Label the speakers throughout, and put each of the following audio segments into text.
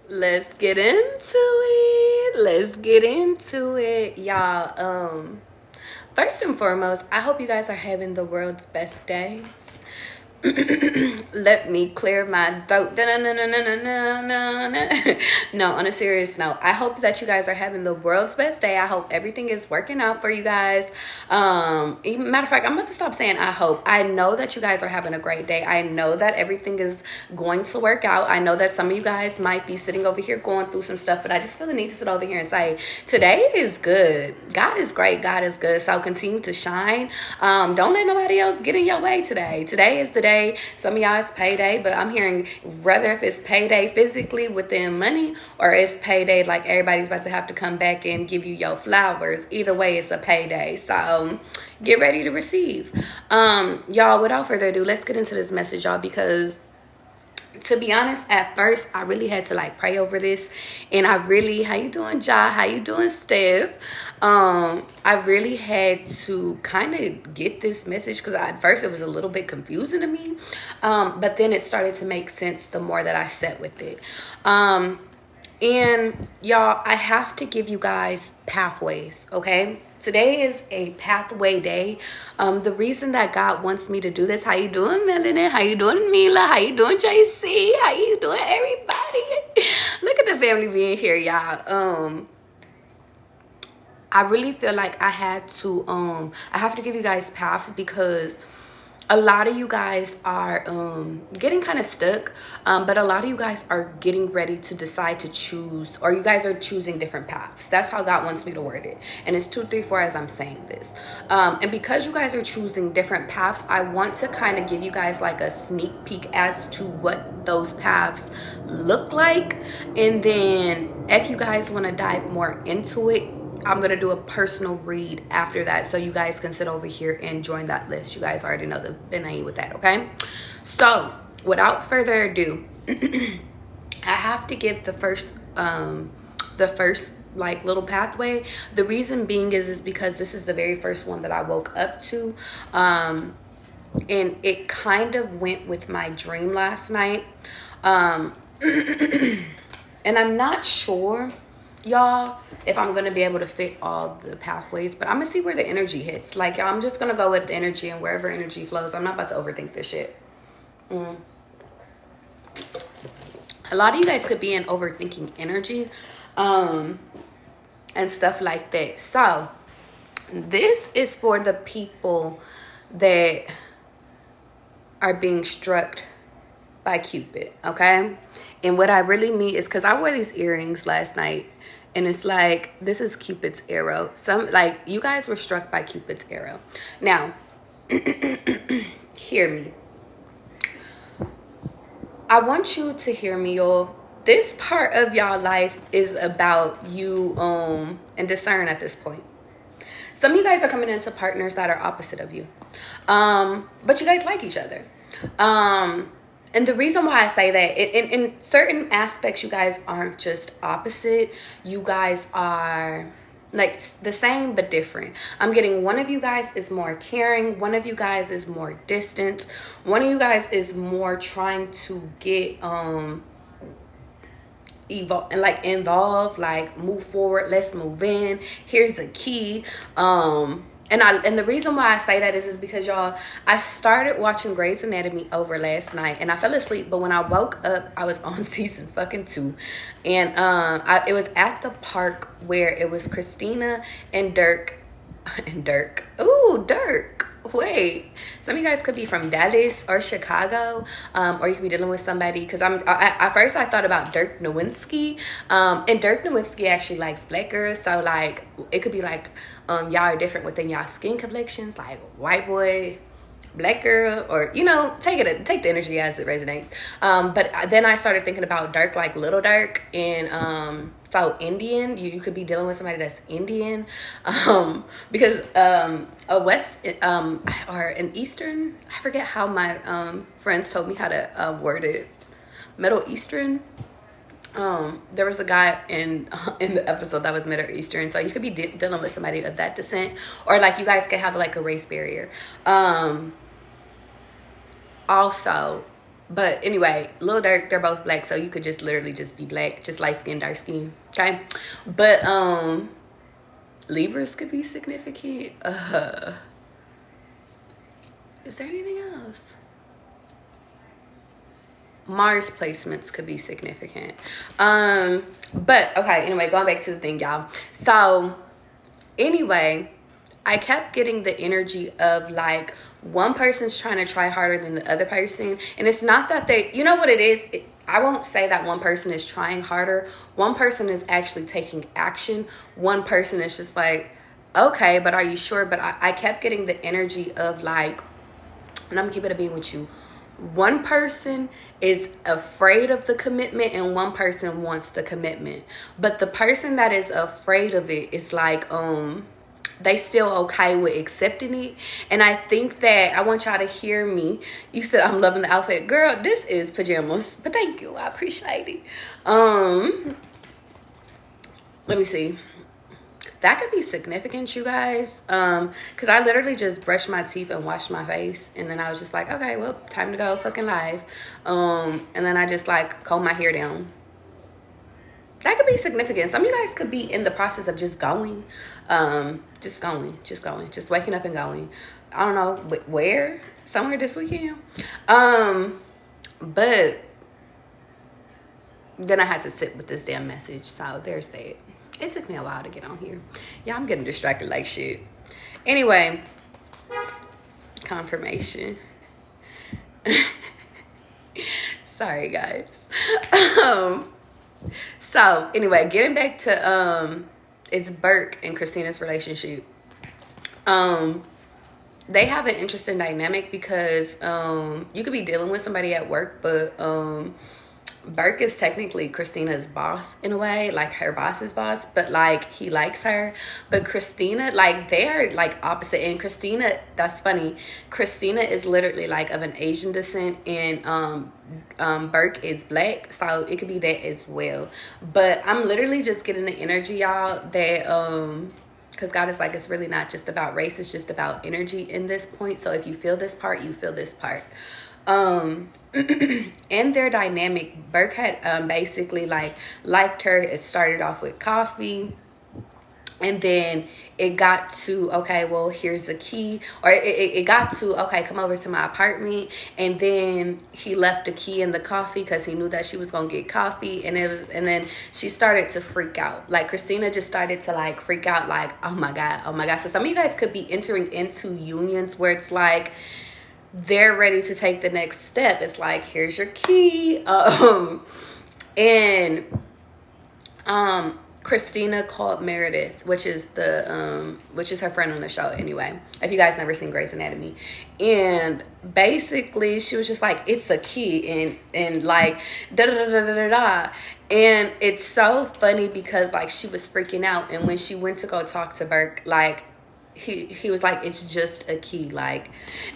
Speaker 1: Let's get into it. Let's get into it, y'all. First and foremost, I hope you guys are having the world's best day. Let me clear my throat. No, on a serious note, I hope that you guys are having the world's best day. I hope everything is working out for you guys. Matter of fact, I'm about to stop saying I hope. I know that you guys are having a great day. I know that everything is going to work out. I know that some of you guys might be sitting over here going through some stuff, but I just feel the need to sit over here and say, today is good. God is great. God is good. So continue to shine. Don't let nobody else get in your way today. Today is the day. Some of y'all it's payday, but I'm hearing whether if it's payday physically within money or it's payday like everybody's about to have to come back and give you your flowers. Either way, it's a payday. So get ready to receive. Y'all, without further ado, let's get into this message, y'all, because to be honest, at first I really had to like pray over this, and how you doing, Ja? How you doing, Steph? I really had to kind of get this message because at first it was a little bit confusing to me, but then it started to make sense the more that I sat with it. And y'all, I have to give you guys pathways, okay? Today is a pathway day. The reason that God wants me to do this, how you doing, Melanie? How you doing, Mila? How you doing, JC? How you doing, everybody? Look at the family being here, y'all. I really feel like I have to give you guys paths because a lot of you guys are getting kind of stuck, but a lot of you guys are getting ready to decide to choose, or you guys are choosing different paths. That's how God wants me to word it, and it's 2 3 4 as I'm saying this. And because you guys are choosing different paths, I want to kind of give you guys like a sneak peek as to what those paths look like, and then if you guys want to dive more into it, I'm going to do a personal read after that, so you guys can sit over here and join that list. You guys already know the benai with that, okay? So without further ado, I have to give the first like little pathway. The reason being is because this is the very first one that I woke up to, and it kind of went with my dream last night. And I'm not sure, y'all, if I'm gonna be able to fit all the pathways, but I'm gonna see where the energy hits. Like, y'all, I'm just gonna go with the energy, and wherever energy flows. I'm not about to overthink this shit. A lot of you guys could be in overthinking energy, and stuff like that. So this is for the people that are being struck by Cupid, okay? And what I really mean is, because I wore these earrings last night, and it's like, this is Cupid's arrow. Some, like, you guys were struck by Cupid's arrow. Now, hear me. I want you to hear me, y'all. This part of y'all life is about you and discern at this point. Some of you guys are coming into partners that are opposite of you, but you guys like each other. And the reason why I say that, in certain aspects, you guys aren't just opposite. You guys are like the same but different. I'm getting one of you guys is more caring. One of you guys is more distant. One of you guys is more trying to get involve, like move forward, let's move in, here's the key. And the reason why I say that is because, y'all, I started watching Grey's Anatomy over last night, and I fell asleep, but when I woke up, I was on season fucking 2. And it was at the park where it was Christina and Dirk. Ooh, Dirk. Wait, some of you guys could be from Dallas or Chicago, or you could be dealing with somebody, because at first I thought about Dirk Nowinski, and Dirk Nowinski actually likes black girls, so like it could be like y'all are different within y'all skin complexions, like white boy, black girl, or take the energy as it resonates. But then I started thinking about Dirk, like little Dirk, and so Indian. You could be dealing with somebody that's Indian, because a West or an Eastern. I forget how my friends told me how to word it. Middle Eastern. There was a guy in the episode that was Middle Eastern, so you could be dealing with somebody of that descent, or like you guys could have like a race barrier. Also, But anyway, Lil Durk, they're both black, so you could just literally just be black, just light skin, dark skin. Okay. But Libras could be significant. Is there anything else? Mars placements could be significant. But okay, anyway, going back to the thing, y'all. So anyway, I kept getting the energy of like one person's trying to try harder than the other person. And it's not that they, you know what it is? I won't say that one person is trying harder. One person is actually taking action. One person is just like, okay, but are you sure? But I kept getting the energy of like, and I'm gonna keep it a being with you. One person is afraid of the commitment and one person wants the commitment. But the person that is afraid of it is like, they still okay with accepting it. And I think that I want y'all to hear me. You said I'm loving the outfit. Girl, this is pajamas, but thank you, I appreciate it. Let me see. That could be significant, you guys, because I literally just brushed my teeth and washed my face, and then I was just like, okay, well, time to go fucking live. And then I just like combed my hair down. That could be significant. Some of you guys could be in the process of just going, just waking up and going. I don't know where, somewhere this weekend. But then I had to sit with this damn message, so there's that. It took me a while to get on here. Yeah, I'm getting distracted like shit. Anyway, confirmation. Sorry, guys. So anyway, getting back to it's Burke and Christina's relationship. They have an interesting dynamic because you could be dealing with somebody at work, but Burke is technically Christina's boss in a way, like her boss's boss, but like he likes her. But Christina, like they are like opposite. And Christina, that's funny, Christina is literally like of an Asian descent, and Burke is black, so it could be that as well. But I'm literally just getting the energy, y'all, that because God is like, it's really not just about race, it's just about energy in this point. So if you feel this part, you feel this part. In their dynamic, Burke had basically like liked her. It started off with coffee, and then it got to, okay, well, here's the key, or it got to, okay, come over to my apartment. And then he left the key in the coffee because he knew that she was gonna get coffee. And then she started to freak out. Like Christina just started to like freak out, like, oh my god. So some of you guys could be entering into unions where it's like they're ready to take the next step. It's like, here's your key. Christina called Meredith, which is her friend on the show anyway, if you guys never seen Grey's Anatomy. And basically she was just like, it's a key, and like da da da da da da. And it's so funny because like she was freaking out, and when she went to go talk to Burke, like he was like, it's just a key, like.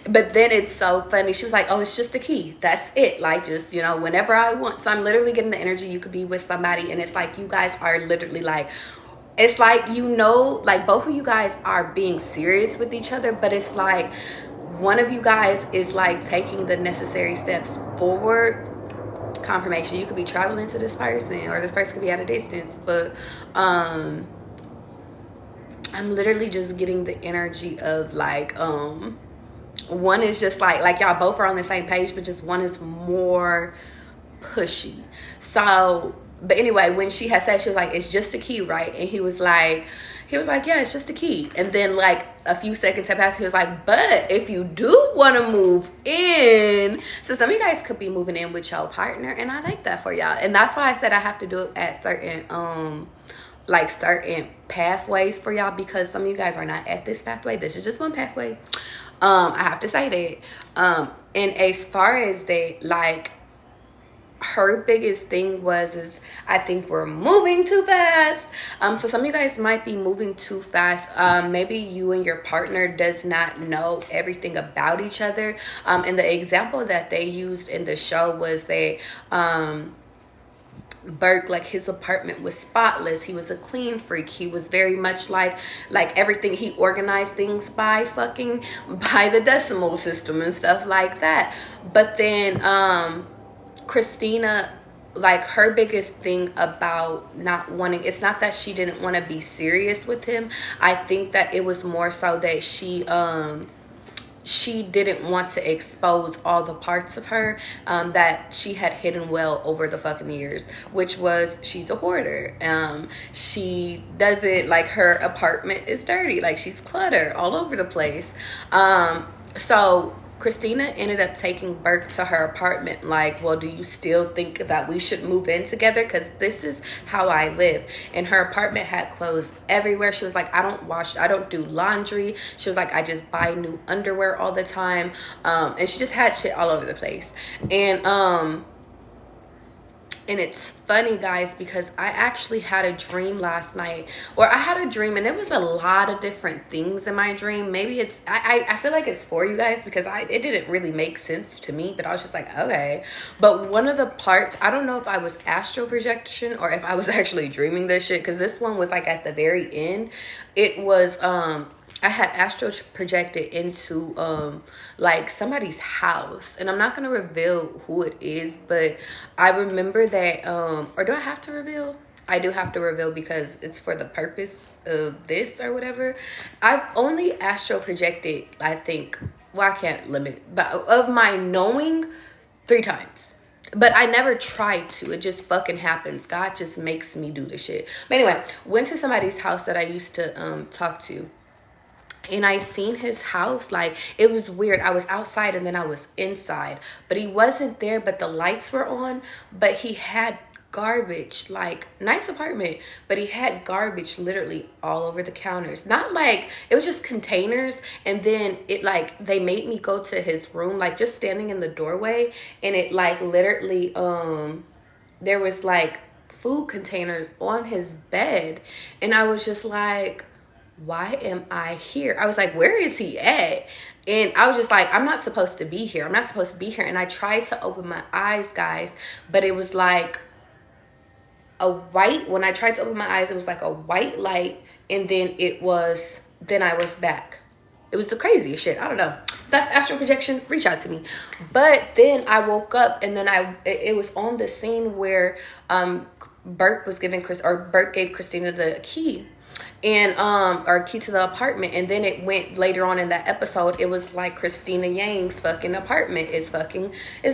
Speaker 1: But then it's so funny, she was like, oh, it's just a key, that's it, like, just, you know, whenever I want. So I'm literally getting the energy you could be with somebody, and it's like you guys are literally like, it's like, you know, like both of you guys are being serious with each other, but it's like one of you guys is like taking the necessary steps forward. Confirmation, you could be traveling to this person, or this person could be at a distance. But I'm literally just getting the energy of like one is just like y'all both are on the same page, but just one is more pushy. So but anyway, when she had said, she was like, it's just a key, right? And he was like, yeah, it's just a key. And then like a few seconds had passed, he was like, but if you do want to move in, so some of you guys could be moving in with your partner, and I like that for y'all. And that's why I said I have to do it at certain like certain pathways for y'all, because some of you guys are not at this pathway. This is just one pathway. I have to say that. And as far as that, like her biggest thing is I think we're moving too fast. So some of you guys might be moving too fast. Maybe you and your partner does not know everything about each other. And the example that they used in the show was that Burke, like his apartment was spotless. He was a clean freak. He was very much like everything. He organized things by the decimal system and stuff like that. But then Christina, like her biggest thing about not wanting, it's not that she didn't want to be serious with him. I think that it was more so that she didn't want to expose all the parts of her that she had hidden well over the fucking years, which was she's a hoarder. She doesn't, like, her apartment is dirty, like she's cluttered all over the place. So Christina ended up taking Burke to her apartment, like, well, do you still think that we should move in together? Because this is how I live. And her apartment had clothes everywhere. She was like, I don't do laundry. She was like, I just buy new underwear all the time. And she just had shit all over the place. And it's funny, guys, because I actually had a dream last night, or I had a dream, and it was a lot of different things in my dream. Maybe it's, I feel like it's for you guys, because it didn't really make sense to me, but I was just like, okay. But one of the parts, I don't know if I was astral projection or if I was actually dreaming this shit, because this one was like at the very end. It was, I had astral projected into like somebody's house, and I'm not gonna reveal who it is, but I remember that or do I have to reveal? I do have to reveal because it's for the purpose of this or whatever. I've only astral projected, I think, well, I can't limit, but of my knowing 3 times. But I never tried to. It just fucking happens. God just makes me do the shit. But anyway, went to somebody's house that I used to talk to. And I seen his house. Like, it was weird. I was outside and then I was inside. But he wasn't there, but the lights were on. But he had garbage. Like, nice apartment. But he had garbage literally all over the counters. Not like, it was just containers. And then it, like, they made me go to his room. Like, just standing in the doorway. And it, like, literally, there was, like, food containers on his bed. And I was just like, why am I here? I was like, where is he at? And I was just like, I'm not supposed to be here. I'm not supposed to be here. And I tried to open my eyes, guys, but it was like a white, when I tried to open my eyes, it was like a white light. And then then I was back. It was the craziest shit. I don't know. That's astral projection. Reach out to me. But then I woke up, and then it was on the scene where Burke gave Christina the key. And or key to the apartment. And then it went later on in that episode, it was like Christina Yang's fucking apartment is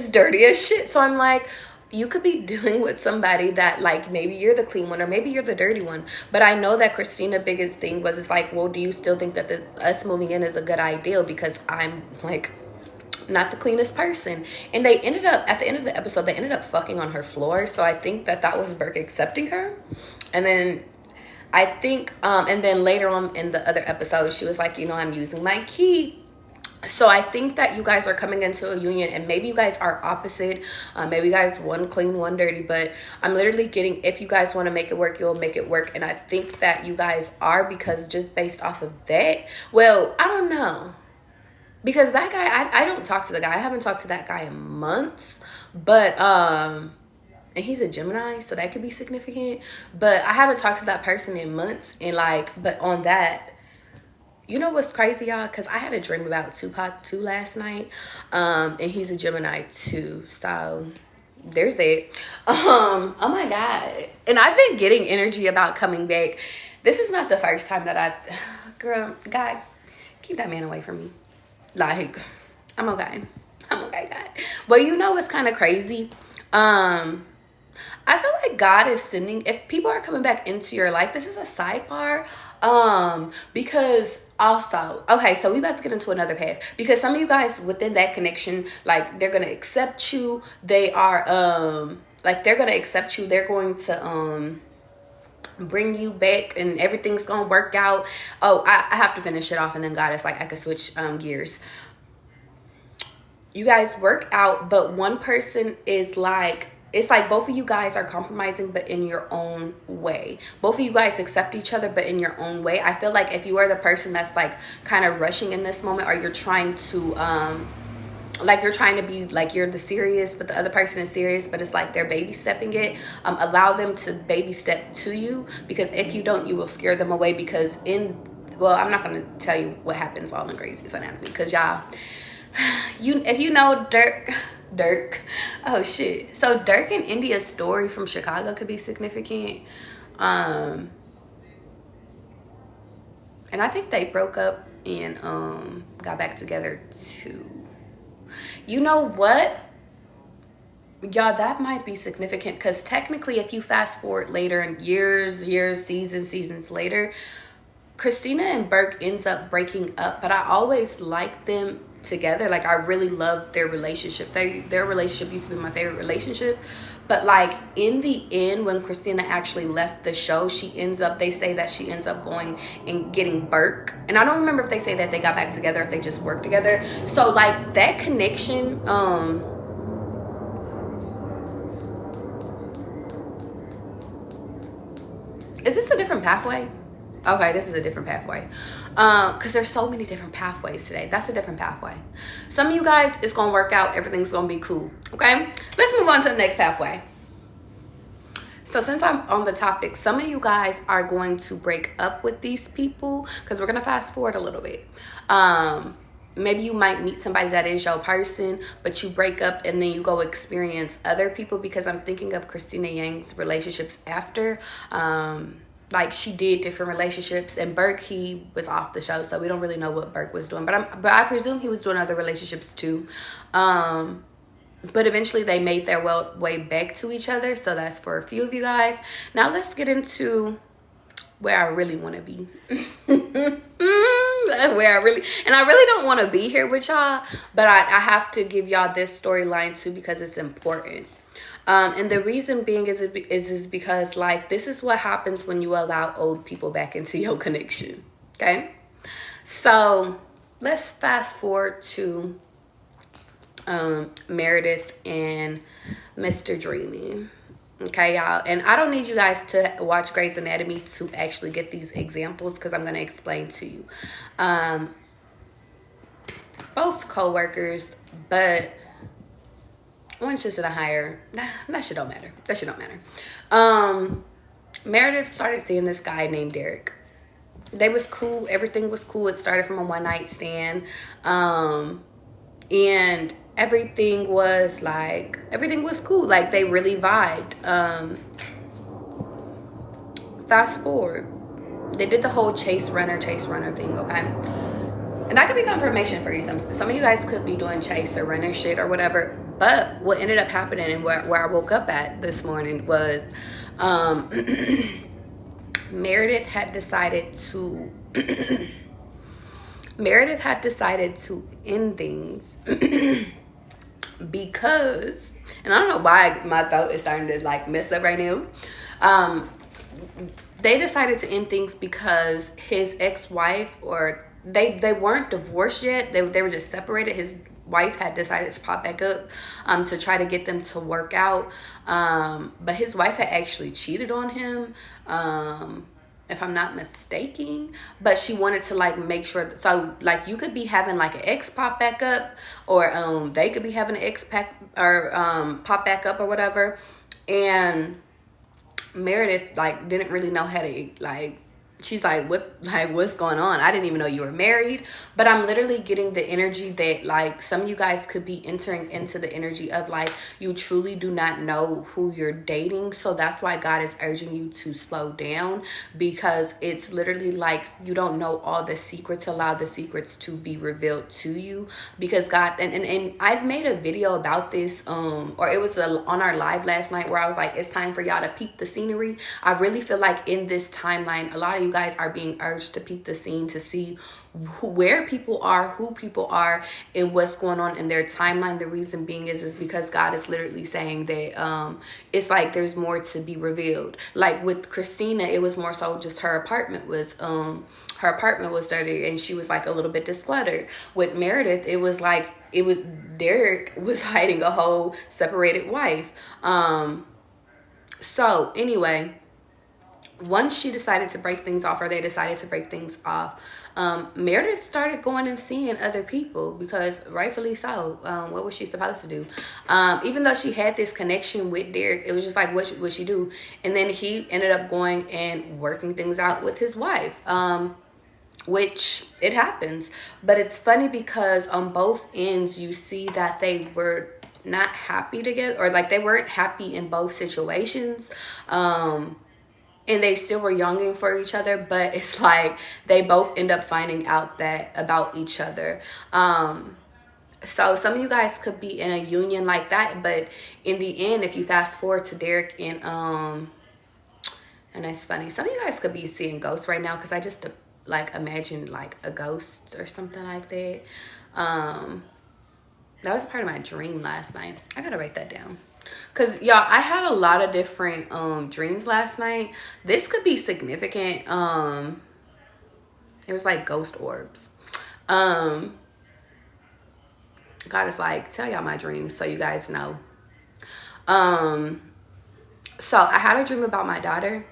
Speaker 1: dirty as shit. So I'm like, you could be dealing with somebody that, like, maybe you're the clean one or maybe you're the dirty one. But I know that Christina's biggest thing was, it's like, well, do you still think that us moving in is a good idea? Because I'm like not the cleanest person. And they ended up, at the end of the episode, they ended up fucking on her floor. So I think that was Burke accepting her. And then I think, and then later on in the other episode, she was like, I'm using my key. So I think that you guys are coming into a union, and maybe you guys are opposite. Maybe you guys one clean, one dirty, but I'm literally getting, if you guys want to make it work, you'll make it work. And I think that you guys are, because just based off of that, well, I don't know. Because that guy, I don't talk to the guy. I haven't talked to that guy in months, but, and he's a Gemini, so that could be significant. But I haven't talked to that person in months. And like, but on that, you know what's crazy, y'all? Because I had a dream about Tupac too last night. And he's a Gemini too. So there's that. Oh my God. And I've been getting energy about coming back. This is not the first time that girl, God, keep that man away from me. Like, I'm okay. I'm okay, God. But you know what's kind of crazy? I feel like God is sending, if people are coming back into your life, this is a sidebar, because also, okay, so we about to get into another path, because some of you guys within that connection, like, they're going to accept you. They are, like, they're going to accept you. They're going to, bring you back, and everything's going to work out. Oh, I have to finish it off, and then God is like, I could switch, gears. You guys work out, but one person is like, it's like both of you guys are compromising, but in your own way. Both of you guys accept each other, but in your own way. I feel like if you are the person that's like kind of rushing in this moment, or you're trying to like you're trying to be like you're the serious, but the other person is serious, but it's like they're baby stepping it. Allow them to baby step to you, because if you don't, you will scare them away. Because well, I'm not going to tell you what happens all in Grey's Anatomy, because y'all, if you know Dirk, oh shit. So Dirk and India's story from Chicago could be significant. And I think they broke up and got back together too. You know what? Y'all, that might be significant, because technically if you fast forward later in years, seasons later, Christina and Burke ends up breaking up, but I always liked them together. Like, I really loved their relationship. Their relationship used to be my favorite relationship. But like in the end, when Christina actually left the show, they say that she ends up going and getting Burke. And I don't remember if they say that they got back together, if they just worked together. So like that connection, is this a different pathway? Okay, this is a different pathway. Because there's so many different pathways today. That's a different pathway. Some of you guys, it's going to work out. Everything's going to be cool. Okay? Let's move on to the next pathway. So since I'm on the topic, some of you guys are going to break up with these people, because we're going to fast forward a little bit. Maybe you might meet somebody that is your person, but you break up and then you go experience other people, because I'm thinking of Christina Yang's relationships after. Like, she did different relationships, and Burke, he was off the show, so we don't really know what Burke was doing, but I presume he was doing other relationships too. But eventually they made their way back to each other, so that's for a few of you guys. Now let's get into where I really want to be. And I really don't want to be here with y'all, but I have to give y'all this storyline too, because it's important. And the reason being is because, like, this is what happens when you allow old people back into your connection. Okay, so let's fast forward to Meredith and Mr. Dreamy. Okay, y'all, and I don't need you guys to watch Grey's Anatomy to actually get these examples, because I'm going to explain to you. Both co-workers, but one's just in a higher, that shit don't matter. Meredith started seeing this guy named Derek. They was cool. Everything was cool. It started from a one-night stand. And everything was cool. Like, they really vibed. Fast forward. They did the whole chase runner thing, okay? And that could be confirmation for you. Some of you guys could be doing chase or runner shit or whatever. But what ended up happening, and where I woke up at this morning, was Meredith had decided to end things because, and I don't know why my throat is starting to like mess up right now. They decided to end things because his ex-wife, or they weren't divorced yet. They were just separated. His wife had decided to pop back up to try to get them to work out, but his wife had actually cheated on him, if I'm not mistaken. But she wanted to like make sure so like you could be having like an ex pop back up, or they could be having an ex pop back up or whatever. And Meredith like didn't really know how to like, she's like, what's going on? I didn't even know you were married. But I'm literally getting the energy that like some of you guys could be entering into the energy of like, you truly do not know who you're dating. So that's why God is urging you to slow down, because it's literally like you don't know all the secrets. Allow the secrets to be revealed to you, because God, and I made a video about this, or it was on our live last night, where I was like, it's time for y'all to peep the scenery. I really feel like in this timeline, a lot of you guys are being urged to peep the scene, to see where people are, who people are, and what's going on in their timeline. The reason being is because God is literally saying that it's like there's more to be revealed. Like with Christina, it was more so just her apartment was dirty, and she was like a little bit decluttered. With Meredith, it was like Derek was hiding a whole separated wife. So anyway, once she decided to break things off, or they decided to break things off, Meredith started going and seeing other people, because rightfully so. What was she supposed to do? Even though she had this connection with Derek, it was just like, what would she do? And then he ended up going and working things out with his wife, which it happens. But it's funny because on both ends, you see that they were not happy together, or like they weren't happy in both situations. And they still were younging for each other, but it's like they both end up finding out that about each other. So some of you guys could be in a union like that, but in the end, if you fast forward to Derek and it's funny, some of you guys could be seeing ghosts right now, because I just like imagine like a ghost or something like that. That was part of my dream last night. I gotta write that down. Cause y'all, I had a lot of different dreams last night. This could be significant. It was like ghost orbs. God is like, tell y'all my dreams so you guys know. So I had a dream about my daughter,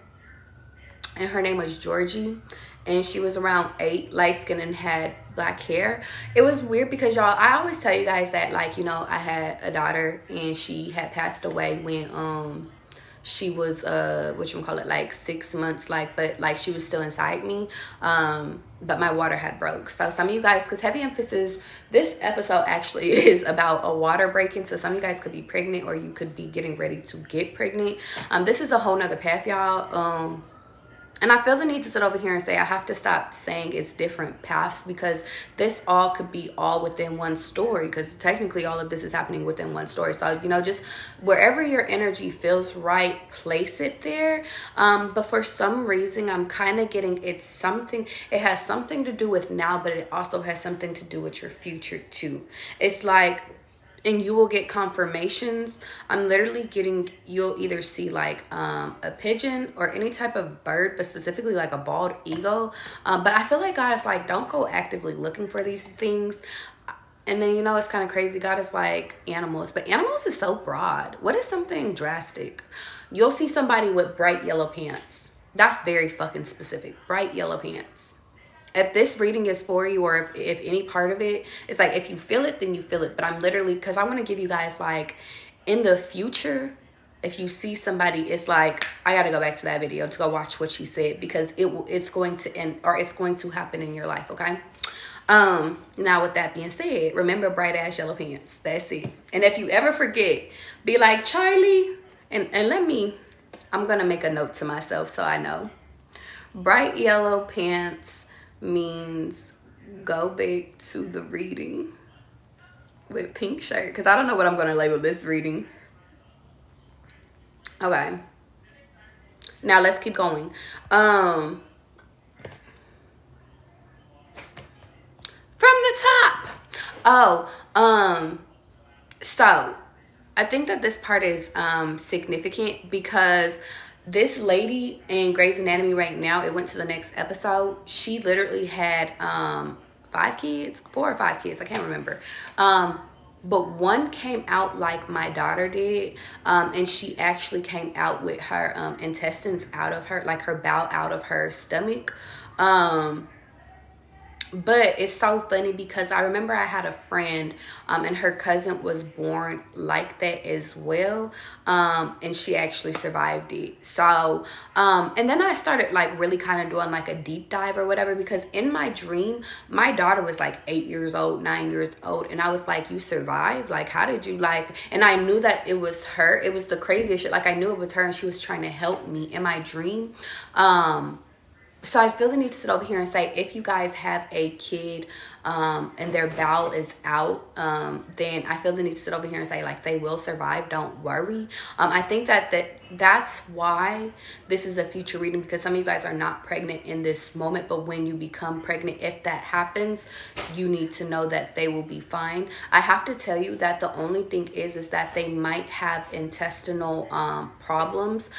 Speaker 1: and her name was Georgie, and she was around 8, light skinned, and had black hair. It was weird because y'all, I always tell you guys that, like, you know, I had a daughter and she had passed away when she was like 6 months, like, but like she was still inside me, but my water had broke. So some of you guys, because heavy emphasis, this episode actually is about a water breaking, so some of you guys could be pregnant, or you could be getting ready to get pregnant. This is a whole nother path, y'all. And I feel the need to sit over here and say I have to stop saying it's different paths, because this all could be all within one story, because technically all of this is happening within one story. So, you know, just wherever your energy feels right, place it there. But for some reason, I'm kind of getting it has something to do with now, but it also has something to do with your future too. It's like, and you will get confirmations. I'm literally getting, you'll either see like a pigeon or any type of bird, but specifically like a bald eagle. But I feel like God is like, don't go actively looking for these things. And then, you know, it's kind of crazy. God is like animals, but animals is so broad. What is something drastic? You'll see somebody with bright yellow pants. That's very fucking specific. Bright yellow pants. If this reading is for you, or if any part of it, it's like, if you feel it, then you feel it. But I'm literally, because I want to give you guys, like, in the future, if you see somebody, it's like, I got to go back to that video to go watch what she said, because it's going to end, or it's going to happen in your life, okay? Now with that being said, remember bright ass yellow pants. That's it. And if you ever forget, be like, Charlie, and I'm going to make a note to myself so I know. Bright yellow pants means go back to the reading with pink shirt, because I don't know what I'm going to label this reading. Okay, now let's keep going. From the top. So I think that this part is significant, because this lady in Grey's Anatomy right now, it went to the next episode. She literally had 4 or 5 kids. I can't remember. But one came out like my daughter did. And she actually came out with her intestines out of her, like her bowel out of her stomach. But it's so funny, because I remember I had a friend and her cousin was born like that as well, and she actually survived it. So and then I started like really kind of doing like a deep dive or whatever, because in my dream my daughter was like 8 years old, 9 years old, and I was like, you survived? Like, how did you, like, and I knew that it was her. It was the craziest shit. Like, I knew it was her, and she was trying to help me in my dream. So I feel the need to sit over here and say, if you guys have a kid and their bowel is out, then I feel the need to sit over here and say, like, they will survive. Don't worry. I think that's why this is a future reading, because some of you guys are not pregnant in this moment, but when you become pregnant, if that happens, you need to know that they will be fine. I have to tell you that the only thing is that they might have intestinal problems,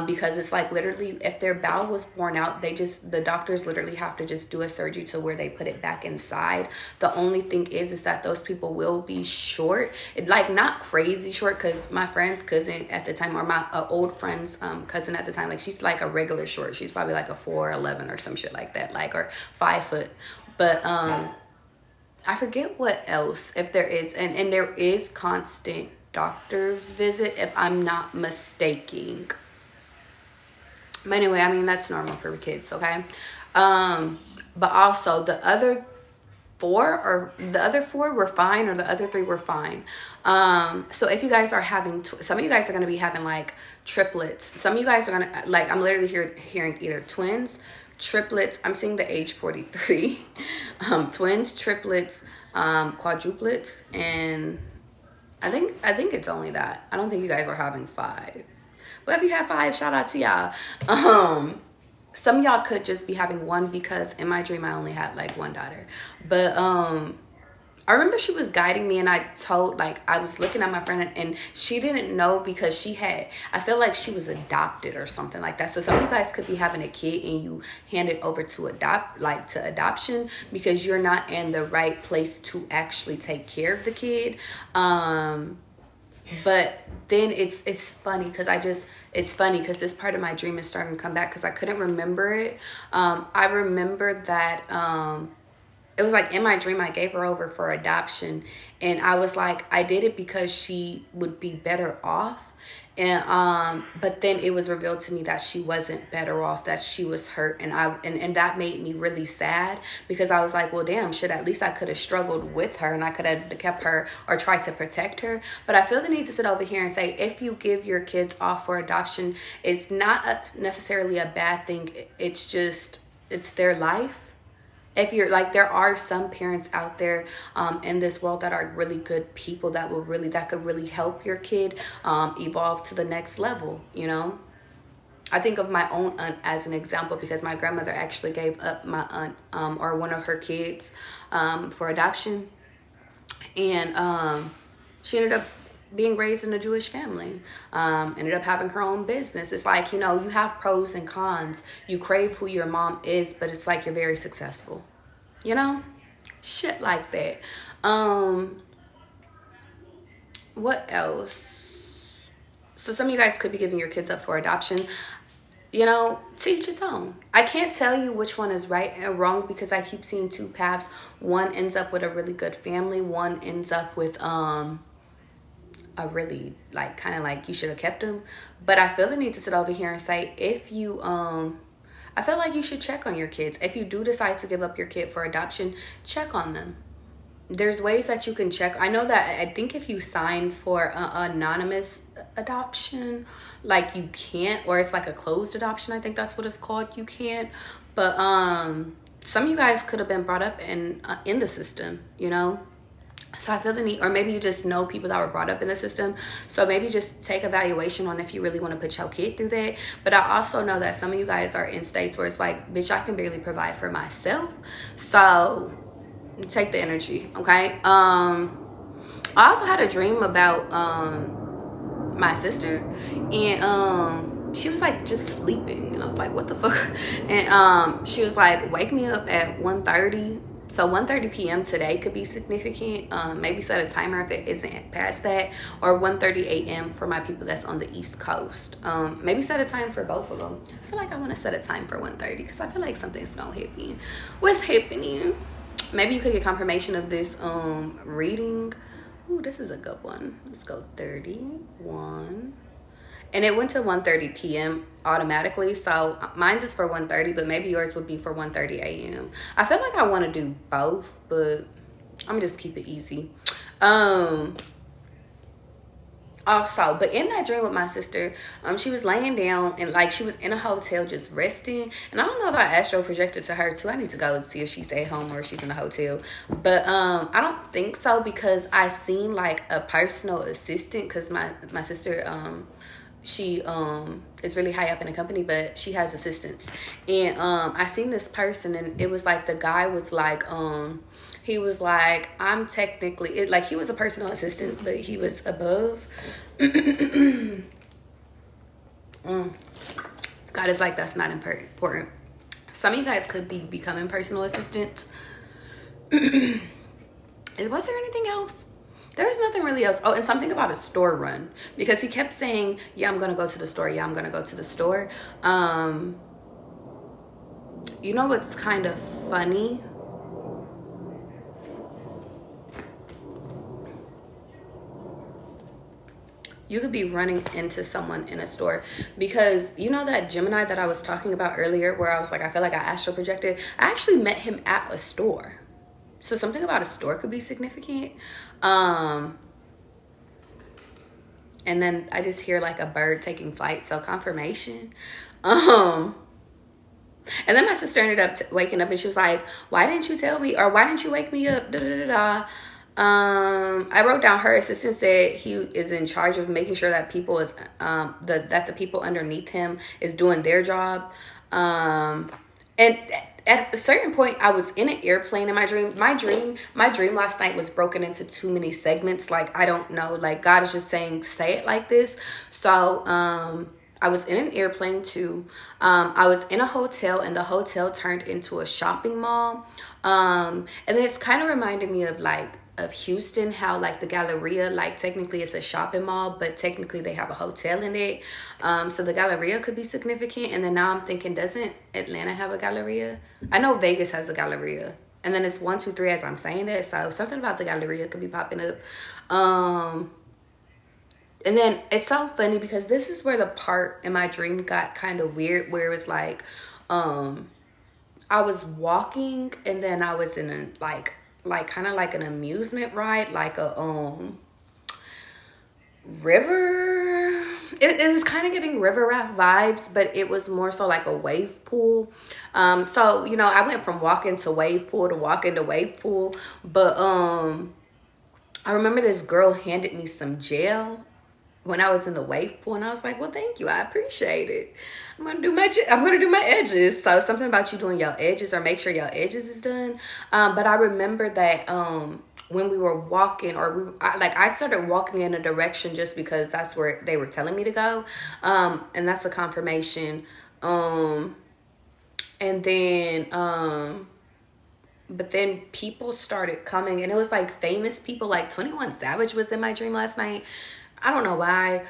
Speaker 1: because it's like, literally, if their bowel was worn out, the doctors literally have to just do a surgery to where they put it back inside. provide. The only thing is that those people will be short, like not crazy short, because my friend's cousin at the time, or my old friend's cousin at the time, like she's like a regular short. She's probably like a 4'11" or some shit like that, like, or 5 foot. But I forget what else, if there is, and there is constant doctor's visit, if I'm not mistaken. But anyway, I mean, that's normal for kids, okay? But also the other four were fine, or the other 3 were fine. So if you guys are having, some of you guys are going to be having like triplets. Some of you guys are going to, like, I'm literally hearing either twins, triplets. I'm seeing the age 43. Twins, triplets, quadruplets, and I think it's only that. I don't think you guys are having 5. But if you have 5, shout out to y'all. Some of y'all could just be having 1, because in my dream I only had like 1 daughter. But I remember she was guiding me, and I was looking at my friend, and she didn't know, because I feel like she was adopted or something like that. So some of you guys could be having a kid and you hand it over to adoption, because you're not in the right place to actually take care of the kid. But then it's funny because this part of my dream is starting to come back, because I couldn't remember it. I remember that it was like in my dream I gave her over for adoption, and I was like, I did it because she would be better off. And but then it was revealed to me that she wasn't better off, that she was hurt, and that made me really sad, because I was like, well, damn, shit, at least I could have struggled with her, and I could have kept her or tried to protect her. But I feel the need to sit over here and say, if you give your kids off for adoption, it's not necessarily a bad thing. It's just, it's their life. If you're like, there are some parents out there in this world that are really good people that could really help your kid evolve to the next level, you know. I think of my own aunt as an example, because my grandmother actually gave up my aunt or one of her kids for adoption, and she ended up being raised in a Jewish family, ended up having her own business. It's like, you know, you have pros and cons. You crave who your mom is, but it's like you're very successful, you know, shit like that. What else? So some of you guys could be giving your kids up for adoption. You know, teach its own. I can't tell you which one is right and wrong, because I keep seeing 2 paths. One ends up with a really good family. One ends up with a really, like, kind of like you should have kept them. But I feel the need to sit over here and say, if you I feel like you should check on your kids. If you do decide to give up your kid for adoption, check on them. There's ways that you can check. I know that, I think if you sign for anonymous adoption, like, you can't, or it's like a closed adoption, I think that's what it's called, you can't. But some of you guys could have been brought up in the system, you know. So I feel the need, or maybe you just know people that were brought up in the system. So maybe just take evaluation on if you really want to put your kid through that. But I also know that some of you guys are in states where it's like, bitch, I can barely provide for myself. So take the energy, okay? I also had a dream about my sister, and she was like just sleeping, and I was like, what the fuck? And she was like, wake me up at 1:30. So 1:30 p.m. today could be significant. Maybe set a timer if it isn't past that, or 1:30 a.m. for my people that's on the East Coast. Maybe set a time for both of them. I feel like I want to set a time for 1:30, because I feel like something's gonna happen. What's happening? Maybe you could get confirmation of this reading. Ooh, this is a good one. Let's go 31. And it went to 1:30 p.m. automatically. So mine's is for 1:30, but maybe yours would be for 1:30 a.m. I feel like I want to do both, but I'm gonna just keep it easy. Also, but in that dream with my sister, she was laying down, and like, she was in a hotel just resting. And I don't know if I astro projected to her too. I need to go and see if she's at home or if she's in a hotel. But I don't think so, because I seen like a personal assistant, because my sister she is really high up in the company, but she has assistants. And I seen this person, and it was like, the guy was like, he was like, I'm technically, like, he was a personal assistant, but he was above. God is like, that's not important. Some of you guys could be becoming personal assistants. Was there anything else? There was nothing really else. Oh, and something about a store run, because he kept saying, yeah, I'm gonna go to the store, yeah, I'm gonna go to the store. You know what's kind of funny? You could be running into someone in a store, because you know that Gemini that I was talking about earlier, where I was like, I feel like I astral projected. I actually met him at a store. So something about a store could be significant. And then I just hear like a bird taking flight, so confirmation. And then my sister ended up waking up, and she was like, why didn't you tell me, or why didn't you wake me up? Da, da, da, da. I wrote down, her assistant said he is in charge of making sure that people is that the people underneath him is doing their job. And at a certain point, I was in an airplane in my dream. My dream last night was broken into too many segments. Like, I don't know, like God is just saying, say it like this. So I was in an airplane too. I was in a hotel, and the hotel turned into a shopping mall. And then it's kind of reminded me of Houston, how like the Galleria, like technically it's a shopping mall, but technically they have a hotel in it. So the Galleria could be significant. And then now I'm thinking, doesn't Atlanta have a Galleria? I know Vegas has a Galleria. And then it's 1, 2, 3 as I'm saying that. So something about the Galleria could be popping up. And then it's so funny, because this is where the part in my dream got kind of weird, where it was like, I was walking, and then I was in a kind of like an amusement ride, like a river. It was kind of giving river raft vibes, but it was more so like a wave pool. So you know, I went from walking to wave pool to walking to wave pool. But I remember this girl handed me some gel when I was in the wave pool, and I was like, well, thank you, I appreciate it. I'm gonna do my edges. So something about you doing your edges, or make sure your edges is done. But I remember that when we were walking, or I started walking in a direction just because that's where they were telling me to go. And that's a confirmation. And then but then people started coming, and it was like famous people, like 21 Savage was in my dream last night. I don't know why.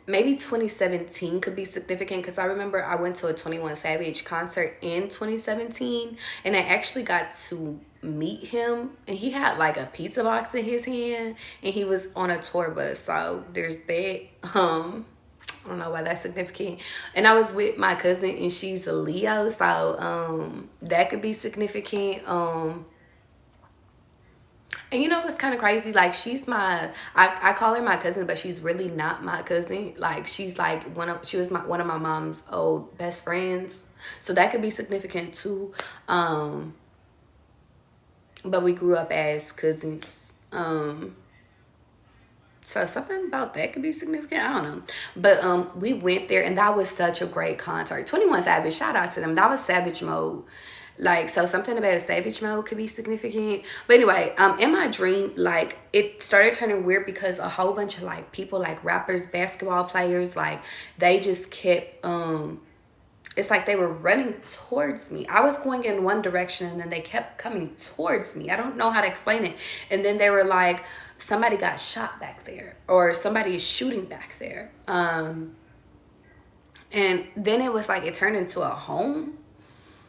Speaker 1: Maybe 2017 could be significant, because I remember I went to a 21 Savage concert in 2017, and I actually got to meet him, and he had like a pizza box in his hand, and he was on a tour bus. So there's that. I don't know why that's significant. And I was with my cousin, and she's a Leo, so that could be significant. And you know what's kind of crazy? Like, she's I call her my cousin, but she's really not my cousin. Like, she's like one of my mom's old best friends. So that could be significant too. But we grew up as cousins. So something about that could be significant. I don't know. But we went there, and that was such a great concert. 21 Savage, shout out to them. That was Savage Mode. Like, so something about Savage Mode could be significant. But anyway, in my dream, like, it started turning weird, because a whole bunch of like people, like rappers, basketball players, like, they just kept it's like they were running towards me. I was going in one direction, and then they kept coming towards me. I don't know how to explain it. And then they were like, somebody got shot back there, or somebody is shooting back there. And then it was like, it turned into a home.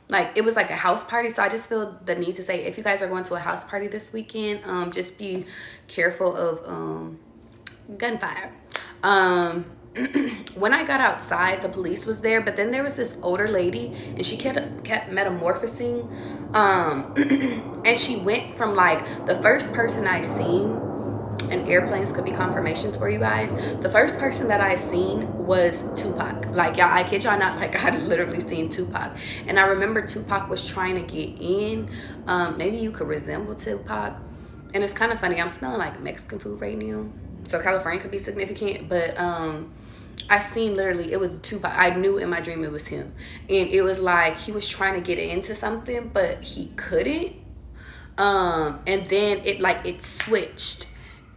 Speaker 1: Like, it was like a house party. So I just feel the need to say, if you guys are going to a house party this weekend, just be careful of gunfire. When I got outside, the police was there, but then there was this older lady, and she kept metamorphosing. And she went from like, the first person I seen, and airplanes could be confirmations for you guys. The first person that I seen was Tupac. Like, y'all, I kid y'all not, like, I literally seen Tupac. And I remember Tupac was trying to get in. Maybe you could resemble Tupac. And it's kind of funny, I'm smelling like Mexican food right now. So California could be significant. But I seen literally, it was Tupac. I knew in my dream it was him. And it was like, he was trying to get into something, but he couldn't. And then it switched.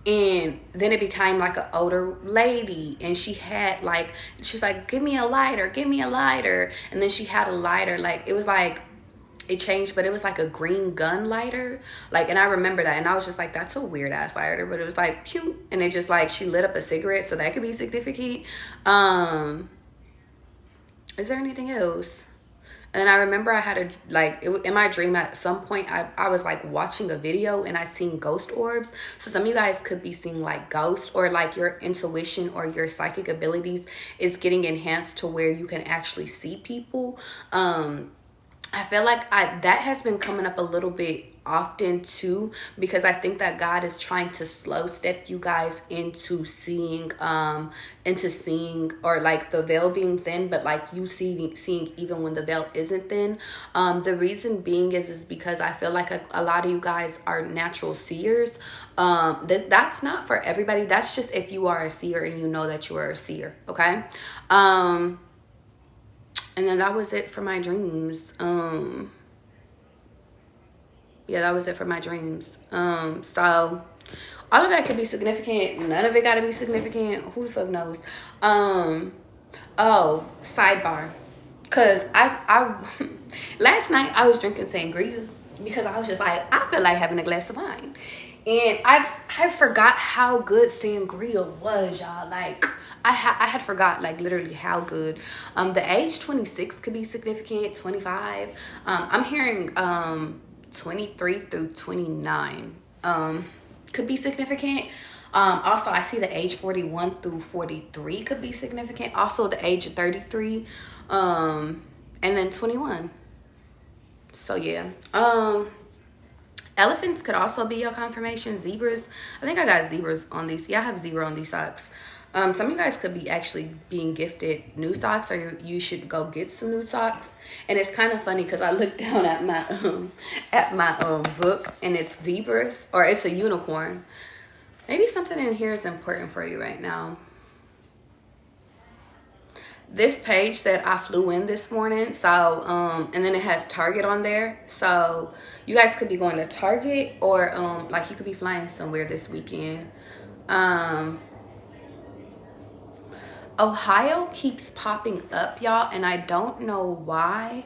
Speaker 1: And then it became like an older lady, and she was like, give me a lighter, give me a lighter. And then she had a lighter. Like, it was like it changed, but it was like a green gun lighter. Like, and I remember that, and I was just like, that's a weird ass lighter, but it was like, pew, and it just like, she lit up a cigarette, so that could be significant. Is there anything else? And then I remember I had a, like, in my dream at some point, I was like watching a video and I seen ghost orbs. So some of you guys could be seeing like ghosts, or like your intuition or your psychic abilities is getting enhanced to where you can actually see people. I feel like that has been coming up a little bit often too, because I think that God is trying to slow step you guys into seeing or like the veil being thin, but like you seeing even when the veil isn't thin. The reason being is because I feel like a lot of you guys are natural seers. That's not for everybody. That's just if you are a seer and you know that you are a seer. Okay. And then that was it for my dreams. Yeah, that was it for my dreams. So all of that could be significant. None of it got to be significant. Who the fuck knows? Oh, sidebar. Cause I last night I was drinking sangria because I was just like, I feel like having a glass of wine, and I forgot how good sangria was, y'all. Like I had forgot like literally how good. The age 26 could be significant. 25. I'm hearing 23 through 29 could be significant. Also I see the age 41 through 43 could be significant. Also the age of 33, and then 21. So yeah. Elephants could also be your confirmation. Zebras, I think I got zebras on these. Yeah, I have zebra on these socks. Some of you guys could be actually being gifted new socks, or you should go get some new socks. And it's kind of funny because I looked down at my book, and it's zebras, or it's a unicorn. Maybe something in here is important for you right now. This page said I flew in this morning, so and then it has Target on there. So you guys could be going to Target, or like you could be flying somewhere this weekend. Ohio keeps popping up, y'all, and I don't know why.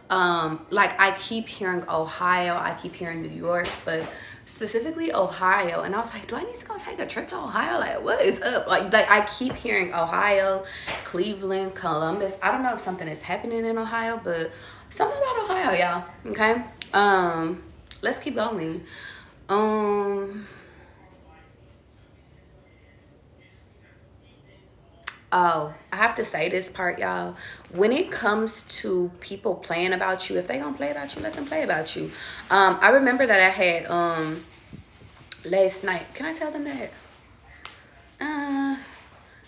Speaker 1: Like I keep hearing Ohio, I keep hearing New York, but specifically Ohio. And I was like, do I need to go take a trip to Ohio? Like, what is up? Like I keep hearing Ohio, Cleveland, Columbus. I don't know if something is happening in Ohio, but something about Ohio, y'all. Okay. Let's keep going. Oh, I have to say this part, y'all. When it comes to people playing about you, if they gonna play about you, let them play about you. I remember that I had last night. Can I tell them that?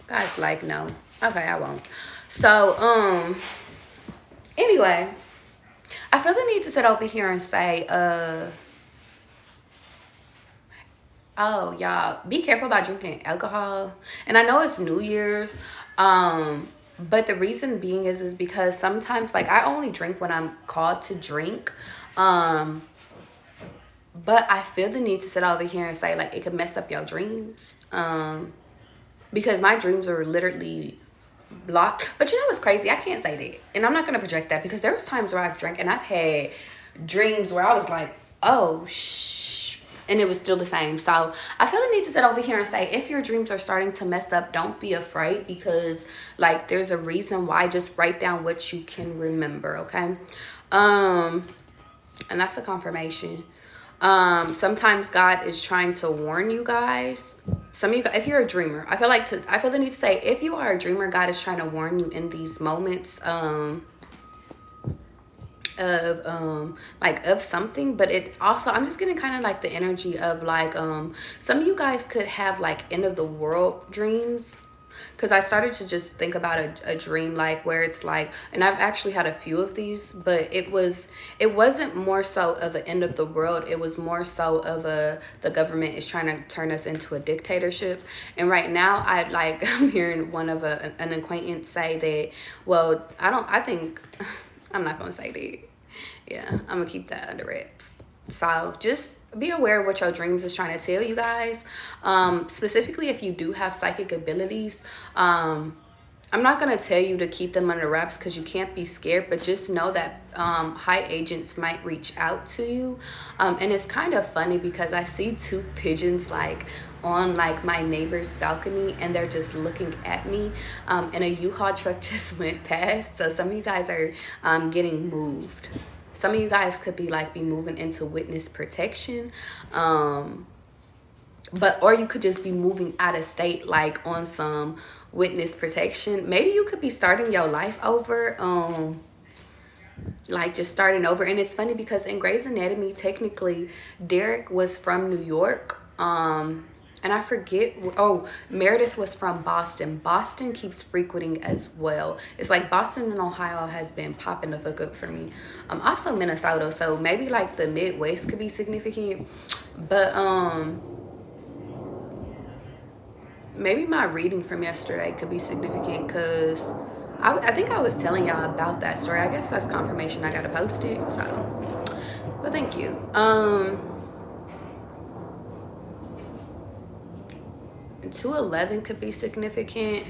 Speaker 1: Guys, like, no. Okay, I won't. So, anyway, I feel the need to sit over here and say, oh, y'all, be careful about drinking alcohol. And I know it's New Year's, but the reason being is because sometimes, like, I only drink when I'm called to drink. But I feel the need to sit over here and say, like, it could mess up your dreams. Because my dreams are literally blocked. But you know what's crazy? I can't say that. And I'm not going to project that, because there was times where I've drank and I've had dreams where I was like, oh, and it was still the same. So I feel the need to sit over here and say, if your dreams are starting to mess up, don't be afraid, because like there's a reason why. Just write down what you can remember. Okay. And that's a confirmation. Sometimes God is trying to warn you guys. Some of you, if you're a dreamer, I feel the need to say, if you are a dreamer, God is trying to warn you in these moments of something. But it also, I'm just getting kind of like the energy of like some of you guys could have like end of the world dreams, because I started to just think about a dream like where it's like, and I've actually had a few of these, but it wasn't more so of an end of the world. It was more so of the government is trying to turn us into a dictatorship. And right now I'm hearing one of an acquaintance say that, well, I think I'm not gonna say that. Yeah, I'm gonna keep that under wraps. So just be aware of what your dreams is trying to tell you guys. Specifically if you do have psychic abilities, I'm not going to tell you to keep them under wraps because you can't be scared, but just know that high agents might reach out to you. And it's kind of funny because I see two pigeons like on like my neighbor's balcony, and they're just looking at me, and a U-Haul truck just went past. So some of you guys are getting moved. Some of you guys could be moving into witness protection, or you could just be moving out of state, like on some witness protection. Maybe you could be starting your life over, like just starting over. And it's funny because in Grey's Anatomy, technically Derek was from New York, and I forget, oh, Meredith was from Boston. Boston keeps frequenting as well. It's like Boston and Ohio has been popping the fuck up for me. Also Minnesota, so maybe like the Midwest could be significant. But maybe my reading from yesterday could be significant because I think I was telling y'all about that story. I guess that's confirmation I gotta post it. So, but thank you. 211 could be significant.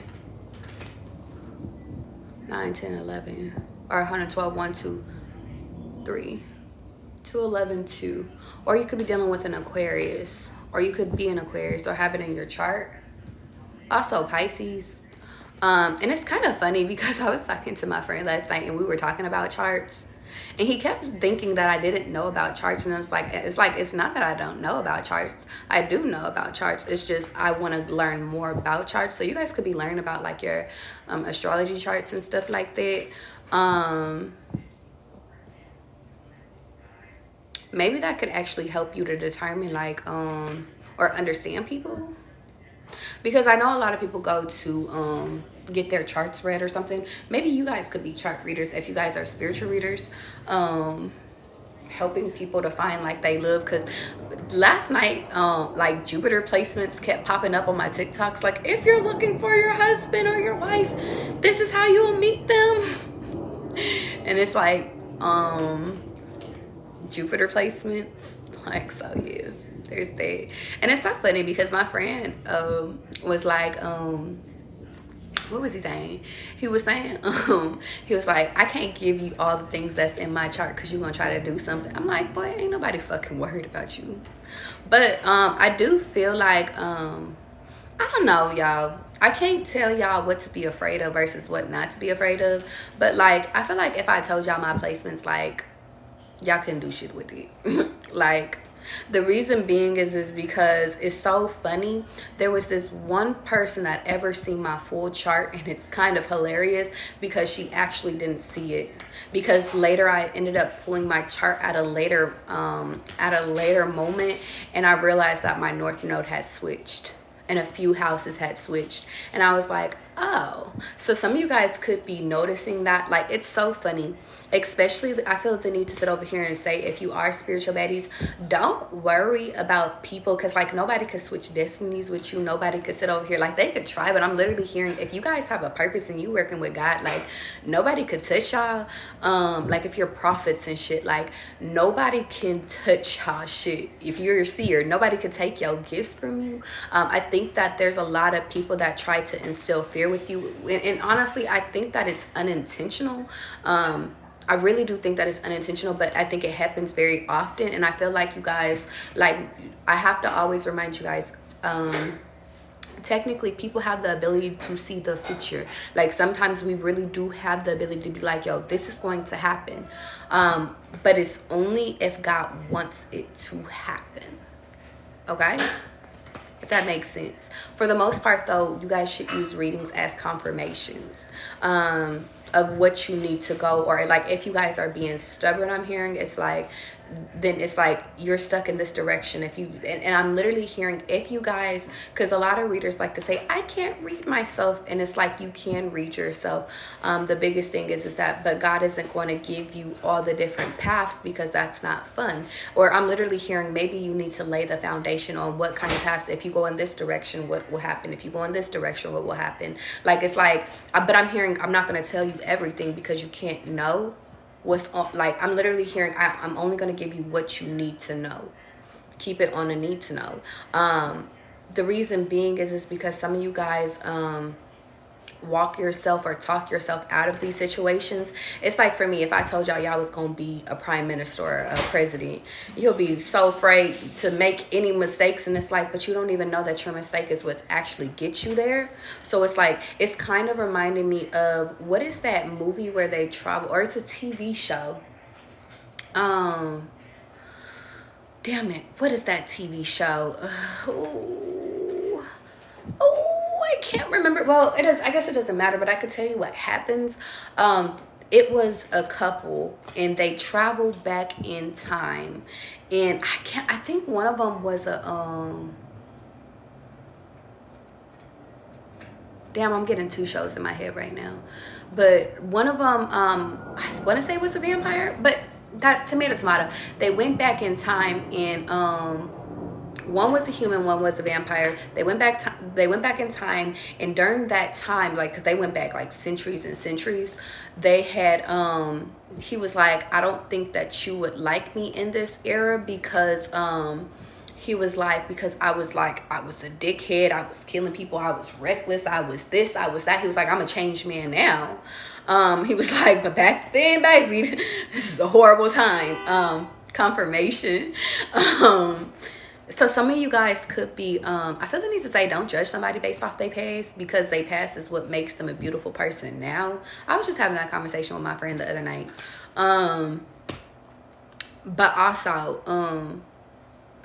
Speaker 1: 9, 10, 11, or 112, 1, 2, 3, 211, 2. Or you could be dealing with an Aquarius, or you could be an Aquarius or have it in your chart. Also Pisces. And it's kind of funny because I was talking to my friend last night and we were talking about charts, and he kept thinking that I didn't know about charts. And it's not that I don't know about charts. I do know about charts. It's just I want to learn more about charts. So you guys could be learning about like your astrology charts and stuff like that. Maybe that could actually help you to determine like or understand people. Because I know a lot of people go to get their charts read or something. Maybe you guys could be chart readers if you guys are spiritual readers, helping people to find like they love. Because last night like Jupiter placements kept popping up on my TikToks, like if you're looking for your husband or your wife, this is how you'll meet them. And it's like Jupiter placements, like, so yeah, there's that. And it's so funny because my friend was like, what was he saying? He was saying, he was like, I can't give you all the things that's in my chart because you're gonna try to do something. I'm like, boy, ain't nobody fucking worried about you. But I do feel like I don't know, y'all, I can't tell y'all what to be afraid of versus what not to be afraid of. But like, I feel like if I told y'all my placements, like, y'all couldn't do shit with it. Like, the reason being is because it's so funny. There was this one person that ever seen my full chart, and it's kind of hilarious because she actually didn't see it, because later I ended up pulling my chart at a later moment, and I realized that my north node had switched and a few houses had switched, and I was like, oh, so some of you guys could be noticing that. Like, it's so funny. Especially, I feel the need to sit over here and say, if you are spiritual baddies, don't worry about people, because like nobody could switch destinies with you. Nobody could sit over here, like they could try, but I'm literally hearing, if you guys have a purpose and you working with God, like nobody could touch y'all. Like if you're prophets and shit, like nobody can touch y'all shit. If you're a seer, nobody could take your gifts from you. I think that there's a lot of people that try to instill fear with you, and honestly I think that it's unintentional. I really do think that it's unintentional, but I think it happens very often. And I feel like you guys, like, I have to always remind you guys, technically people have the ability to see the future. Like sometimes we really do have the ability to be like, yo, this is going to happen, but it's only if God wants it to happen. Okay, if that makes sense. For the most part though, you guys should use readings as confirmations of what you need to go. Or like if you guys are being stubborn, I'm hearing, it's like, then it's like you're stuck in this direction. If you and I'm literally hearing, if you guys, because a lot of readers like to say, I can't read myself, and it's like you can read yourself. The biggest thing is that, but God isn't going to give you all the different paths because that's not fun. Or I'm literally hearing, maybe you need to lay the foundation on what kind of paths. If you go in this direction, what will happen? If you go in this direction, what will happen? Like, it's like, but I'm hearing, I'm not going to tell you everything because you can't know what's on. Like, I'm literally hearing, I'm only going to give you what you need to know. Keep it on a need to know. The reason being is because some of you guys walk yourself or talk yourself out of these situations. It's like for me, if I told y'all was gonna be a prime minister or a president, you'll be so afraid to make any mistakes, and it's like, but you don't even know that your mistake is what actually gets you there. So it's like, it's kind of reminding me of, what is that movie where they travel, or it's a TV show, damn it, what is that TV show? I can't remember. Well, it is, I guess it doesn't matter, but I could tell you what happens. It was a couple, and they traveled back in time, and I think one of them was a damn, I'm getting two shows in my head right now, but one of them, I want to say was a vampire, but that tomato. They went back in time, and one was a human, one was a vampire. They went back in time, and during that time, like, because they went back like centuries and centuries, they had he was like, I don't think that you would like me in this era, because he was like, because I was a dickhead, I was killing people, I was reckless, I was this, I was that. He was like, I'm a changed man now. He was like, but back then, baby, this is a horrible time. Confirmation. So some of you guys could be, I feel the need to say, don't judge somebody based off their past, because their past is what makes them a beautiful person now. I was just having that conversation with my friend the other night. But also,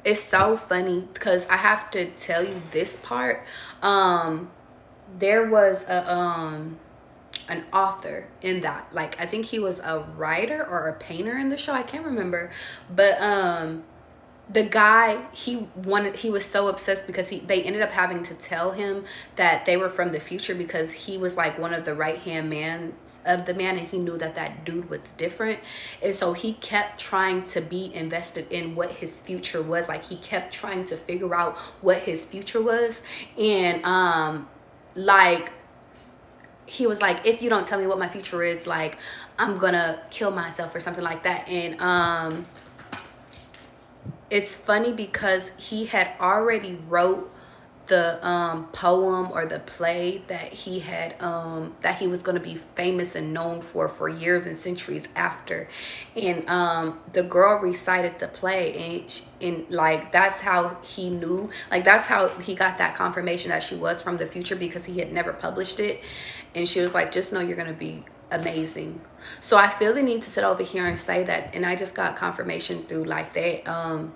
Speaker 1: it's so funny, because I have to tell you this part. There was an author in that, like, I think he was a writer or a painter in the show, I can't remember, but the guy, he was so obsessed, because they ended up having to tell him that they were from the future, because he was like one of the right hand man of the man, and he knew that that dude was different, and so he kept trying to be invested in what his future was. Like, he kept trying to figure out what his future was, and like, he was like, if you don't tell me what my future is, like, I'm gonna kill myself or something like that. And it's funny, because he had already wrote the poem or the play that he had that he was going to be famous and known for years and centuries after. And the girl recited the play, and like, that's how he knew, like, that's how he got that confirmation that she was from the future, because he had never published it. And she was like, just know you're going to be amazing. So I feel the need to sit over here and say that, and I just got confirmation through like that.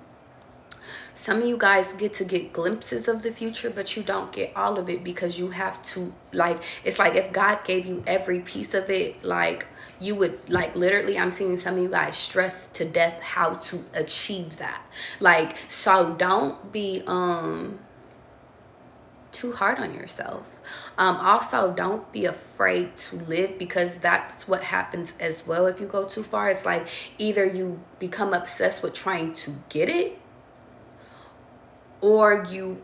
Speaker 1: Some of you guys get to get glimpses of the future, but you don't get all of it, because you have to, like, it's like if God gave you every piece of it, like, you would, like, literally, I'm seeing some of you guys stress to death how to achieve that. Like, so don't be too hard on yourself. Also, don't be afraid to live, because that's what happens as well if you go too far. It's like, either you become obsessed with trying to get it, or you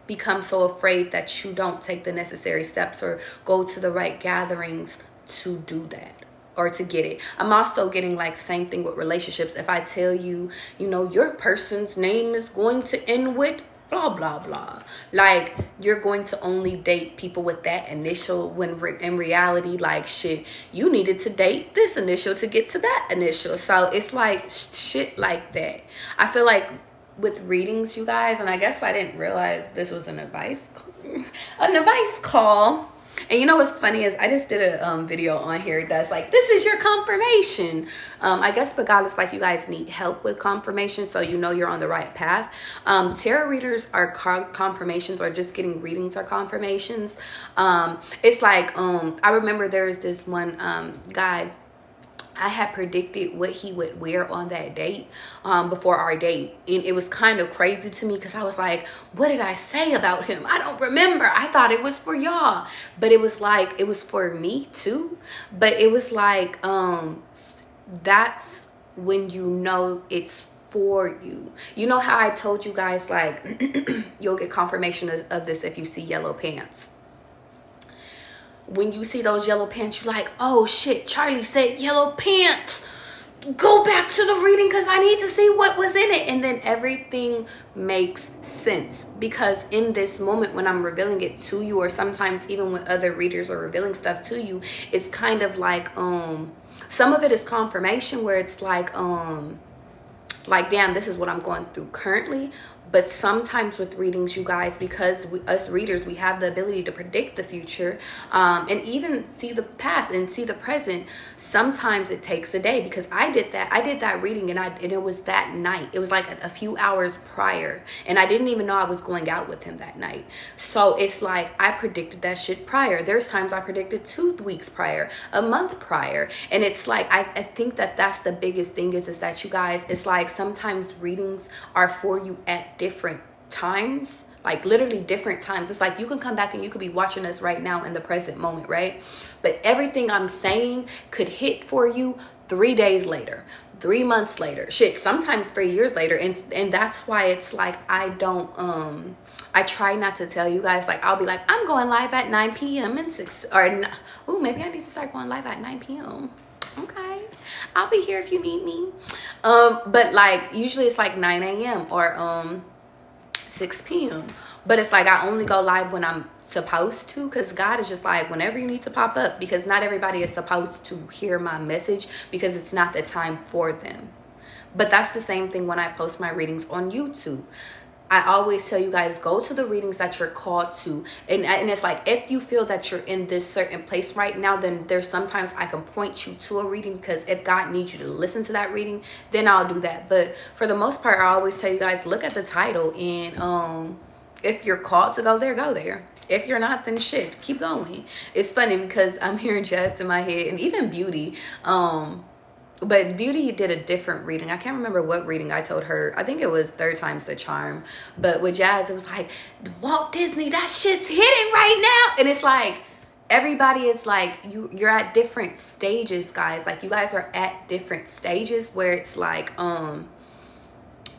Speaker 1: become so afraid that you don't take the necessary steps or go to the right gatherings to do that or to get it. I'm also getting like same thing with relationships. If I tell you, you know, your person's name is going to end with blah blah blah, like, you're going to only date people with that initial, when in reality, like, shit, you needed to date this initial to get to that initial. So it's like shit like that. I feel like with readings, you guys, and I guess I didn't realize this was an advice call. And you know what's funny is I just did a video on here that's like, this is your confirmation. I guess regardless, like, you guys need help with confirmation, so you know you're on the right path. Tarot readers are confirmations, or just getting readings are confirmations. It's like, I remember there's this one guy, I had predicted what he would wear on that date before our date. And it was kind of crazy to me, because I was like, what did I say about him? I don't remember. I thought it was for y'all. But it was like, it was for me too. But it was like, that's when you know it's for you. You know how I told you guys, like, you'll get confirmation of this if you see yellow pants. When you see those yellow pants, you're like, oh shit, Charlie said yellow pants. go back to the reading because I need to see what was in it. And then everything makes sense, because in this moment when I'm revealing it to you, or sometimes even when other readers are revealing stuff to you, it's kind of like some of it is confirmation, where it's like damn, this is what I'm going through currently. But sometimes with readings, you guys, because us readers, we have the ability to predict the future, and even see the past and see the present. Sometimes it takes a day, because I did that reading, and it was that night. It was like a few hours prior, and I didn't even know I was going out with him that night. So it's like I predicted that shit prior. There's times I predicted 2 weeks prior, a month prior, and it's like I think that's the biggest thing is that, you guys, it's like sometimes readings are for you at different times, like literally different times. It's like you can come back and you could be watching us right now in the present moment, right? But everything I'm saying could hit for you 3 days later, 3 months later, shit, sometimes 3 years later. And that's why it's like I try not to tell you guys, like I'll be like, I'm going live at 9 p.m. and 6 or maybe I need to start going live at 9 p.m. Okay, I'll be here if you need me. But like usually it's like 9 a.m. or 6 p.m. But it's like I only go live when I'm supposed to, because God is just like, whenever you need to pop up, because not everybody is supposed to hear my message, because it's not the time for them. But that's the same thing when I post my readings on YouTube. I always tell you guys, go to the readings that you're called to. And it's like, if you feel that you're in this certain place right now, then there's sometimes I can point you to a reading, because if God needs you to listen to that reading, then I'll do that. But for the most part, I always tell you guys, look at the title. And if you're called to go there, go there. If you're not, then shit, keep going. It's funny because I'm hearing Jazz in my head, and even Beauty. But Beauty did a different reading. I can't remember what reading I told her. I think it was Third Time's the Charm. But with Jazz, it was like, Walt Disney, that shit's hitting right now. And it's like, everybody is like, you're at different stages, guys. Like, you guys are at different stages where it's like,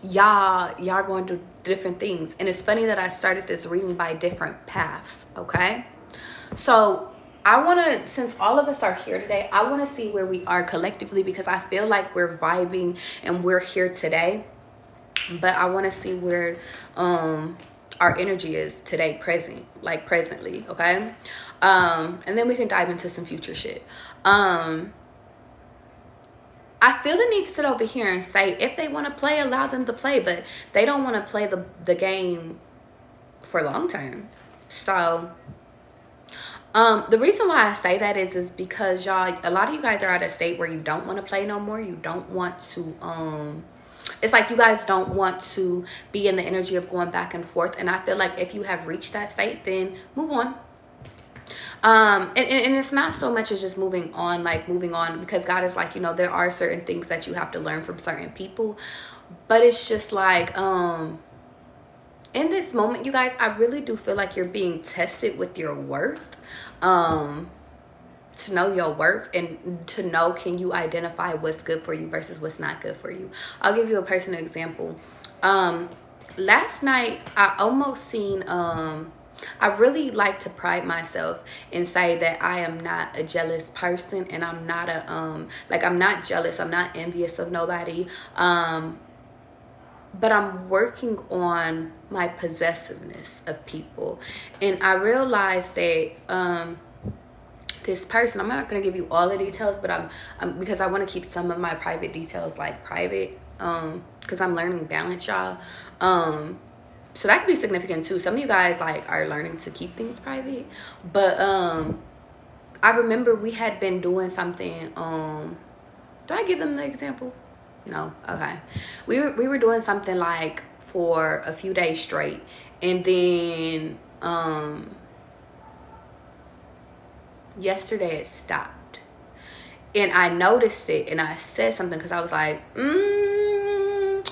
Speaker 1: y'all going through different things. And it's funny that I started this reading by different paths, okay? So I want to, since all of us are here today, I want to see where we are collectively, because I feel like we're vibing and we're here today. But I want to see where our energy is today, presently, okay? And then we can dive into some future shit. I feel the need to sit over here and say, if they want to play, allow them to play, but they don't want to play the game for long term. So the reason why I say that is because y'all, a lot of you guys are at a state where you don't want to play no more. You don't want to it's like you guys don't want to be in the energy of going back and forth. And I feel like if you have reached that state, then move on. And it's not so much as just moving on, because God is like, there are certain things that you have to learn from certain people. But it's just like in this moment, you guys, I really do feel like you're being tested with your worth. To know your worth and to know, can you identify what's good for you versus what's not good for you. I'll give you a personal example. Last night I almost seen I really like to pride myself and say that I am not a jealous person, and I'm not a I'm not jealous, I'm not envious of nobody, but I'm working on my possessiveness of people. And I realized that this person, I'm not going to give you all the details, but I'm because I want to keep some of my private details private, because I'm learning balance, y'all. So that could be significant too. Some of you guys are learning to keep things private. But I remember we had been doing something. Do I give them the example? No. Okay. We were doing something for a few days straight, and then yesterday it stopped, and I noticed it, and I said something, because I was like, 2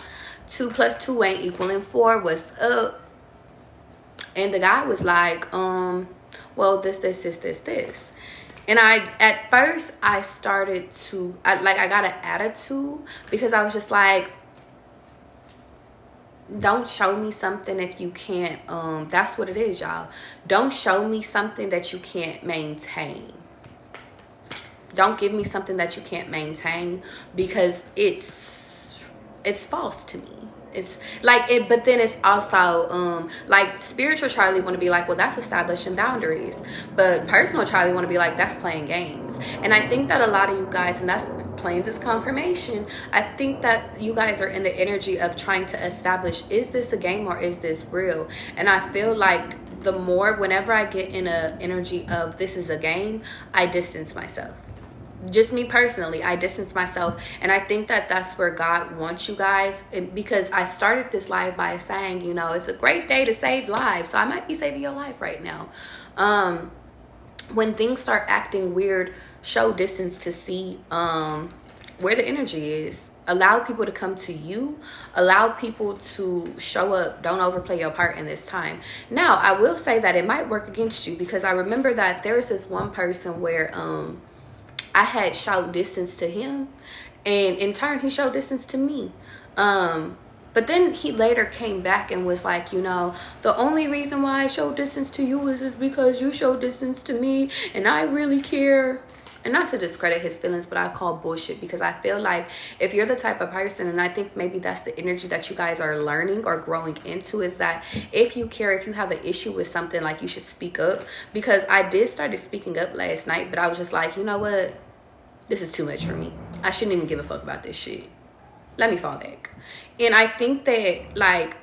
Speaker 1: + 2 ain't equaling 4. What's up? And the guy was like, well, this. And at first I started to I got an attitude, because I was just like, don't show me something if you can't that's what it is, y'all. Don't show me something that you can't maintain. Don't give me something that you can't maintain, because it's false to me. It's like it, but then it's also like spiritual Charlie want to be like, well, that's establishing boundaries, but personal Charlie want to be like, that's playing games. And I think that a lot of you guys, and that's playing this confirmation, I think that you guys are in the energy of trying to establish, is this a game or is this real? And I feel like the more, whenever I get in a energy of this is a game, I distance myself. Just me personally, I distance myself. And I think that that's where God wants you guys, because I started this live by saying, you know, it's a great day to save lives. So I might be saving your life right now. When things start acting weird, show distance to see where the energy is. Allow people to come to you. Allow people to show up. Don't overplay your part in this time. Now, I will say that it might work against you, because I remember that there was this one person where I had showed distance to him, and in turn he showed distance to me. But then he later came back and was like, you know, the only reason why I showed distance to you is because you showed distance to me, and I really care. And not to discredit his feelings, but I call bullshit, because I feel like if you're the type of person, and I think maybe that's the energy that you guys are learning or growing into, is that if you care, if you have an issue with something, like, you should speak up. Because I did started speaking up last night, but I was just like, you know what? This is too much for me. I shouldn't even give a fuck about this shit. Let me fall back. And I think that, like,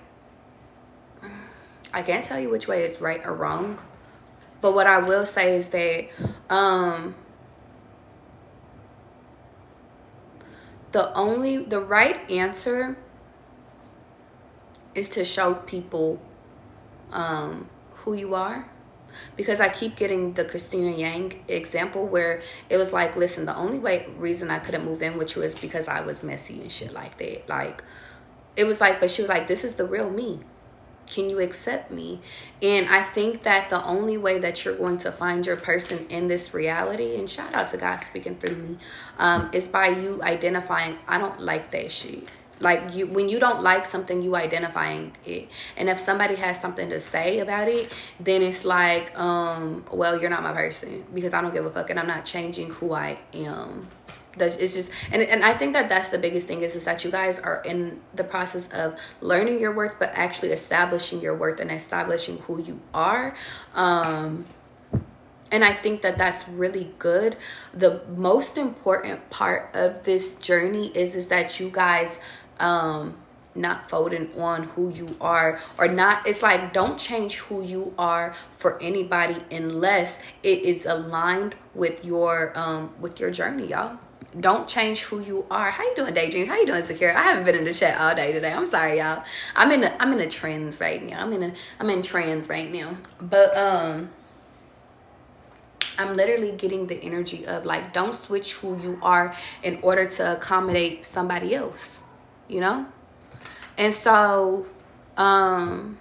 Speaker 1: I can't tell you which way is right or wrong, but what I will say is that the right answer is to show people who you are. Because I keep getting the Christina Yang example, where it was like, listen, the only reason I couldn't move in with you is because I was messy and shit like that. Like, it was like, but she was like, this is the real me. Can you accept me? And I think that the only way that you're going to find your person in this reality, and shout out to God speaking through me, is by you identifying, I don't like that shit. Like, when you don't like something, you identifying it. And if somebody has something to say about it, then it's like, well, you're not my person, because I don't give a fuck, and I'm not changing who I am. It's just, and I think that that's the biggest thing, is that you guys are in the process of learning your worth, but actually establishing your worth and establishing who you are. And I think that that's really good. The most important part of this journey is that you guys not folding on who you are, or not. It's like, don't change who you are for anybody unless it is aligned with your journey, y'all. Don't change who you are. How you doing, Daydreams? How you doing, Secure? I haven't been in the chat all day today. I'm sorry, y'all. I'm in a trends right now. I'm in trends right now. But I'm literally getting the energy of, like, don't switch who you are in order to accommodate somebody else, you know? And so I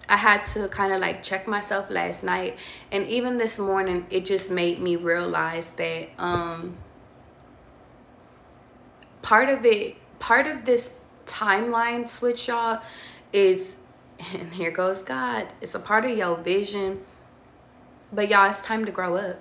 Speaker 1: had to kind of like check myself last night, and even this morning, it just made me realize that part of this timeline switch, y'all, is, and here goes God, it's a part of your vision. But y'all, it's time to grow up,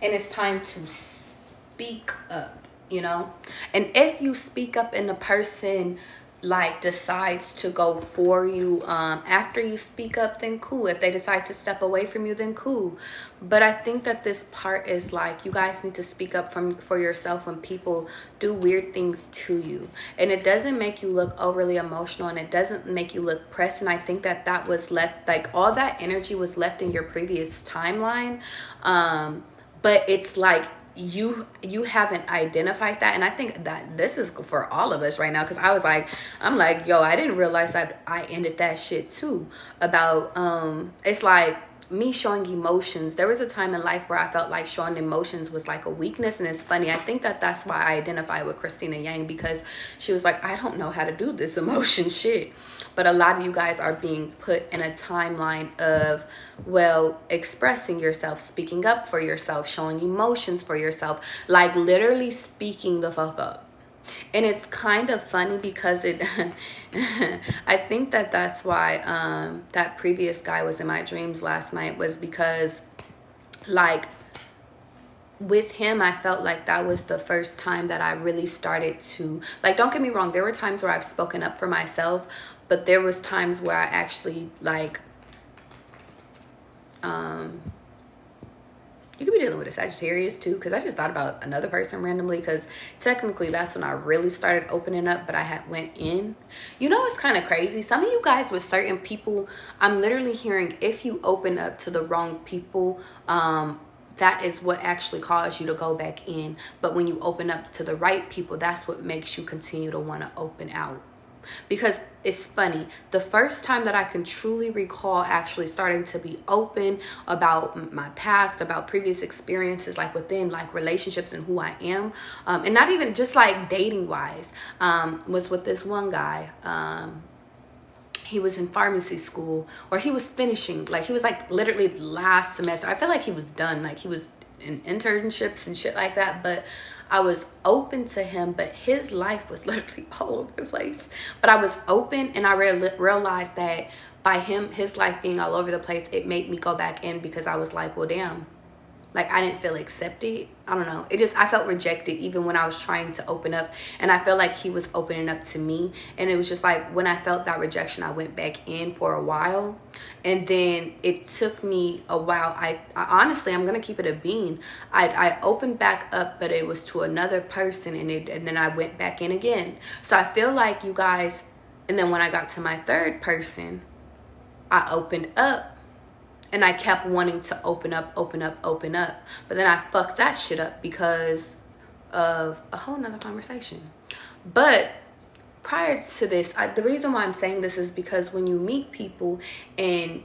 Speaker 1: and it's time to speak up, you know? And if you speak up and the person like decides to go for you after you speak up, then cool. If they decide to step away from you, then cool. But I think that this part is like, you guys need to speak up for yourself when people do weird things to you, and it doesn't make you look overly emotional, and it doesn't make you look pressed. And I think that that was left, like, all that energy was left in your previous timeline, but it's like, you haven't identified that. And I think that this is for all of us right now, because I'm like, yo, I didn't realize that I ended that shit too, about it's like me showing emotions. There was a time in life where I felt like showing emotions was like a weakness. And it's funny, I think that that's why I identify with Christina Yang, because she was like, I don't know how to do this emotion shit. But a lot of you guys are being put in a timeline of, well, expressing yourself, speaking up for yourself, showing emotions for yourself, like literally speaking the fuck up. And it's kind of funny because it I think that that's why that previous guy was in my dreams last night, was because, like, with him, I felt like that was the first time that I really started to, like, don't get me wrong, there were times where I've spoken up for myself, but there was times where I actually, like, you could be dealing with a Sagittarius too, because I just thought about another person randomly, because technically that's when I really started opening up, but I had went in. You know, it's kind of crazy. Some of you guys with certain people, I'm literally hearing if you open up to the wrong people, that is what actually caused you to go back in. But when you open up to the right people, that's what makes you continue to want to open out. Because it's funny, the first time that I can truly recall actually starting to be open about my past, about previous experiences, like within like relationships and who I am, and not even just like dating wise, was with this one guy. He was in pharmacy school, or he was finishing, like he was like literally last semester. I feel like he was done, like he was in internships and shit like that, but I was open to him, but his life was literally all over the place. But I was open, and I realized that by his life being all over the place, it made me go back in, because I was like, well, damn, like I didn't feel accepted. I don't know. I felt rejected even when I was trying to open up, and I felt like he was opening up to me. And it was just like, when I felt that rejection, I went back in for a while, and then it took me a while. I honestly, I'm gonna keep it a bean. I opened back up, but it was to another person, and then I went back in again. So I feel like you guys, and then when I got to my third person, I opened up. And I kept wanting to open up. But then I fucked that shit up because of a whole nother conversation. But prior to this, the reason why I'm saying this is because when you meet people and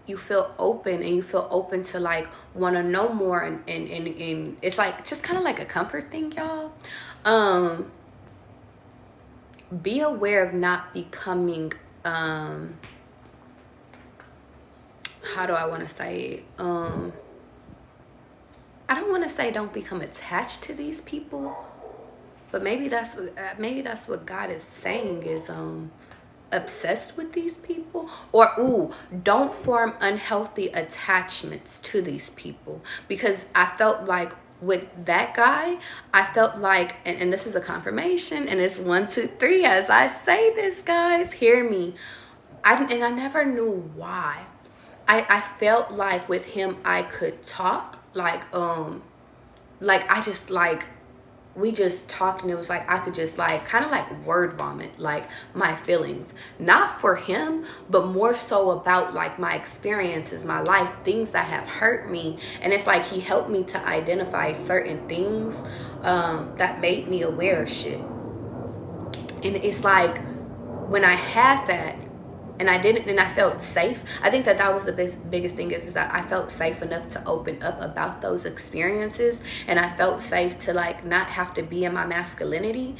Speaker 1: you feel open, and you feel open to like want to know more, and it's like just kind of like a comfort thing, y'all. Be aware of not becoming how do I want to say it? I don't want to say don't become attached to these people, but maybe that's what God is saying is obsessed with these people, or don't form unhealthy attachments to these people. Because I felt like with that guy, I felt like, and this is a confirmation, and it's 1, 2, 3 as I say this, guys, hear me. I never knew why. I felt like with him I could talk, like I just like, we just talked, and it was like I could just like kind of like word vomit like my feelings, not for him, but more so about like my experiences, my life, things that have hurt me. And it's like he helped me to identify certain things that made me aware of shit. And it's like when I had that, and I didn't, and I felt safe. I think that was the biggest thing is that I felt safe enough to open up about those experiences, and I felt safe to like not have to be in my masculinity.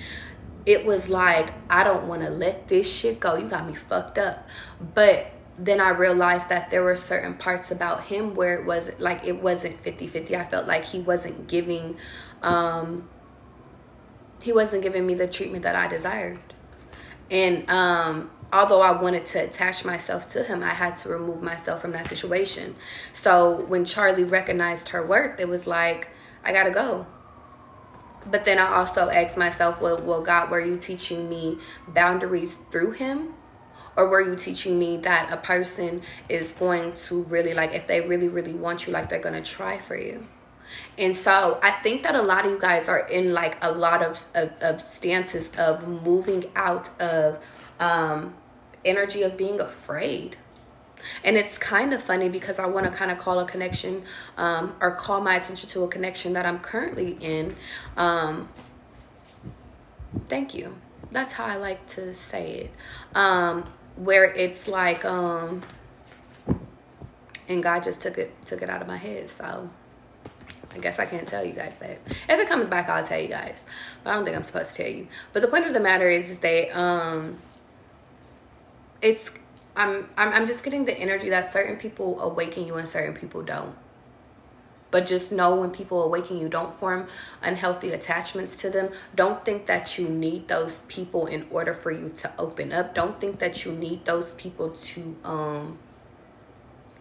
Speaker 1: It was like, I don't want to let this shit go. You got me fucked up. But then I realized that there were certain parts about him where it was like, it wasn't 50-50. I felt like he wasn't giving me the treatment that I desired. And although I wanted to attach myself to him, I had to remove myself from that situation. So when Charlie recognized her worth, it was like, I gotta go. But then I also asked myself, well, God, were you teaching me boundaries through him? Or were you teaching me that a person is going to really, like, if they really, really want you, like, they're going to try for you? And so I think that a lot of you guys are in like a lot of stances of moving out of energy of being afraid. And it's kind of funny because I want to kind of call a connection or call my attention to a connection that I'm currently in. Thank you. That's how I like to say it. Where it's like, and God just took it out of my head. So I guess I can't tell you guys that. If it comes back, I'll tell you guys. But I don't think I'm supposed to tell you. But the point of the matter is that I'm just getting the energy that certain people awaken you and certain people don't. But just know when people awaken you, don't form unhealthy attachments to them. Don't think that you need those people in order for you to open up. Don't think that you need those people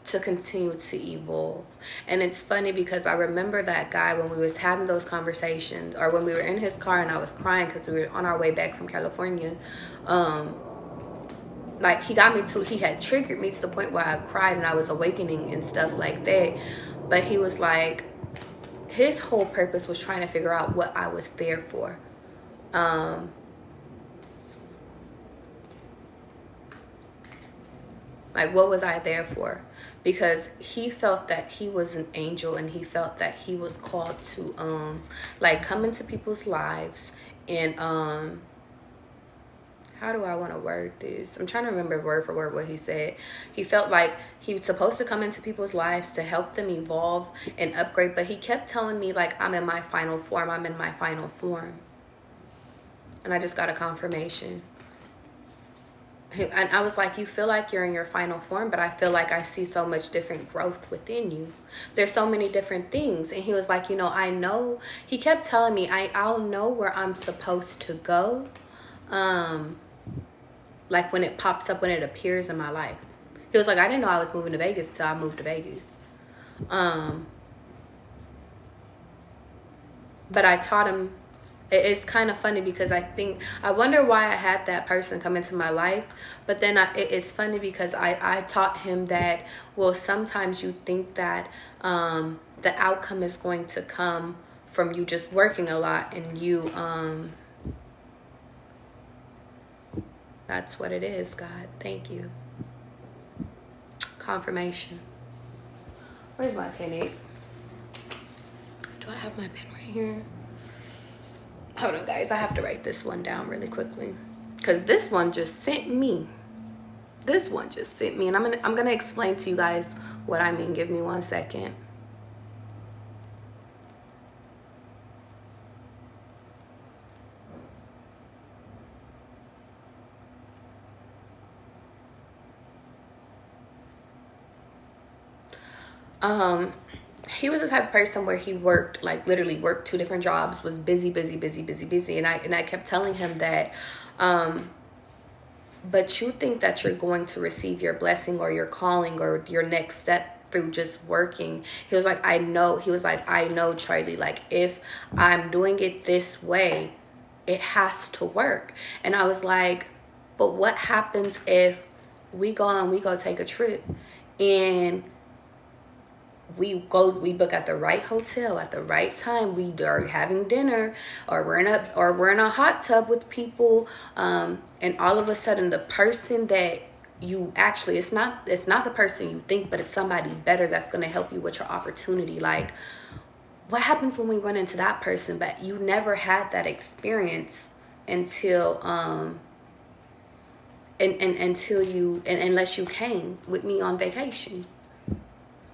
Speaker 1: to continue to evolve. And it's funny because I remember that guy when we was having those conversations, or when we were in his car and I was crying because we were on our way back from California. Like, he had triggered me to the point where I cried and I was awakening and stuff like that. But he was like, his whole purpose was trying to figure out what I was there for. Like, what was I there for? Because he felt that he was an angel, and he felt that he was called to like, come into people's lives and how do I want to word this? I'm trying to remember word for word what he said. He felt like he was supposed to come into people's lives to help them evolve and upgrade, but he kept telling me, like, I'm in my final form. I'm in my final form. And I just got a confirmation. And I was like, you feel like you're in your final form, but I feel like I see so much different growth within you. There's so many different things. And he was like, you know, I know. He kept telling me, I'll know where I'm supposed to go. Like, when it pops up, when it appears in my life. He was like, I didn't know I was moving to Vegas until I moved to Vegas. But I taught him. It's kind of funny because I wonder why I had that person come into my life. But then it's funny because I taught him that, well, sometimes you think that the outcome is going to come from you just working a lot, and you that's what it is, God. Thank you. Confirmation. Where's my pen at? Do I have my pen right here? Hold on, guys. I have to write this one down really quickly, because this one just sent me. This one just sent me, and I'm gonna explain to you guys what I mean. Give me 1 second. He was the type of person where he worked, like, literally worked 2 different jobs, was busy, and I kept telling him that, but you think that you're going to receive your blessing or your calling or your next step through just working. He was like, I know. He was like, I know, Charlie, like, if I'm doing it this way, it has to work. And I was like, but what happens if we go take a trip and we book at the right hotel at the right time, we are having dinner, or we're in a hot tub with people, and all of a sudden the person that you actually, it's not the person you think, but it's somebody better that's going to help you with your opportunity. Like, what happens when we run into that person, but you never had that experience until unless you came with me on vacation,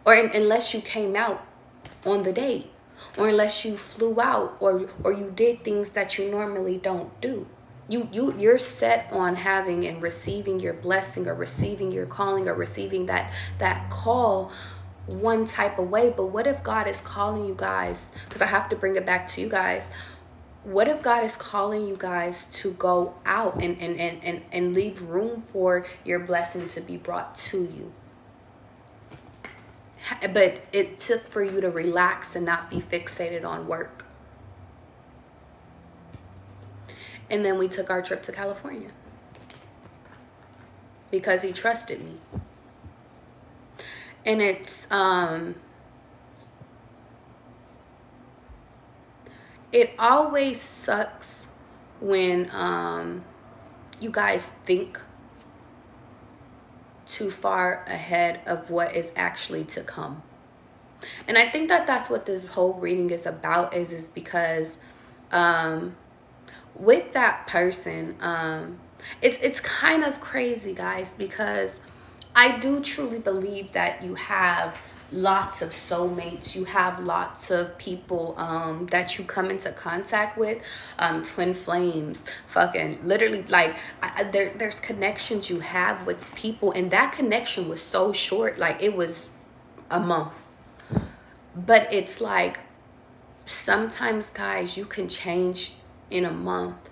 Speaker 1: or unless you came out on the date, or unless you flew out, or you did things that you normally don't do. You're set on having and receiving your blessing, or receiving your calling, or receiving that call one type of way. But what if God is calling you guys, because I have to bring it back to you guys, what if God is calling you guys to go out and leave room for your blessing to be brought to you? But it took for you to relax and not be fixated on work. And then we took our trip to California because he trusted me. And it's it always sucks when you guys think too far ahead of what is actually to come. And I think that that's what this whole reading is about, is because with that person, it's kind of crazy, guys, because I do truly believe that you have lots of soulmates. You have lots of people that you come into contact with, twin flames, fucking literally, like, there's connections you have with people, and that connection was so short, like it was a month. But it's like, sometimes, guys, you can change in a month.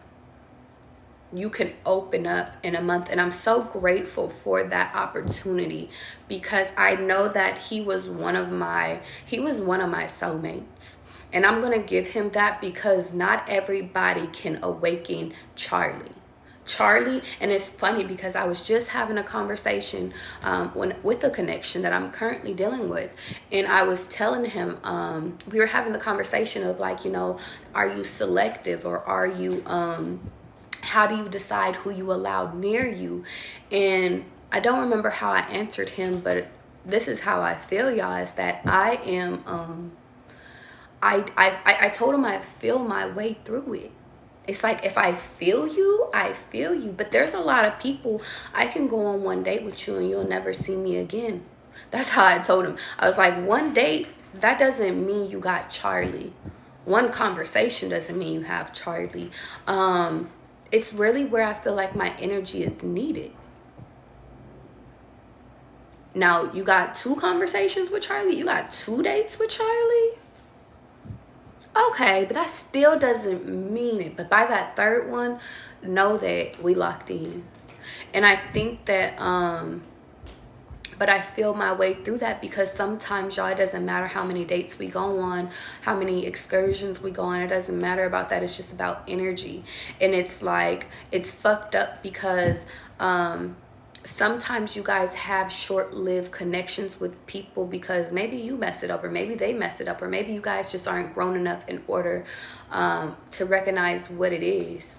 Speaker 1: you can open up in a month. And I'm so grateful for that opportunity, because I know that he was one of my soulmates. And I'm going to give him that, because not everybody can awaken Charlie. And it's funny because I was just having a conversation with a connection that I'm currently dealing with, and I was telling him, we were having the conversation of like, you know, are you selective, or are you how do you decide who you allow near you? And I don't remember how I answered him, but this is how I feel, y'all, is that I am I told him I feel my way through it. It's like, if I feel you, I feel you. But there's a lot of people, I can go on one date with you and you'll never see me again. That's how I told him. I was like, one date, that doesn't mean you got Charlie. One conversation doesn't mean you have Charlie. It's really where I feel like my energy is needed. Now, you got 2 conversations with Charlie? You got 2 dates with Charlie? Okay, but that still doesn't mean it. But by that 3rd one, know that we locked in. And I think that, but I feel my way through that, because sometimes, y'all, it doesn't matter how many dates we go on, how many excursions we go on. It doesn't matter about that. It's just about energy. And it's like, it's fucked up because, sometimes you guys have short-lived connections with people because maybe you mess it up, or maybe they mess it up, or maybe you guys just aren't grown enough in order to recognize what it is.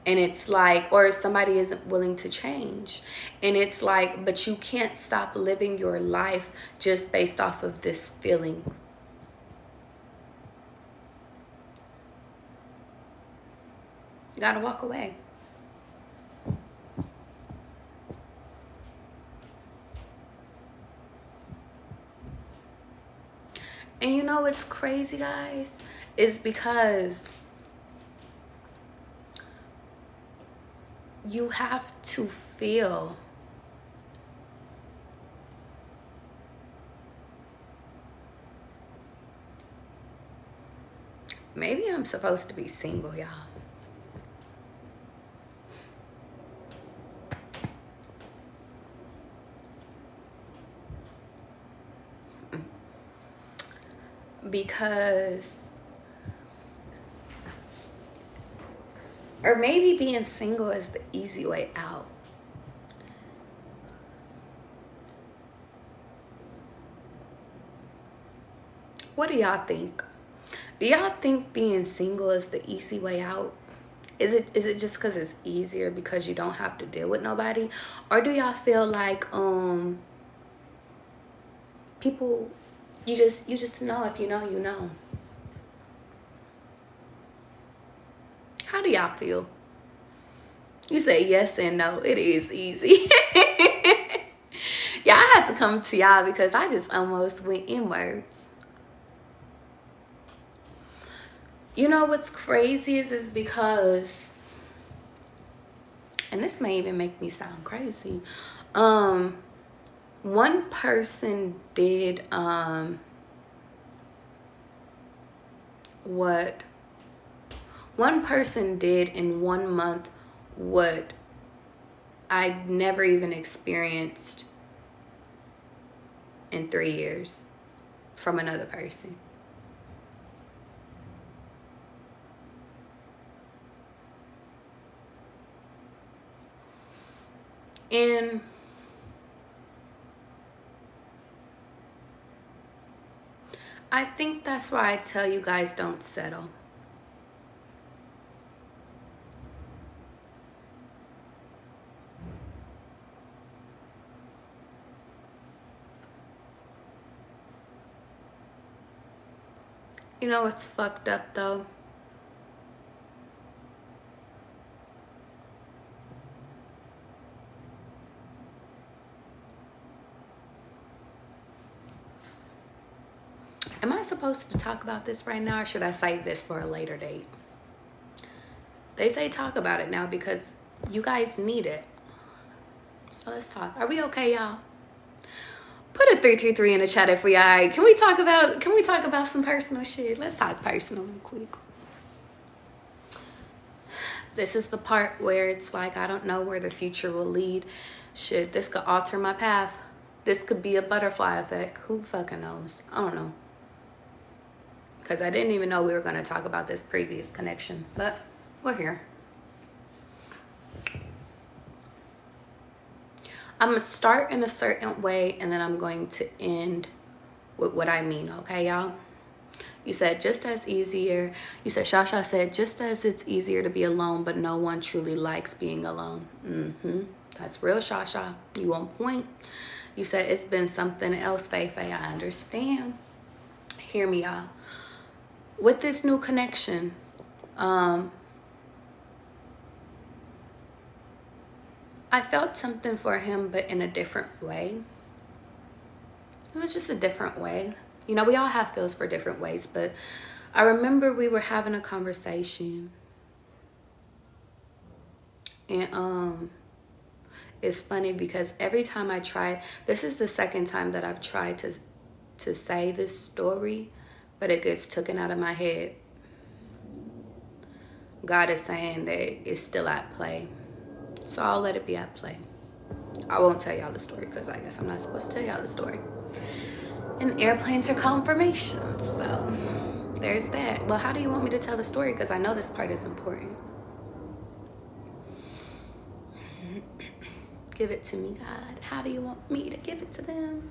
Speaker 1: And it's like, or somebody isn't willing to change. And it's like, but you can't stop living your life just based off of this feeling. You gotta walk away. And you know what's crazy, guys? Is because you have to feel. Maybe I'm supposed to be single, y'all. Because, or maybe being single is the easy way out. What do y'all think? Do y'all think being single is the easy way out? Is it just because it's easier because you don't have to deal with nobody? Or do y'all feel like people, you just know, if you know, you know? How do y'all feel? You say yes and no. It is easy. Yeah, I had to come to y'all because I just almost went inwards. You know what's crazy is because, and this may even make me sound crazy, one person did one person did in 1 month what I never even experienced in 3 years from another person. And I think that's why I tell you guys, don't settle. You know what's fucked up though? Am I supposed to talk about this right now, or should I save this for a later date? They say talk about it now because you guys need it. So let's talk. Are we okay, y'all? Put a 333 in the chat if we alright. Can we talk about some personal shit? Let's talk personal real quick. This is the part where it's like, I don't know where the future will lead. Shit, this could alter my path. This could be a butterfly effect. Who fucking knows? I don't know. Because I didn't even know we were going to talk about this previous connection. But we're here. I'm going to start in a certain way, and then I'm going to end with what I mean. Okay, y'all? You said just as easier. You said, Shasha said, just as it's easier to be alone, but no one truly likes being alone. That's real, Shasha. You on point. You said it's been something else, Faye. I understand. Hear me, y'all. With this new connection, I felt something for him, but in a different way. It was just a different way. You know, we all have feels for different ways, but I remember we were having a conversation, and it's funny because every time I try, this is the second time that I've tried to say this story, but it gets taken out of my head. God is saying that it's still at play, so I'll let it be at play. I won't tell y'all the story because I guess I'm not supposed to tell y'all the story. And airplanes are confirmations, so there's that. Well, how do you want me to tell the story? Because I know this part is important. Give it to me, God. How do you want me to give it to them?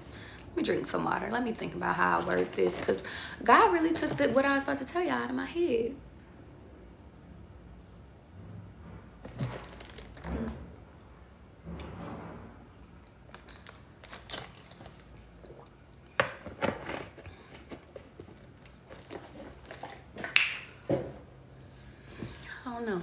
Speaker 1: Let me drink some water. Let me think about how I word this, because God really took what I was about to tell y'all out of my head. I don't know.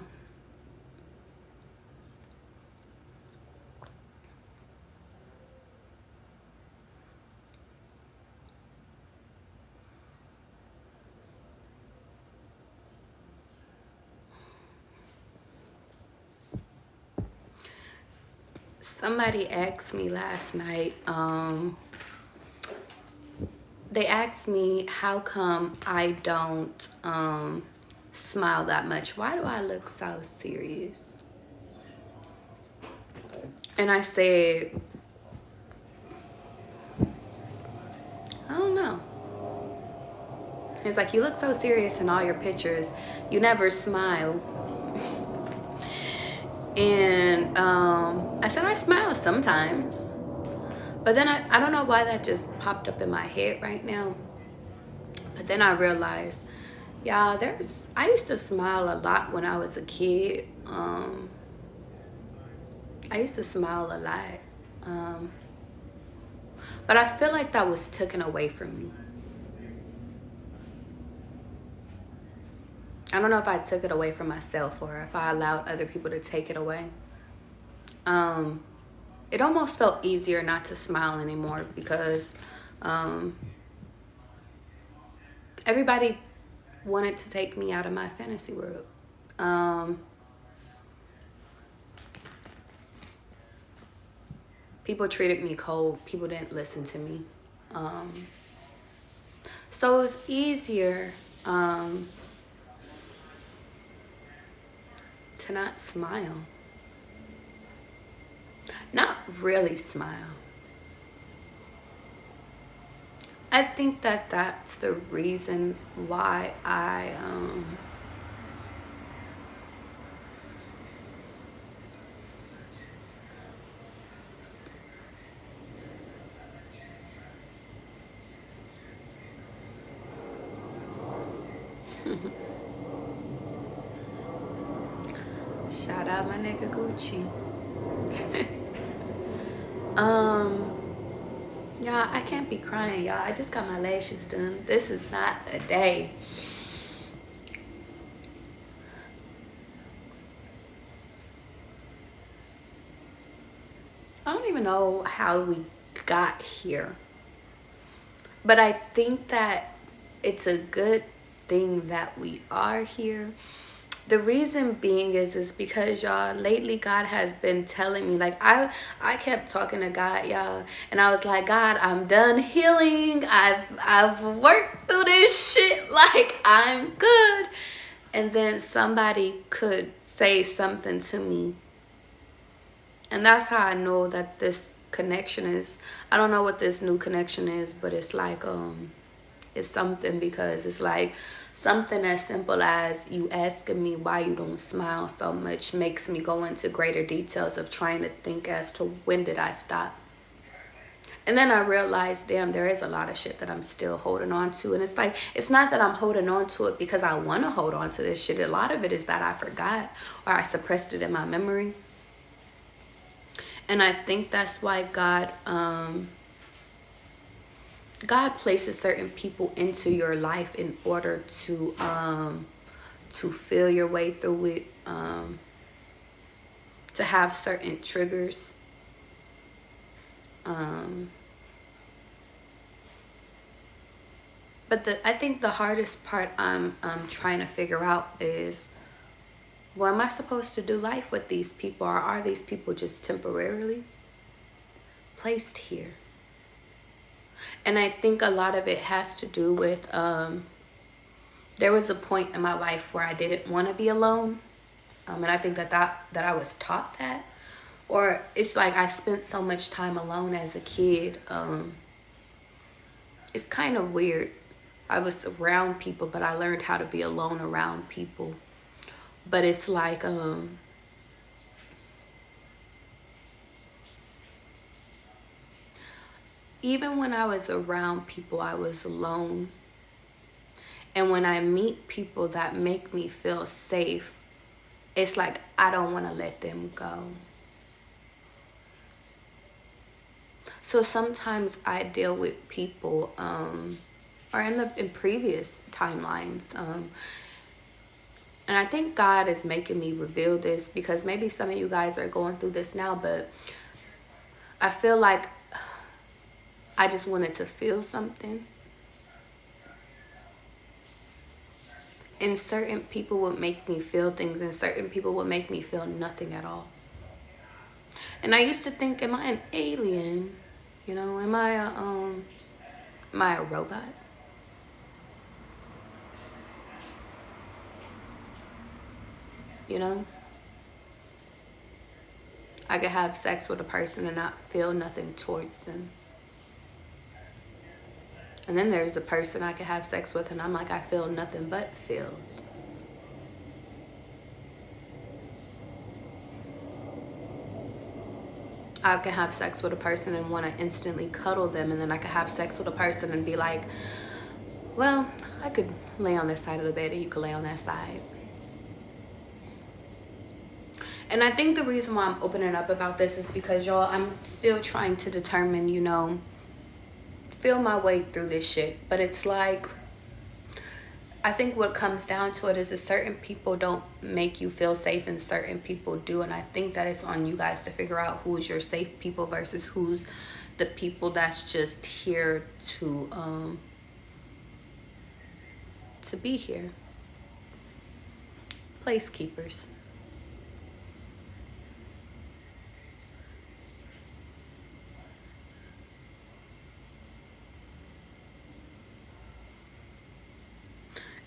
Speaker 1: Somebody asked me last night, they asked me how come I don't smile that much. Why do I look so serious? And I said, I don't know. He's like, you look so serious in all your pictures. You never smile. And I said, I smile sometimes. But then I don't know why that just popped up in my head right now. But then I realized, y'all, I used to smile a lot when I was a kid. I used to smile a lot. But I feel like that was taken away from me. I don't know if I took it away from myself or if I allowed other people to take it away. It almost felt easier not to smile anymore because everybody wanted to take me out of my fantasy world. People treated me cold. People didn't listen to me. So it was easier to not smile. Not really smile. I think that's the reason why I shout out my nigga Gucci. Y'all, I can't be crying, y'all. I just got my lashes done. This is not a day. I don't even know how we got here. But I think that it's a good thing that we are here. The reason being is because, y'all, lately God has been telling me, like, I kept talking to God, y'all, and I was like, God, I'm done healing. I've worked through this shit. Like, I'm good. And then somebody could say something to me. And that's how I know that this connection is, I don't know what this new connection is, but it's like, it's something, because it's like something as simple as you asking me why you don't smile so much makes me go into greater details of trying to think as to when did I stop. And then I realized, damn, there is a lot of shit that I'm still holding on to. And it's like, it's not that I'm holding on to it because I want to hold on to this shit. A lot of it is that I forgot, or I suppressed it in my memory. And I think that's why God places certain people into your life in order to feel your way through it, to have certain triggers. But I think the hardest part I'm trying to figure out is, well, am I supposed to do life with these people, or are these people just temporarily placed here? And I think a lot of it has to do with, there was a point in my life where I didn't want to be alone. And I think that I was taught that. Or it's like I spent so much time alone as a kid. It's kind of weird. I was around people, but I learned how to be alone around people. But it's like, even when I was around people, I was alone. And when I meet people that make me feel safe, it's like I don't want to let them go. So sometimes I deal with people, or in previous timelines, and I think God is making me reveal this, because maybe some of you guys are going through this now, but I feel like I just wanted to feel something. And certain people would make me feel things, and certain people would make me feel nothing at all. And I used to think, am I an alien? You know, am I a robot? You know? I could have sex with a person and not feel nothing towards them. And then there's a person I could have sex with and I'm like, I feel nothing but feels. I can have sex with a person and want to instantly cuddle them, and then I could have sex with a person and be like, well, I could lay on this side of the bed and you could lay on that side. And I think the reason why I'm opening up about this is because, y'all, I'm still trying to determine, you know, feel my way through this shit. But it's like, I think what comes down to it is that certain people don't make you feel safe and certain people do. And I think that it's on you guys to figure out who is your safe people versus who's the people that's just here to be here. Place keepers.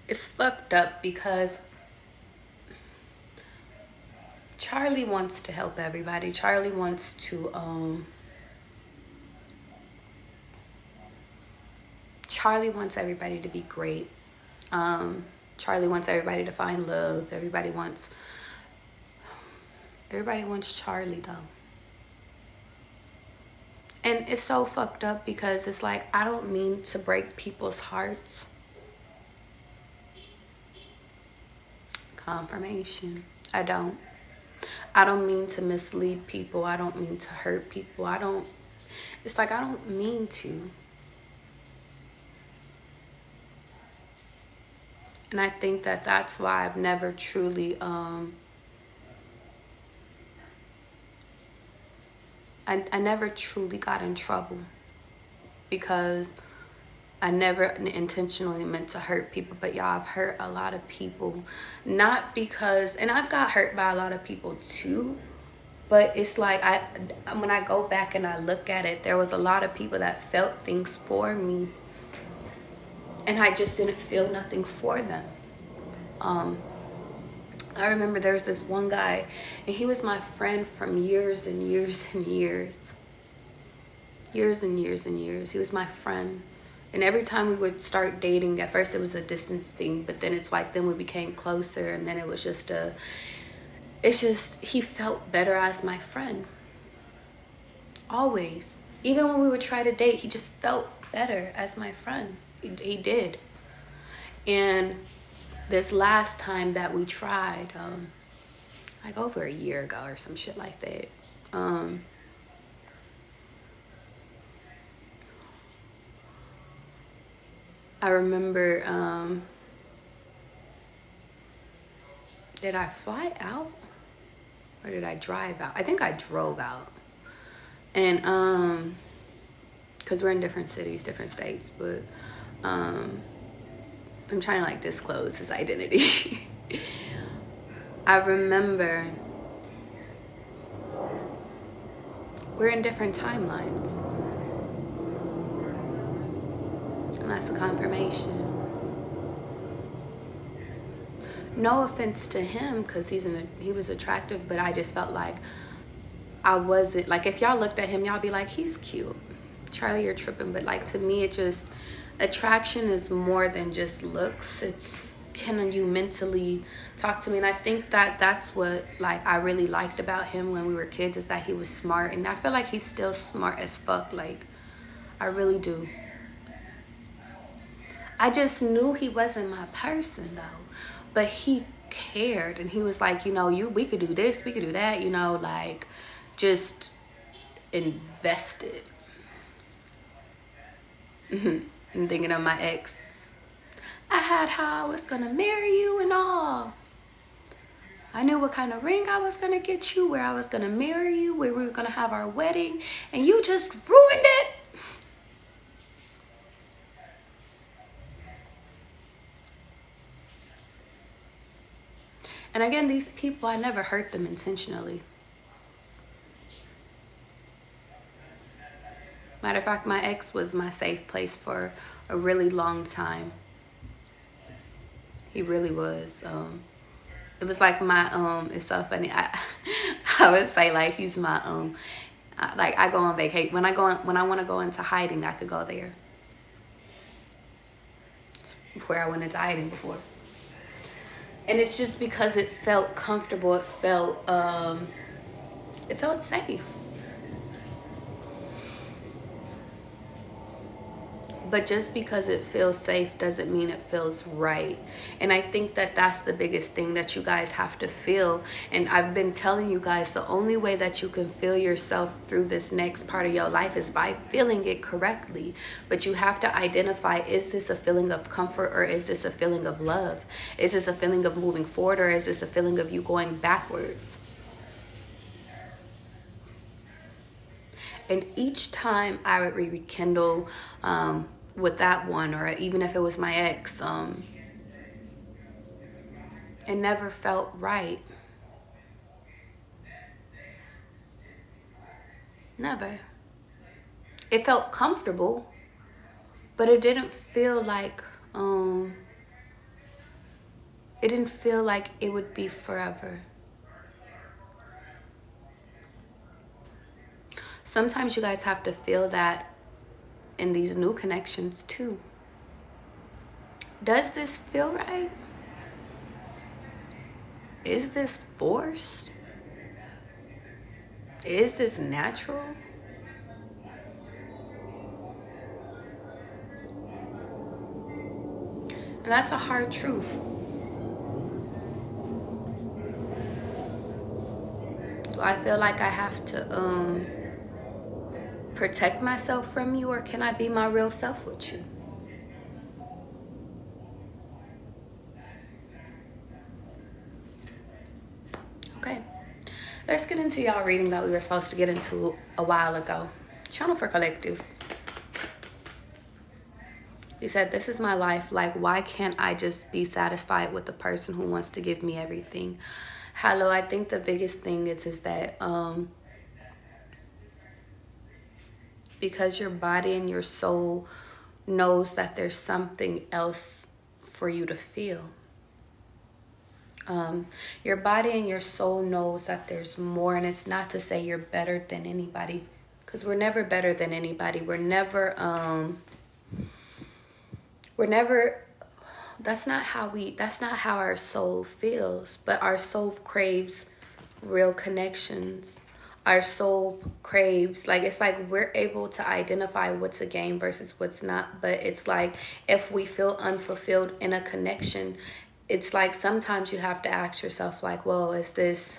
Speaker 1: It's fucked up because Charlie wants to help everybody. Charlie wants to Charlie wants everybody to be great. Charlie wants everybody to find love. Everybody wants Charlie though. And it's so fucked up because it's like, I don't mean to break people's hearts. Confirmation. I don't mean to mislead people. I don't mean to hurt people. It's like I don't mean to. And I think that that's why I've never truly I never truly got in trouble, because I never intentionally meant to hurt people. But y'all, I've hurt a lot of people, not because, and I've got hurt by a lot of people too, but it's like when I go back and I look at it, there was a lot of people that felt things for me and I just didn't feel nothing for them. I remember there was this one guy, and he was my friend from years and years and years. Years and years and years. He was my friend. And every time we would start dating, at first it was a distance thing, but then it's like, then we became closer, and then it was just he felt better as my friend. Always. Even when we would try to date, he just felt better as my friend. He did. And this last time that we tried, like over a year ago or some shit like that, I remember, did I fly out or did I drive out? I think I drove out. And because we're in different cities, different states, but I'm trying to like disclose his identity. I remember we're in different timelines, and that's a confirmation. No offense to him, because he was attractive, but I just felt like I wasn't, like, if y'all looked at him, y'all be like, he's cute. Charlie, you're tripping. But like, to me, it just, attraction is more than just looks. It's, can you mentally talk to me? And I think that that's what like I really liked about him when we were kids, is that he was smart. And I feel like he's still smart as fuck. Like, I really do. I just knew he wasn't my person though, but he cared, and he was like, you know, we could do this, we could do that, you know, like, just invested. I'm thinking of my ex. I had how I was gonna marry you and all. I knew what kind of ring I was gonna get you, where I was gonna marry you, where we were gonna have our wedding, and you just ruined it. And again, these people, I never hurt them intentionally. Matter of fact, my ex was my safe place for a really long time. He really was. It was like my it's so funny. I would say like he's my like I go on vacation when I want to go into hiding, I could go there. It's where I went into hiding before. And it's just because it felt comfortable, it felt safe. But just because it feels safe doesn't mean it feels right. And I think that that's the biggest thing that you guys have to feel. And I've been telling you guys, the only way that you can feel yourself through this next part of your life is by feeling it correctly. But you have to identify, is this a feeling of comfort, or is this a feeling of love? Is this a feeling of moving forward, or is this a feeling of you going backwards? And each time I would rekindle with that one, or even if it was my ex, it never felt right. Never. It felt comfortable, but it didn't feel like it would be forever. Sometimes you guys have to feel that in these new connections too. Does this feel right? Is this forced? Is this natural? And that's a hard truth. Do I feel like I have to protect myself from you, or can I be my real self with you? Okay, let's get into y'all reading that we were supposed to get into a while ago. Channel for collective. You said, this is my life. Like, why can't I just be satisfied with the person who wants to give me everything? Hello, I think the biggest thing is that because your body and your soul knows that there's something else for you to feel. Your body and your soul knows that there's more, and it's not to say you're better than anybody, because we're never better than anybody. We're never that's not how our soul feels. But our soul craves real connections. Our soul craves, like, it's like we're able to identify what's a game versus what's not. But it's like, if we feel unfulfilled in a connection, it's like sometimes you have to ask yourself, like, well, is this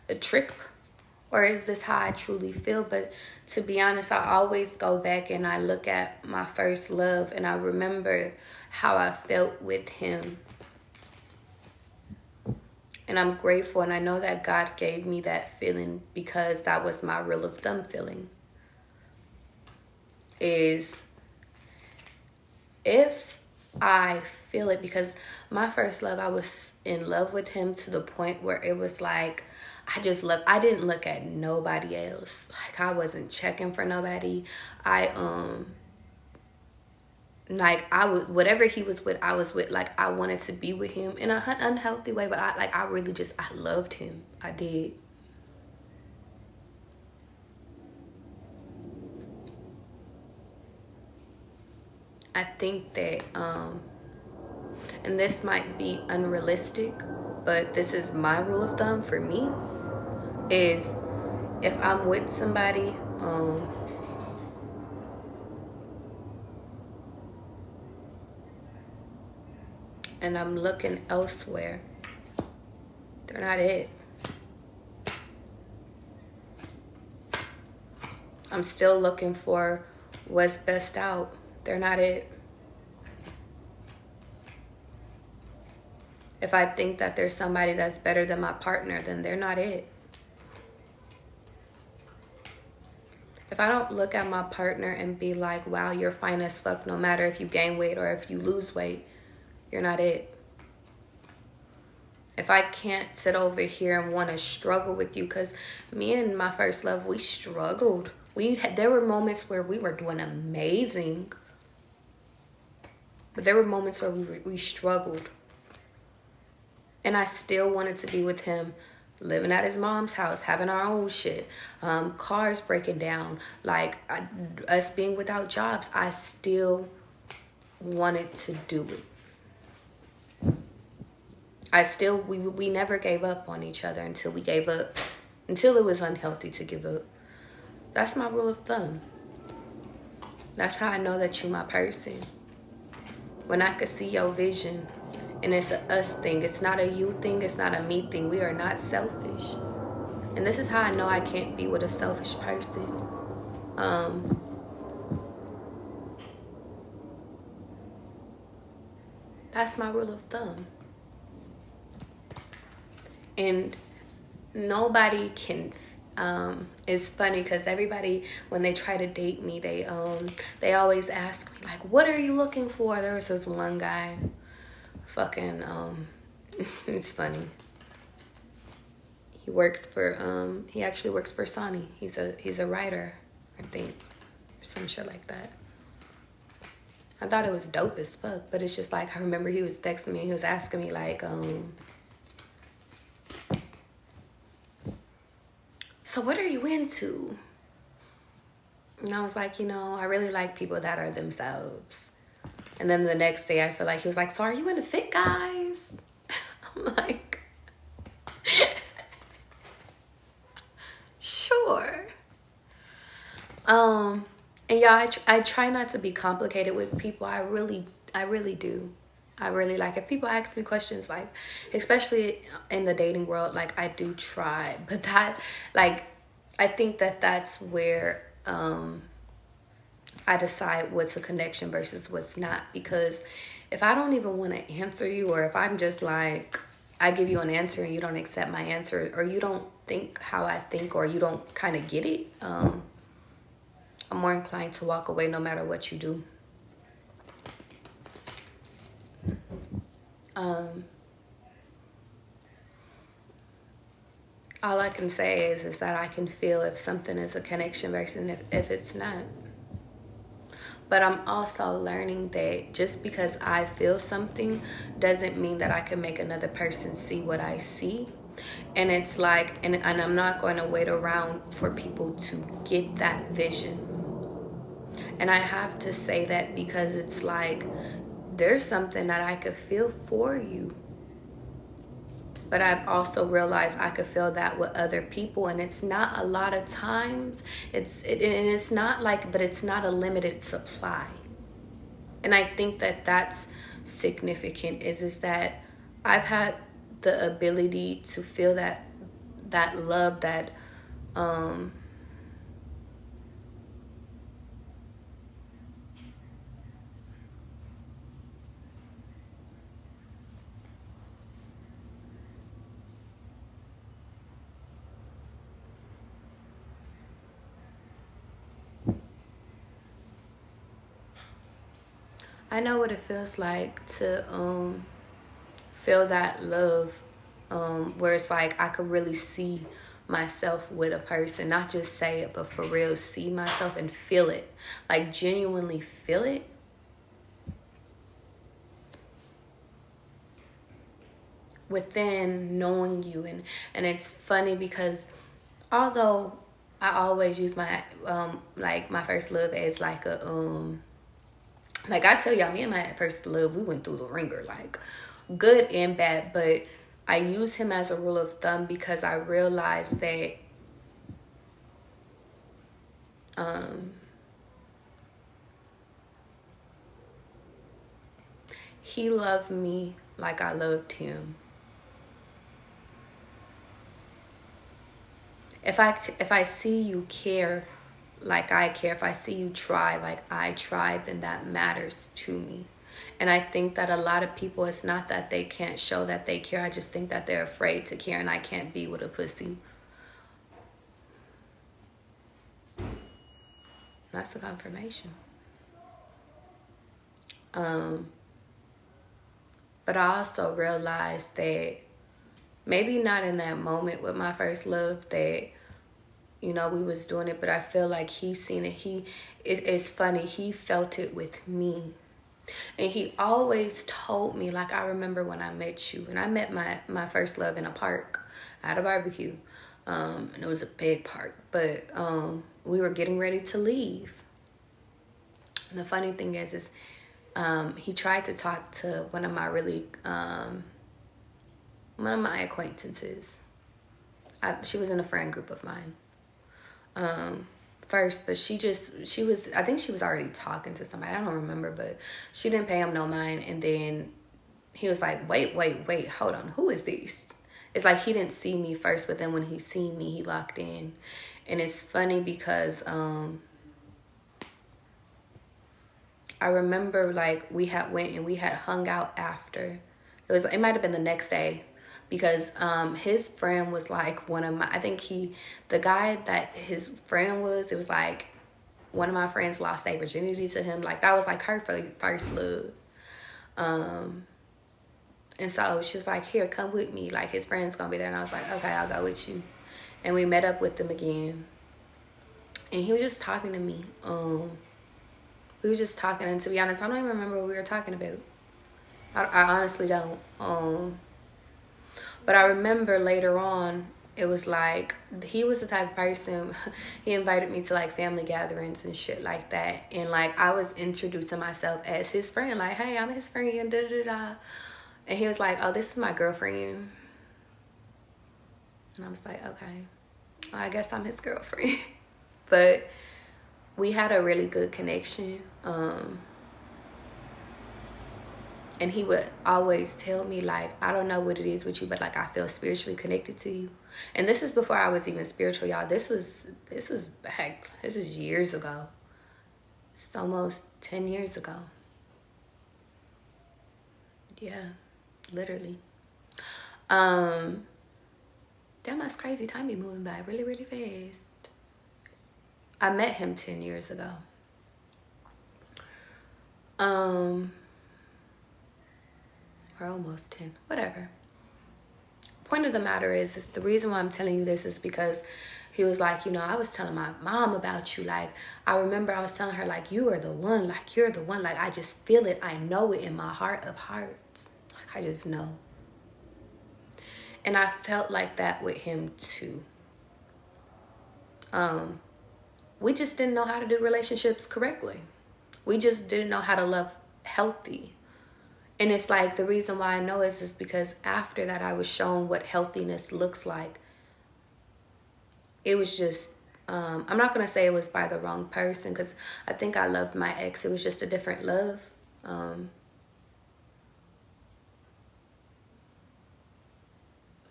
Speaker 1: a trick, or is this how I truly feel? But to be honest, I always go back and I look at my first love, and I remember how I felt with him. And I'm grateful, and I know that God gave me that feeling, because that was my rule of thumb feeling. Is if I feel it, because my first love, I was in love with him to the point where it was like, I didn't look at nobody else. Like, I wasn't checking for nobody. Whatever he was with, I was with. Like, I wanted to be with him in an unhealthy way, but I really just, I loved him. I did. I think that, and this might be unrealistic, but this is my rule of thumb for me, is if I'm with somebody, and I'm looking elsewhere, they're not it. I'm still looking for what's best out. They're not it. If I think that there's somebody that's better than my partner, then they're not it. If I don't look at my partner and be like, wow, you're fine as fuck, no matter if you gain weight or if you lose weight, you're not it. If I can't sit over here and want to struggle with you, because me and my first love, we struggled. There were moments where we were doing amazing, but there were moments where we struggled. And I still wanted to be with him, living at his mom's house, having our own shit, cars breaking down, like us being without jobs. I still wanted to do it. We never gave up on each other until we gave up, until it was unhealthy to give up. That's my rule of thumb. That's how I know that you're my person. When I could see your vision, and it's a us thing. It's not a you thing. It's not a me thing. We are not selfish. And this is how I know I can't be with a selfish person. That's my rule of thumb. And nobody can, it's funny because everybody, when they try to date me, they always ask me, like, what are you looking for? There was this one guy, fucking, it's funny. He actually works for Sony. He's a writer, I think, or some shit like that. I thought it was dope as fuck, but it's just like, I remember he was texting me, he was asking me, like, so what are you into? And I was like, I really like people that are themselves. And then the next day, I feel like he was like, so are you into fit guys? I'm like, sure. And yeah, I try not to be complicated with people. I really do. I really, like, if people ask me questions, like, especially in the dating world, like, I do try. But that, like, I think that that's where I decide what's a connection versus what's not. Because if I don't even want to answer you, or if I'm just like, I give you an answer and you don't accept my answer, or you don't think how I think, or you don't kind of get it, I'm more inclined to walk away no matter what you do. All I can say is that I can feel if something is a connection versus if it's not. But I'm also learning that just because I feel something doesn't mean that I can make another person see what I see. And it's like, and I'm not going to wait around for people to get that vision. And I have to say that because it's like, there's something that I could feel for you. But I've also realized I could feel that with other people, and it's not a lot of times. And it's not like, but it's not a limited supply. And I think that that's significant. Is that I've had the ability to feel that love, that I know what it feels like to feel that love, where it's like I could really see myself with a person, not just say it, but for real see myself and feel it, like genuinely feel it. Within knowing you. And it's funny because although I always use my like my first love as like a like I tell y'all, me and my first love, we went through the ringer, like good and bad. But I use him as a rule of thumb because I realized that he loved me like I loved him. If I see you care like I care, if I see you try like I try, then that matters to me. And I think that a lot of people, it's not that they can't show that they care. I just think that they're afraid to care, and I can't be with a pussy. That's a confirmation. But I also realized that maybe not in that moment with my first love that, you know, we was doing it, but I feel like he seen it. It's funny, he felt it with me. And he always told me, like, I remember when I met you, and I met my first love in a park at a barbecue. And it was a big park, but we were getting ready to leave. And the funny thing is he tried to talk to one of my acquaintances. She was in a friend group of mine. First, but I think she was already talking to somebody. I don't remember, but she didn't pay him no mind. And then he was like, wait, hold on. Who is this? It's like he didn't see me first, but then when he seen me, he locked in. And it's funny because I remember like we had went and we had hung out after. It might have been the next day, because his friend was like one of my, I think the guy that his friend was, it was like one of my friends lost their virginity to him. Like that was like her first love. And so she was like, here, come with me. Like his friend's gonna be there. And I was like, okay, I'll go with you. And we met up with them again. And he was just talking to me. We were just talking, and to be honest, I don't even remember what we were talking about. I honestly don't. But I remember later on, it was like, he was the type of person, he invited me to like family gatherings and shit like that. And like, I was introducing myself as his friend, like, hey, I'm his friend, da da da. And he was like, oh, this is my girlfriend. And I was like, okay, well, I guess I'm his girlfriend. But we had a really good connection. And he would always tell me, like, I don't know what it is with you, but like I feel spiritually connected to you. And this is before I was even spiritual, y'all. This was years ago. It's almost 10 years ago. Yeah, literally. Damn, that's crazy. Time be moving by really, really fast. I met him 10 years ago. Or almost 10, whatever. Point of the matter is the reason why I'm telling you this is because he was like, you know, I was telling my mom about you. Like, I remember I was telling her, like, you are the one. Like, you're the one. Like, I just feel it. I know it in my heart of hearts. Like, I just know. And I felt like that with him too. We just didn't know how to do relationships correctly. We just didn't know how to love healthy. And it's like, the reason why I know is because after that I was shown what healthiness looks like. It was just, I'm not going to say it was by the wrong person, because I think I loved my ex. It was just a different love.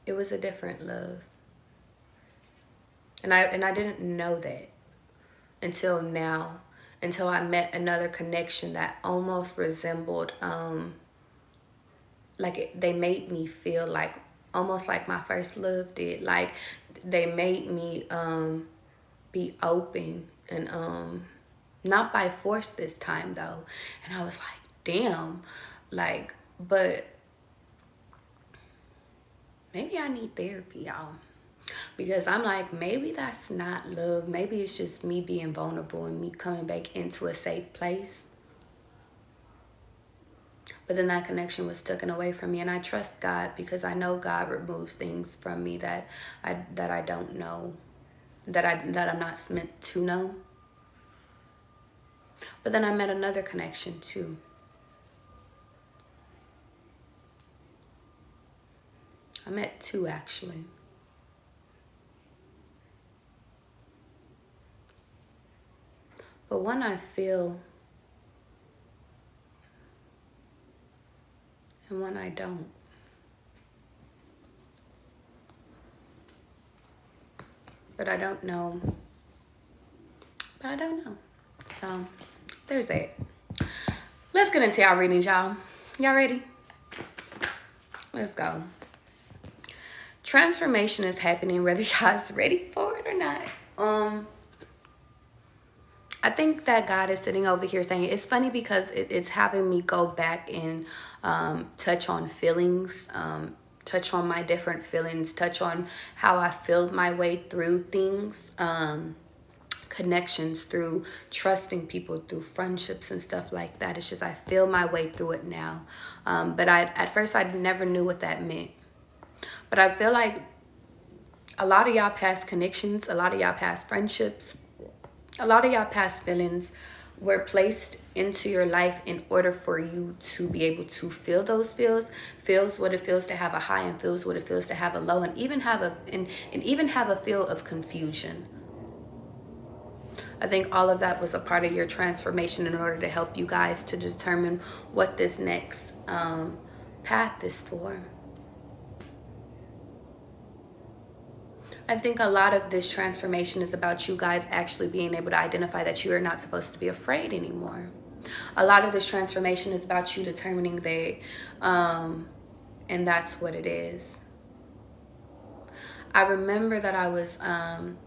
Speaker 1: It was a different love. And I didn't know that until now, until I met another connection that almost resembled, they made me feel like, almost like my first love did. Like, they made me be open, and not by force this time though. And I was like, damn, like, but maybe I need therapy, y'all. Because I'm like, maybe that's not love. Maybe it's just me being vulnerable and me coming back into a safe place. But then that connection was taken away from me. And I trust God, because I know God removes things from me that I don't know, that I'm not meant to know. But then I met another connection too. I met two, actually. But one I feel, and one I don't. But I don't know. But I don't know. So, there's that. Let's get into y'all readings, y'all. Y'all ready? Let's go. Transformation is happening, whether y'all's ready for it or not. I think that God is sitting over here saying, it's funny because it's having me go back and touch on feelings, touch on my different feelings, touch on how I feel my way through things, connections, through trusting people, through friendships and stuff like that. It's just, I feel my way through it now. But at first I never knew what that meant. But I feel like a lot of y'all past connections, a lot of y'all past friendships, a lot of y'all past feelings were placed into your life in order for you to be able to feel those feels what it feels to have a high, and feels what it feels to have a low, and even have a feel of confusion. I think all of that was a part of your transformation in order to help you guys to determine what this next path is for. I think a lot of this transformation is about you guys actually being able to identify that you are not supposed to be afraid anymore. A lot of this transformation is about you determining that, and that's what it is. I remember that I was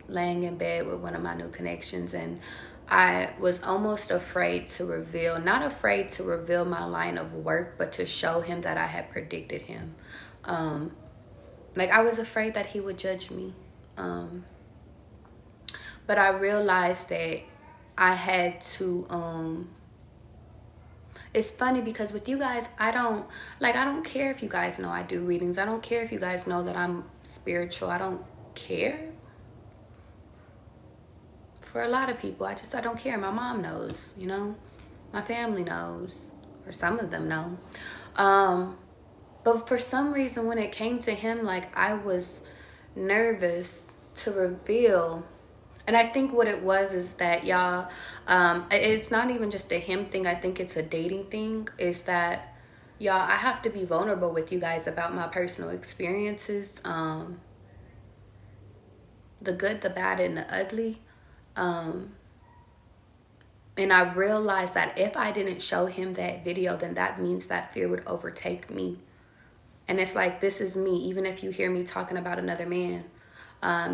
Speaker 1: laying in bed with one of my new connections, and I was almost afraid to reveal, not afraid to reveal my line of work, but to show him that I had predicted him. Like, I was afraid that he would judge me. But I realized that I had to, it's funny because with you guys, I don't care if you guys know I do readings. I don't care if you guys know that I'm spiritual. I don't care. For a lot of people, I don't care. My mom knows, you know, my family knows, or some of them know. But for some reason, when it came to him, like, I was nervous to reveal. And I think what it was is that, y'all, it's not even just a him thing. I think it's a dating thing. Is that, y'all, I have to be vulnerable with you guys about my personal experiences. The good, the bad, and the ugly. And I realized that if I didn't show him that video, then that means that fear would overtake me. And it's like, this is me, even if you hear me talking about another man.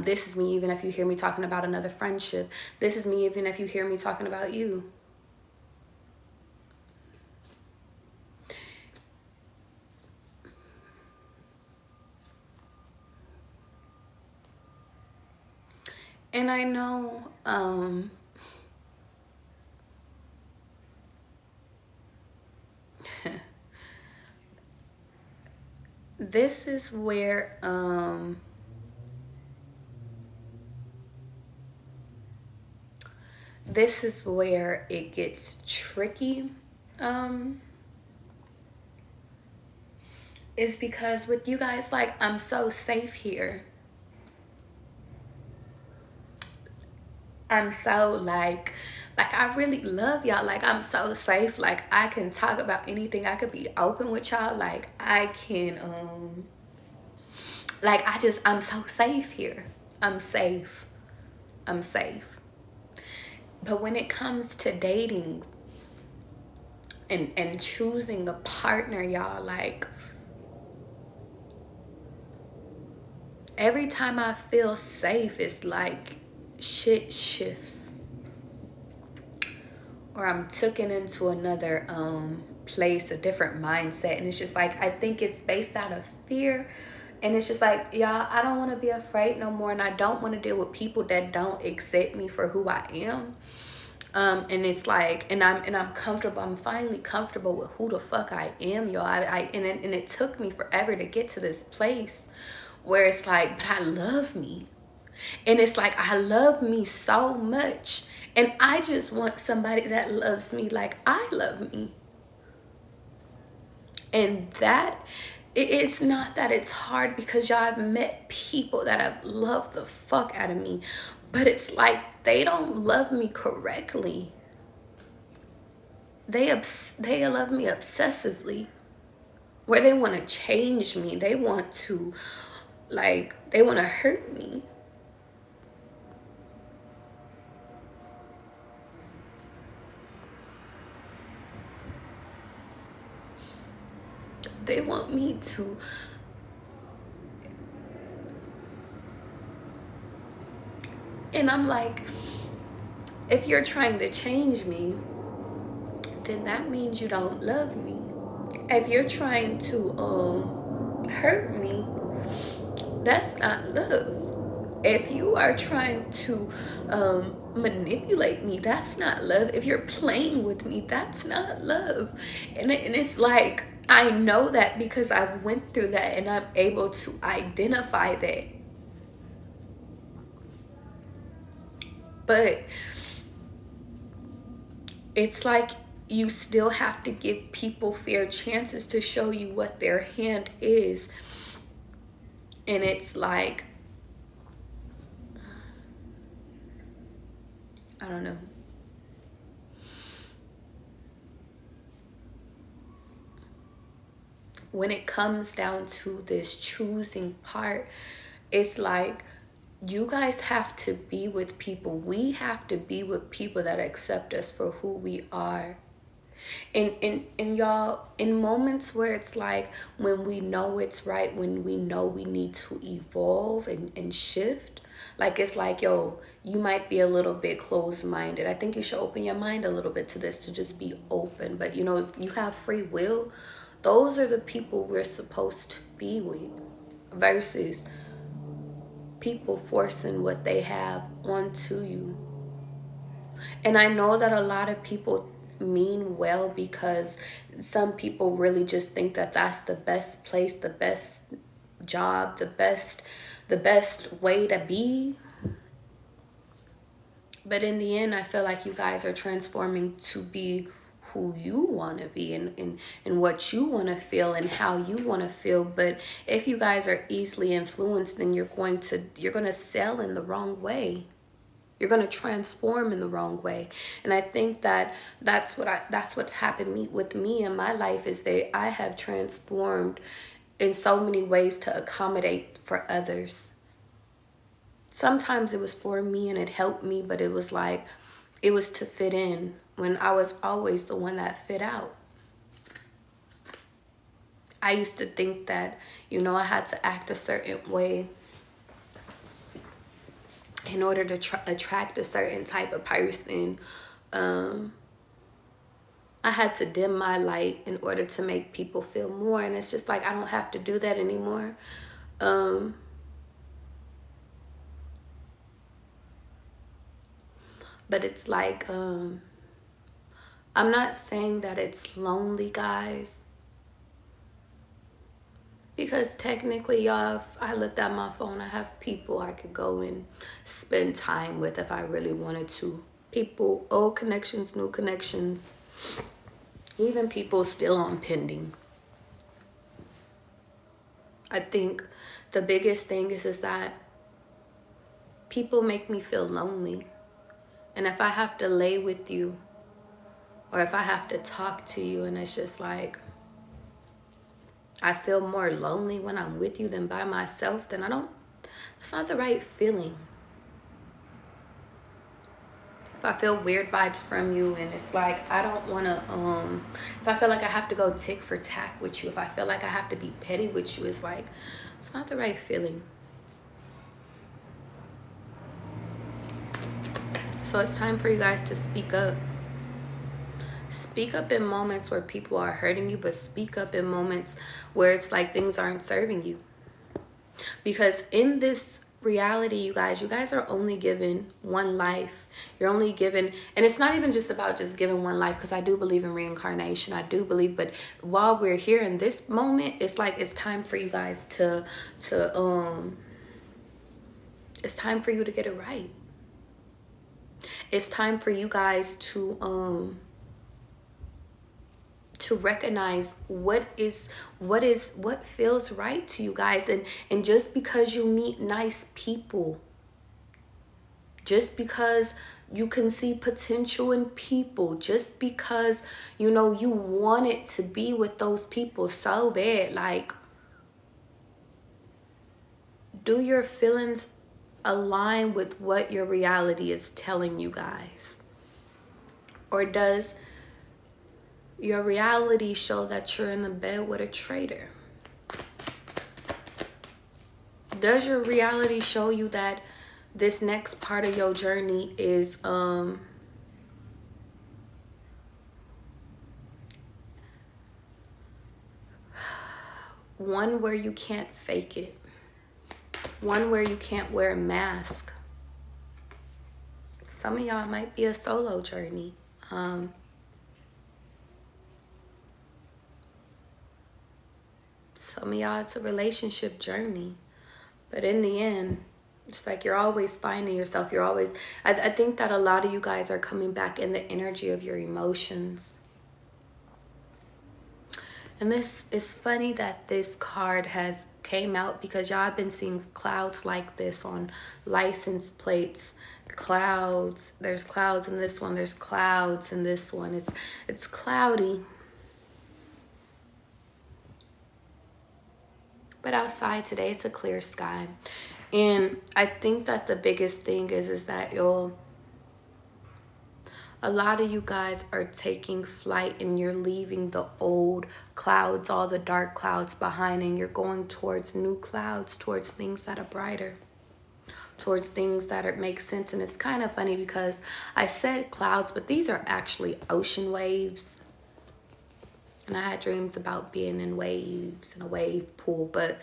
Speaker 1: This is me, even if you hear me talking about another friendship. This is me, even if you hear me talking about you. And I know this is where it gets tricky. Is because with you guys, like, I'm so safe here. I'm so like I really love y'all. Like, I'm so safe. Like, I can talk about anything. I could be open with y'all. Like, I can like, I'm so safe here. I'm safe. I'm safe. But when it comes to dating and choosing a partner, y'all, like, every time I feel safe, it's like shit shifts, or I'm taken into another place, a different mindset. And it's just like, I think it's based out of fear. And it's just like, y'all, I don't want to be afraid no more, and I don't want to deal with people that don't accept me for who I am. And it's like, and I'm comfortable. I'm finally comfortable with who the fuck I am, y'all. And it took me forever to get to this place where it's like, but I love me. And it's like, I love me so much. And I just want somebody that loves me like I love me. And that, it's not that it's hard, because y'all, have met people that have loved the fuck out of me. But it's like, they don't love me correctly. They love me obsessively, where they want to change me. They want to, like, they want to hurt me. They want me to, and I'm like, if you're trying to change me, then that means you don't love me. If you're trying to hurt me, that's not love. If you are trying to manipulate me, that's not love. If you're playing with me, that's not love. And it's like, I know that because I've went through that, and I'm able to identify that. But it's like, you still have to give people fair chances to show you what their hand is. And it's like, I don't know. When it comes down to this choosing part, it's like, you guys have to be with people. We have to be with people that accept us for who we are. And y'all, in moments where it's like, when we know it's right, when we know we need to evolve and shift, like, it's like, yo, you might be a little bit closed-minded. I think you should open your mind a little bit to this, to just be open. But, you know, if you have free will, those are the people we're supposed to be with, versus people forcing what they have onto you. And I know that a lot of people mean well, because some people really just think that that's the best place, the best job, the best way to be. But in the end, I feel like you guys are transforming to be who you want to be, and what you want to feel, and how you want to feel. But if you guys are easily influenced, then you're going to sell in the wrong way. You're going to transform in the wrong way. And I think that that's what's happened with me in my life, is that I have transformed in so many ways to accommodate for others. Sometimes it was for me and it helped me, but it was like, it was to fit in, when I was always the one that fit out. I used to think that, you know, I had to act a certain way in order to attract a certain type of person. I had to dim my light in order to make people feel more. And it's just like, I don't have to do that anymore. But it's like, I'm not saying that it's lonely, guys. Because technically, y'all, if I looked at my phone, I have people I could go and spend time with if I really wanted to. People, old connections, new connections, even people still on pending. I think the biggest thing is that people make me feel lonely. And if I have to lay with you, or if I have to talk to you, and it's just like, I feel more lonely when I'm with you than by myself, then that's not the right feeling. If I feel weird vibes from you and it's like, I don't want to, if I feel like I have to go tick for tack with you, if I feel like I have to be petty with you, it's like, it's not the right feeling. So it's time for you guys to speak up. Speak up in moments where people are hurting you, but speak up in moments where it's like things aren't serving you. Because in this reality, you guys are only given one life. You're only given, and it's not even just about just giving one life, because I do believe in reincarnation. I do believe, but while we're here in this moment, it's like it's time for you guys it's time for you to get it right. It's time for you guys to recognize what feels right to you guys. And just because you meet nice people, just because you can see potential in people, just because you know you wanted to be with those people so bad, like, do your feelings align with what your reality is telling you guys? Or does your reality show that you're in the bed with a traitor? Does your reality show you that this next part of your journey is one where you can't fake it, one where you can't wear a mask? Some of y'all might be a solo journey. Some of y'all, it's a relationship journey. But in the end, it's like you're always finding yourself. You're always, I think that a lot of you guys are coming back in the energy of your emotions. And this is funny that this card has came out, because y'all have been seeing clouds like this on license plates. Clouds. There's clouds in this one. There's clouds in this one. It's cloudy. But outside today, it's a clear sky. And I think that the biggest thing is that a lot of you guys are taking flight and you're leaving the old clouds, all the dark clouds behind, and you're going towards new clouds, towards things that are brighter, towards things that make sense. And it's kind of funny because I said clouds, but these are actually ocean waves. And I had dreams about being in waves, in a wave pool. But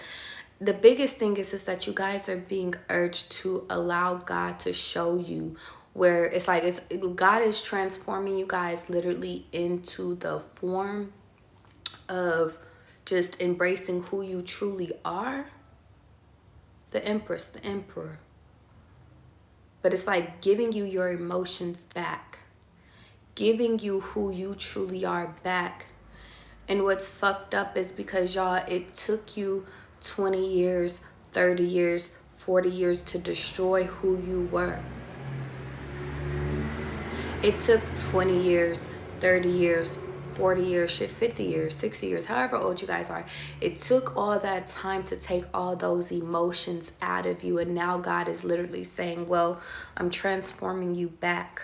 Speaker 1: the biggest thing is that you guys are being urged to allow God to show you, where it's like God is transforming you guys literally into the form of just embracing who you truly are. The Empress, the Emperor. But it's like giving you your emotions back, giving you who you truly are back. And what's fucked up is because y'all, it took you 20 years, 30 years, 40 years to destroy who you were. It took 20 years, 30 years, 40 years, shit, 50 years, 60 years, however old you guys are. It took all that time to take all those emotions out of you. And now God is literally saying, well, I'm transforming you back.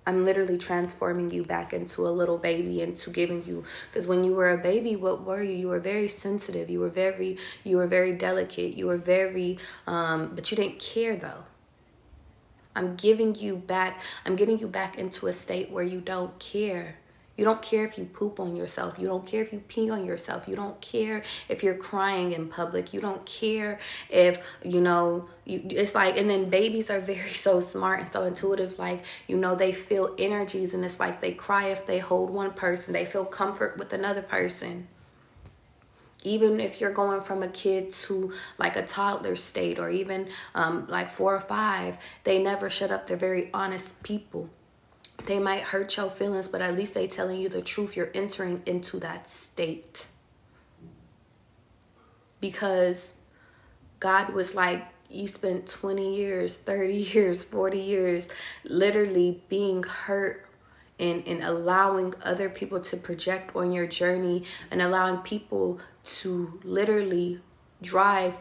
Speaker 1: I'm literally transforming you back into a little baby, into giving you, because when you were a baby, what were you? You were very sensitive. You were very delicate. You were very, but you didn't care though. I'm giving you back. I'm getting you back into a state where you don't care. You don't care if you poop on yourself. You don't care if you pee on yourself. You don't care if you're crying in public. You don't care if, you know, it's like, and then babies are very so smart and so intuitive. Like, you know, they feel energies, and it's like they cry if they hold one person. They feel comfort with another person. Even if you're going from a kid to like a toddler state, or even like 4 or 5, they never shut up. They're very honest people. They might hurt your feelings, but at least they telling you the truth. You're entering into that state. Because God was like, you spent 20 years, 30 years, 40 years literally being hurt, and allowing other people to project on your journey, and allowing people to literally drive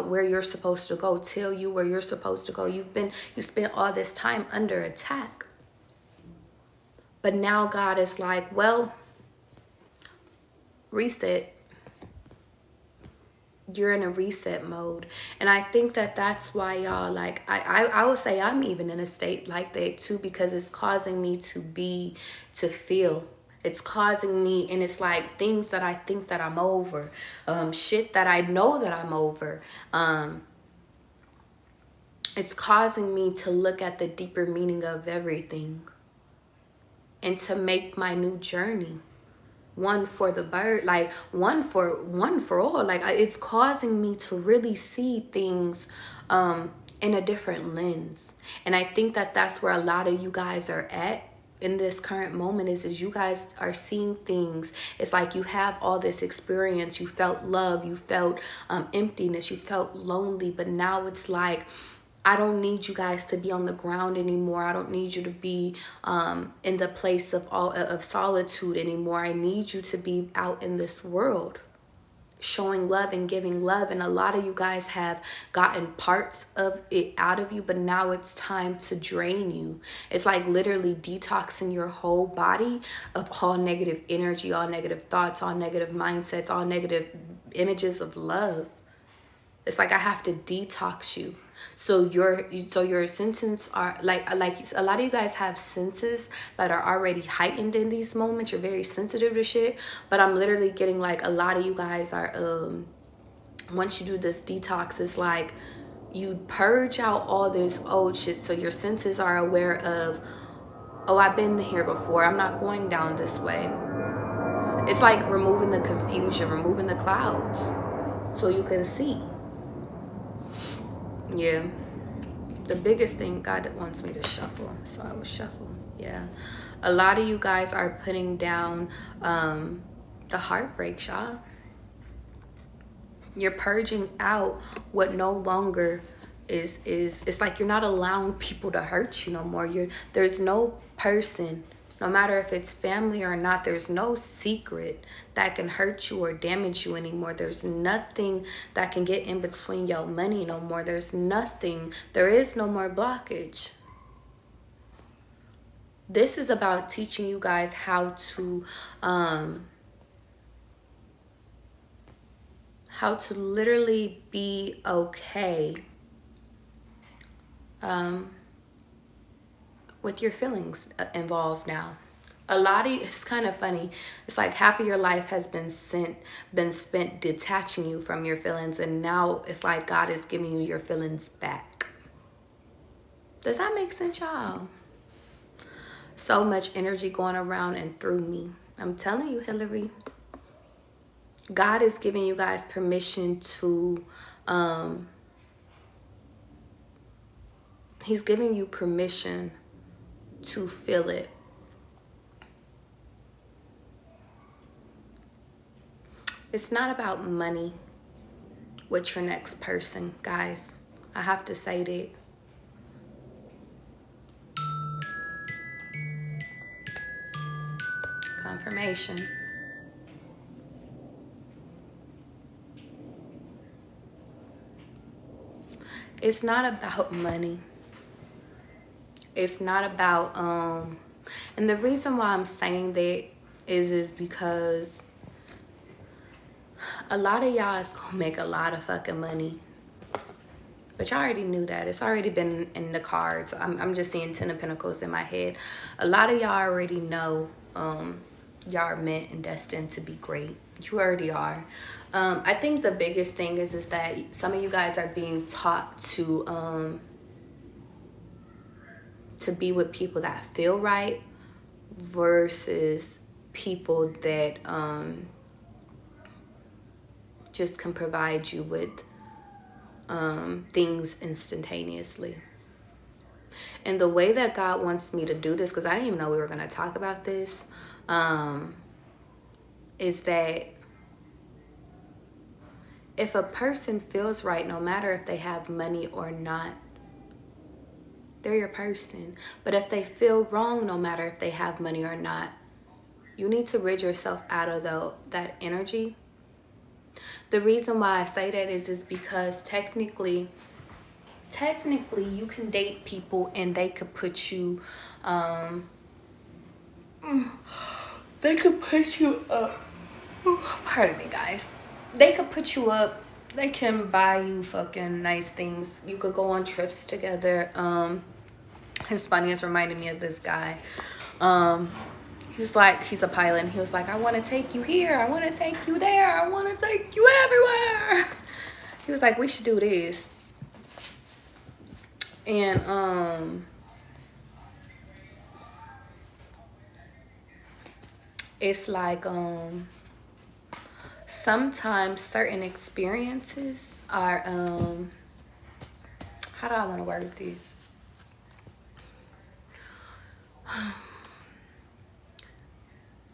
Speaker 1: where you're supposed to go, tell you where you're supposed to go. You spent all this time under attack. But now God is like, well, reset. You're in a reset mode. And I think that that's why y'all, like, I would say I'm even in a state like that too, because it's causing me to feel. It's causing me, and it's like things that I think that I'm over, shit that I know that I'm over. It's causing me to look at the deeper meaning of everything, and to make my new journey one for the bird, like one for all. Like, it's causing me to really see things in a different lens. And I think that that's where a lot of you guys are at in this current moment, is you guys are seeing things. It's like you have all this experience. You felt love, you felt emptiness, you felt lonely, but now it's like, I don't need you guys to be on the ground anymore. I don't need you to be in the place of solitude anymore. I need you to be out in this world, showing love and giving love. And a lot of you guys have gotten parts of it out of you, but now it's time to drain you. It's like literally detoxing your whole body of all negative energy, all negative thoughts, all negative mindsets, all negative images of love. It's like I have to detox you. So your senses are like a lot of you guys have senses that are already heightened in these moments. You're very sensitive to shit. But I'm literally getting like a lot of you guys are once you do this detox, it's like you purge out all this old shit. So your senses are aware of, oh, I've been here before. I'm not going down this way. It's like removing the confusion, removing the clouds, so you can see. Yeah, the biggest thing, God wants me to shuffle, so I will shuffle. Yeah, a lot of you guys are putting down the heartbreak, y'all. You're purging out what no longer is. It's like you're not allowing people to hurt you no more. There's no person, no matter if it's family or not, there's no secret that can hurt you or damage you anymore. There's nothing that can get in between your money no more. There's nothing. There is no more blockage. This is about teaching you guys how to literally be okay with your feelings involved now. A lot of you, it's kind of funny. It's like half of your life has been spent detaching you from your feelings, and now it's like God is giving you your feelings back. Does that make sense, y'all? So much energy going around and through me. I'm telling you, Hillary. God is giving you guys permission to he's giving you permission to feel it. It's not about money with your next person, guys. I have to say that. Confirmation. It's not about money. It's not about and the reason why I'm saying that is because a lot of y'all is gonna make a lot of fucking money. But y'all already knew that. It's already been in the cards. I'm just seeing 10 of Pentacles in my head. A lot of y'all already know y'all are meant and destined to be great. You already are. I think the biggest thing is that some of you guys are being taught to be with people that feel right versus people that just can provide you with things instantaneously. And the way that God wants me to do this, because I didn't even know we were going to talk about this, is that if a person feels right, no matter if they have money or not, they're your person. But if they feel wrong, no matter if they have money or not, you need to rid yourself out of that energy. The reason why I say that is because technically you can date people and they could put you they could put you up. Pardon me, guys. They could put you up. They can buy you fucking nice things. You could go on trips together. It's funny, it's reminding me of this guy. He was like, he's a pilot, and he was like, I want to take you here, I want to take you there, I want to take you everywhere. He was like, we should do this. And it's like sometimes certain experiences are how do I want to word this?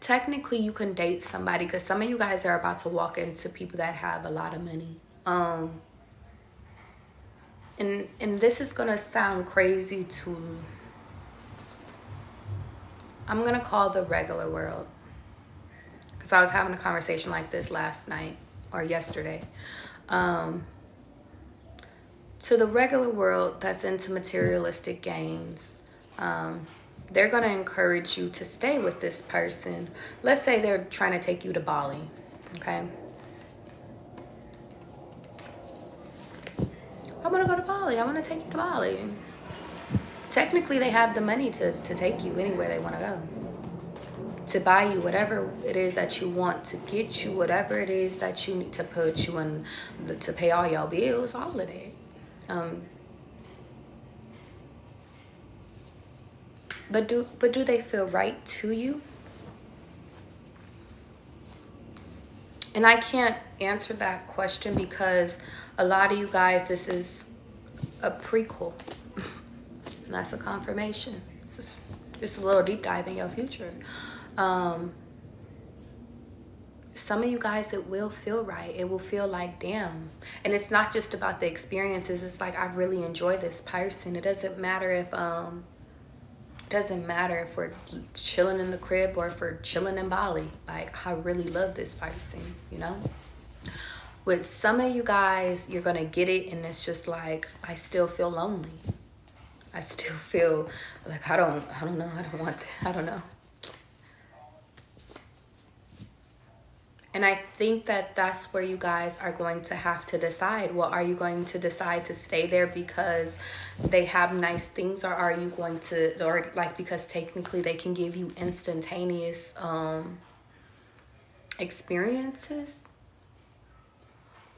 Speaker 1: Technically you can date somebody, because some of you guys are about to walk into people that have a lot of money, and this is gonna sound crazy to, I'm gonna call the regular world, because I was having a conversation like this last night or yesterday. To the regular world that's into materialistic gains, they're going to encourage you to stay with this person. Let's say they're trying to take you to Bali, okay? I want to go to Bali. I want to take you to Bali. Technically, they have the money to take you anywhere they want to go. To buy you whatever it is that you want, to get you whatever it is that you need, to put you in, to pay all your bills, all of that. But do they feel right to you? And I can't answer that question because a lot of you guys, this is a prequel. And that's a confirmation. It's just a little deep dive in your future. Some of you guys, it will feel right. It will feel like, damn. And it's not just about the experiences. It's like, I really enjoy this person. It doesn't matter if we're chilling in the crib or if we're chilling in Bali. Like, I really love this person, you know? With some of you guys, you're gonna get it, and it's just like, I still feel lonely. I still feel like I don't know, I don't want that, I don't know. And I think that that's where you guys are going to have to decide. Well, are you going to decide to stay there because they have nice things, or are you going to, or like because technically they can give you instantaneous experiences?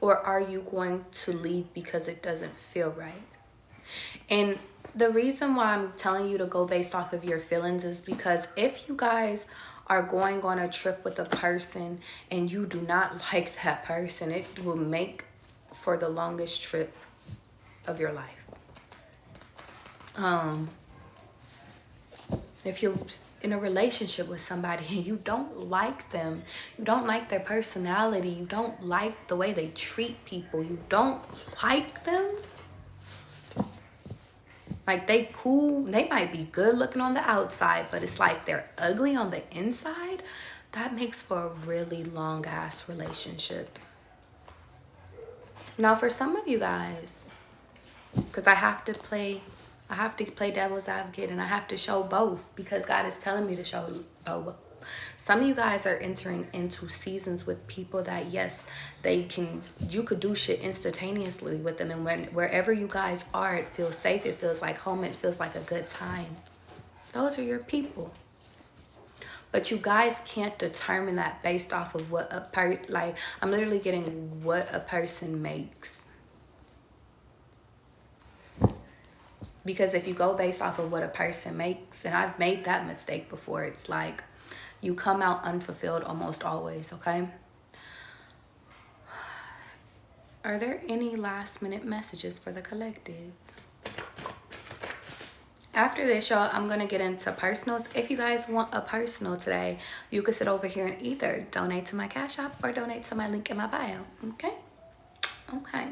Speaker 1: Or are you going to leave because it doesn't feel right? And the reason why I'm telling you to go based off of your feelings is because if you guys are going on a trip with a person and you do not like that person, it will make for the longest trip of your life. If you're in a relationship with somebody and you don't like them, you don't like their personality, you don't like the way they treat people, you don't like them, like they cool, they might be good looking on the outside, but it's like they're ugly on the inside, that makes for a really long ass relationship. Now for some of you guys, because I have to play devil's advocate, and I have to show both because God is telling me to show both. Some of you guys are entering into seasons with people that, yes, you could do shit instantaneously with them, and wherever you guys are, it feels safe, it feels like home, it feels like a good time. Those are your people. But you guys can't determine that based off of what a like, I'm literally getting what a person makes. Because if you go based off of what a person makes, and I've made that mistake before, it's like you come out unfulfilled almost always, okay? Are there any last minute messages for the collective? After this, y'all, I'm going to get into personals. If you guys want a personal today, you can sit over here and either donate to my Cash App or donate to my link in my bio, okay? Okay.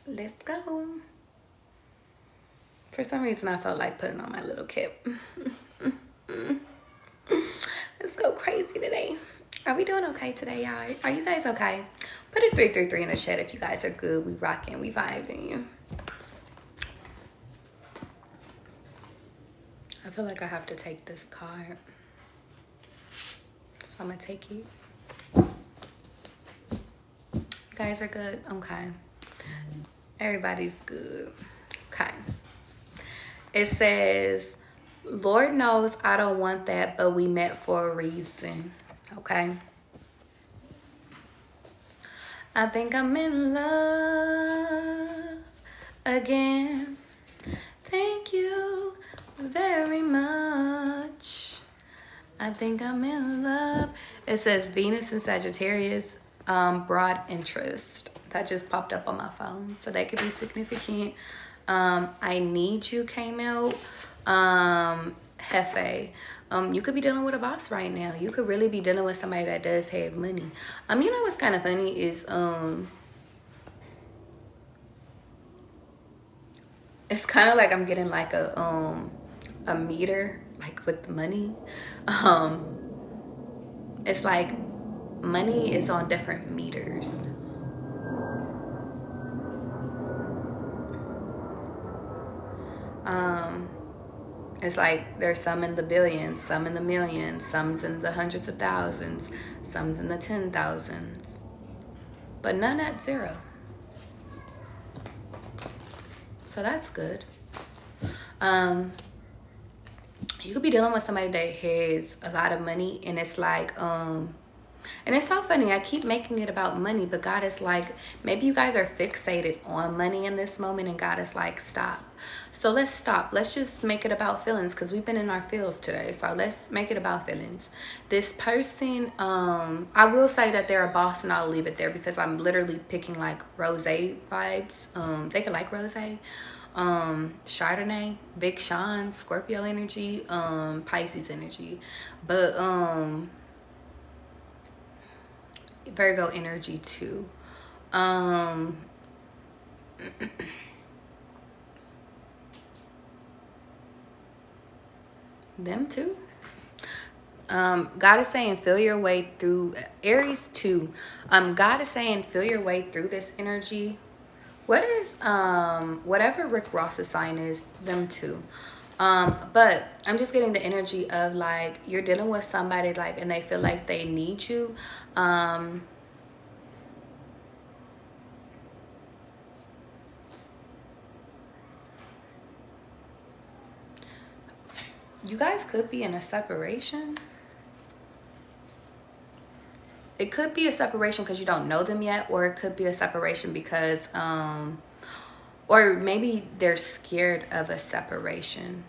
Speaker 1: Let's go. For some reason, I felt like putting on my little kip. Let's go crazy today. Are we doing okay today, y'all? Are you guys okay? Put a 333 in the chat if you guys are good. We rocking, we vibing. I feel like I have to take this card. So I'm gonna take it. You guys are good? Okay. Everybody's good. Okay. It says, Lord knows I don't want that, but we met for a reason. Okay. I think I'm in love again. Thank you very much. I think I'm in love. It says Venus and Sagittarius, broad interest. That just popped up on my phone. So that could be significant. I need you came out. Jefe. You could be dealing with a boss right now. You could really be dealing with somebody that does have money. You know what's kind of funny is it's kind of like I'm getting like a meter, like with money. It's like money is on different meters. It's like there's some in the billions, some in the millions, some's in the hundreds of thousands, some's in the 10,000s, but none at zero. So that's good. You could be dealing with somebody that has a lot of money, and it's like, and it's so funny, I keep making it about money, but God is like, maybe you guys are fixated on money in this moment, and God is like, stop. So let's stop. Let's just make it about feelings, because we've been in our feels today. So let's make it about feelings. This person, I will say that they're a boss, and I'll leave it there because I'm literally picking like rose vibes. They could like rose, Chardonnay, Big Sean, Scorpio energy, Pisces energy, but Virgo energy too. Them too. God is saying feel your way through Aries too. God is saying feel your way through this energy. What is whatever Rick Ross's sign is, them too. But I'm just getting the energy of like you're dealing with somebody like, and they feel like they need you. You guys could be in a separation. It could be a separation because you don't know them yet, or it could be a separation because or maybe they're scared of a separation,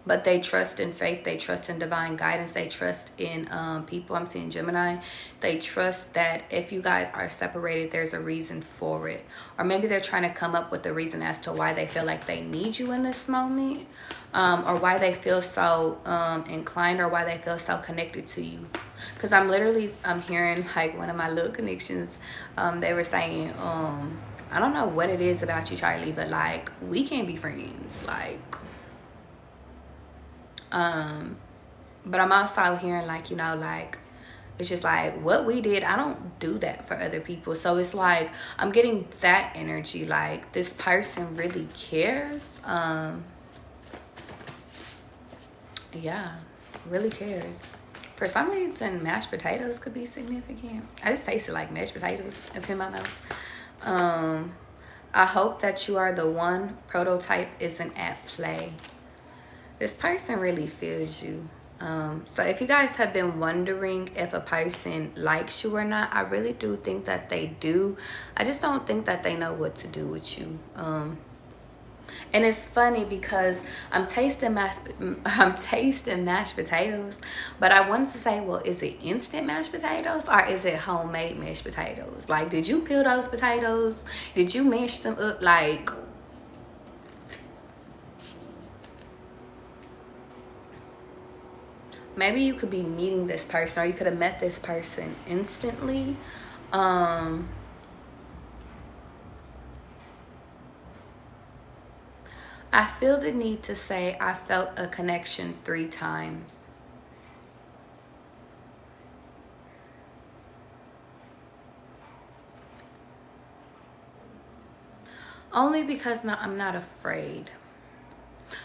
Speaker 1: but they trust in faith, they trust in divine guidance, they trust in people. I'm seeing Gemini. They trust that if you guys are separated, there's a reason for it, or maybe they're trying to come up with a reason as to why they feel like they need you in this moment, or why they feel so inclined, or why they feel so connected to you. Because I'm hearing like one of my little connections, they were saying, I don't know what it is about you, Charlie, but like we can't be friends, like but I'm also hearing like, you know, like it's just like what we did, I don't do that for other people. So it's like I'm getting that energy, like this person really cares. Yeah, really cares. For some reason, mashed potatoes could be significant. I just tasted like mashed potatoes up in my mouth. I hope that you are the one. Prototype isn't at play. This person really feels you. So if you guys have been wondering if a person likes you or not, I really do think that they do. I just don't think that they know what to do with you. And it's funny because I'm tasting mashed potatoes, but I wanted to say, well, is it instant mashed potatoes or is it homemade mashed potatoes? Like, did you peel those potatoes? Did you mash them up? Like, maybe you could be meeting this person, or you could have met this person instantly. I feel the need to say I felt a connection 3 times. Only because I'm not afraid.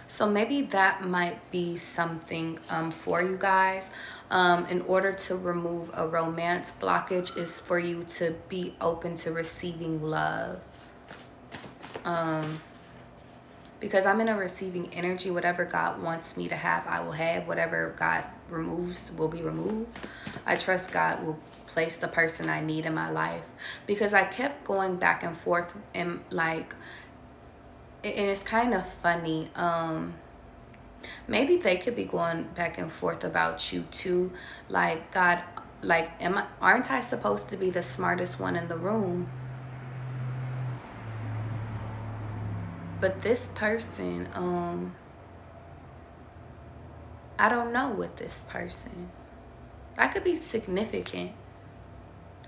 Speaker 1: So maybe that might be something for you guys. In order to remove a romance blockage is for you to be open to receiving love. Because I'm in a receiving energy. Whatever God wants me to have, I will have. Whatever God removes will be removed. I trust God will place the person I need in my life. Because I kept going back and forth, and like, and it's kind of funny. Maybe they could be going back and forth about you too. Like, God, like, aren't I supposed to be the smartest one in the room? But this person, I don't know with this person. That could be significant.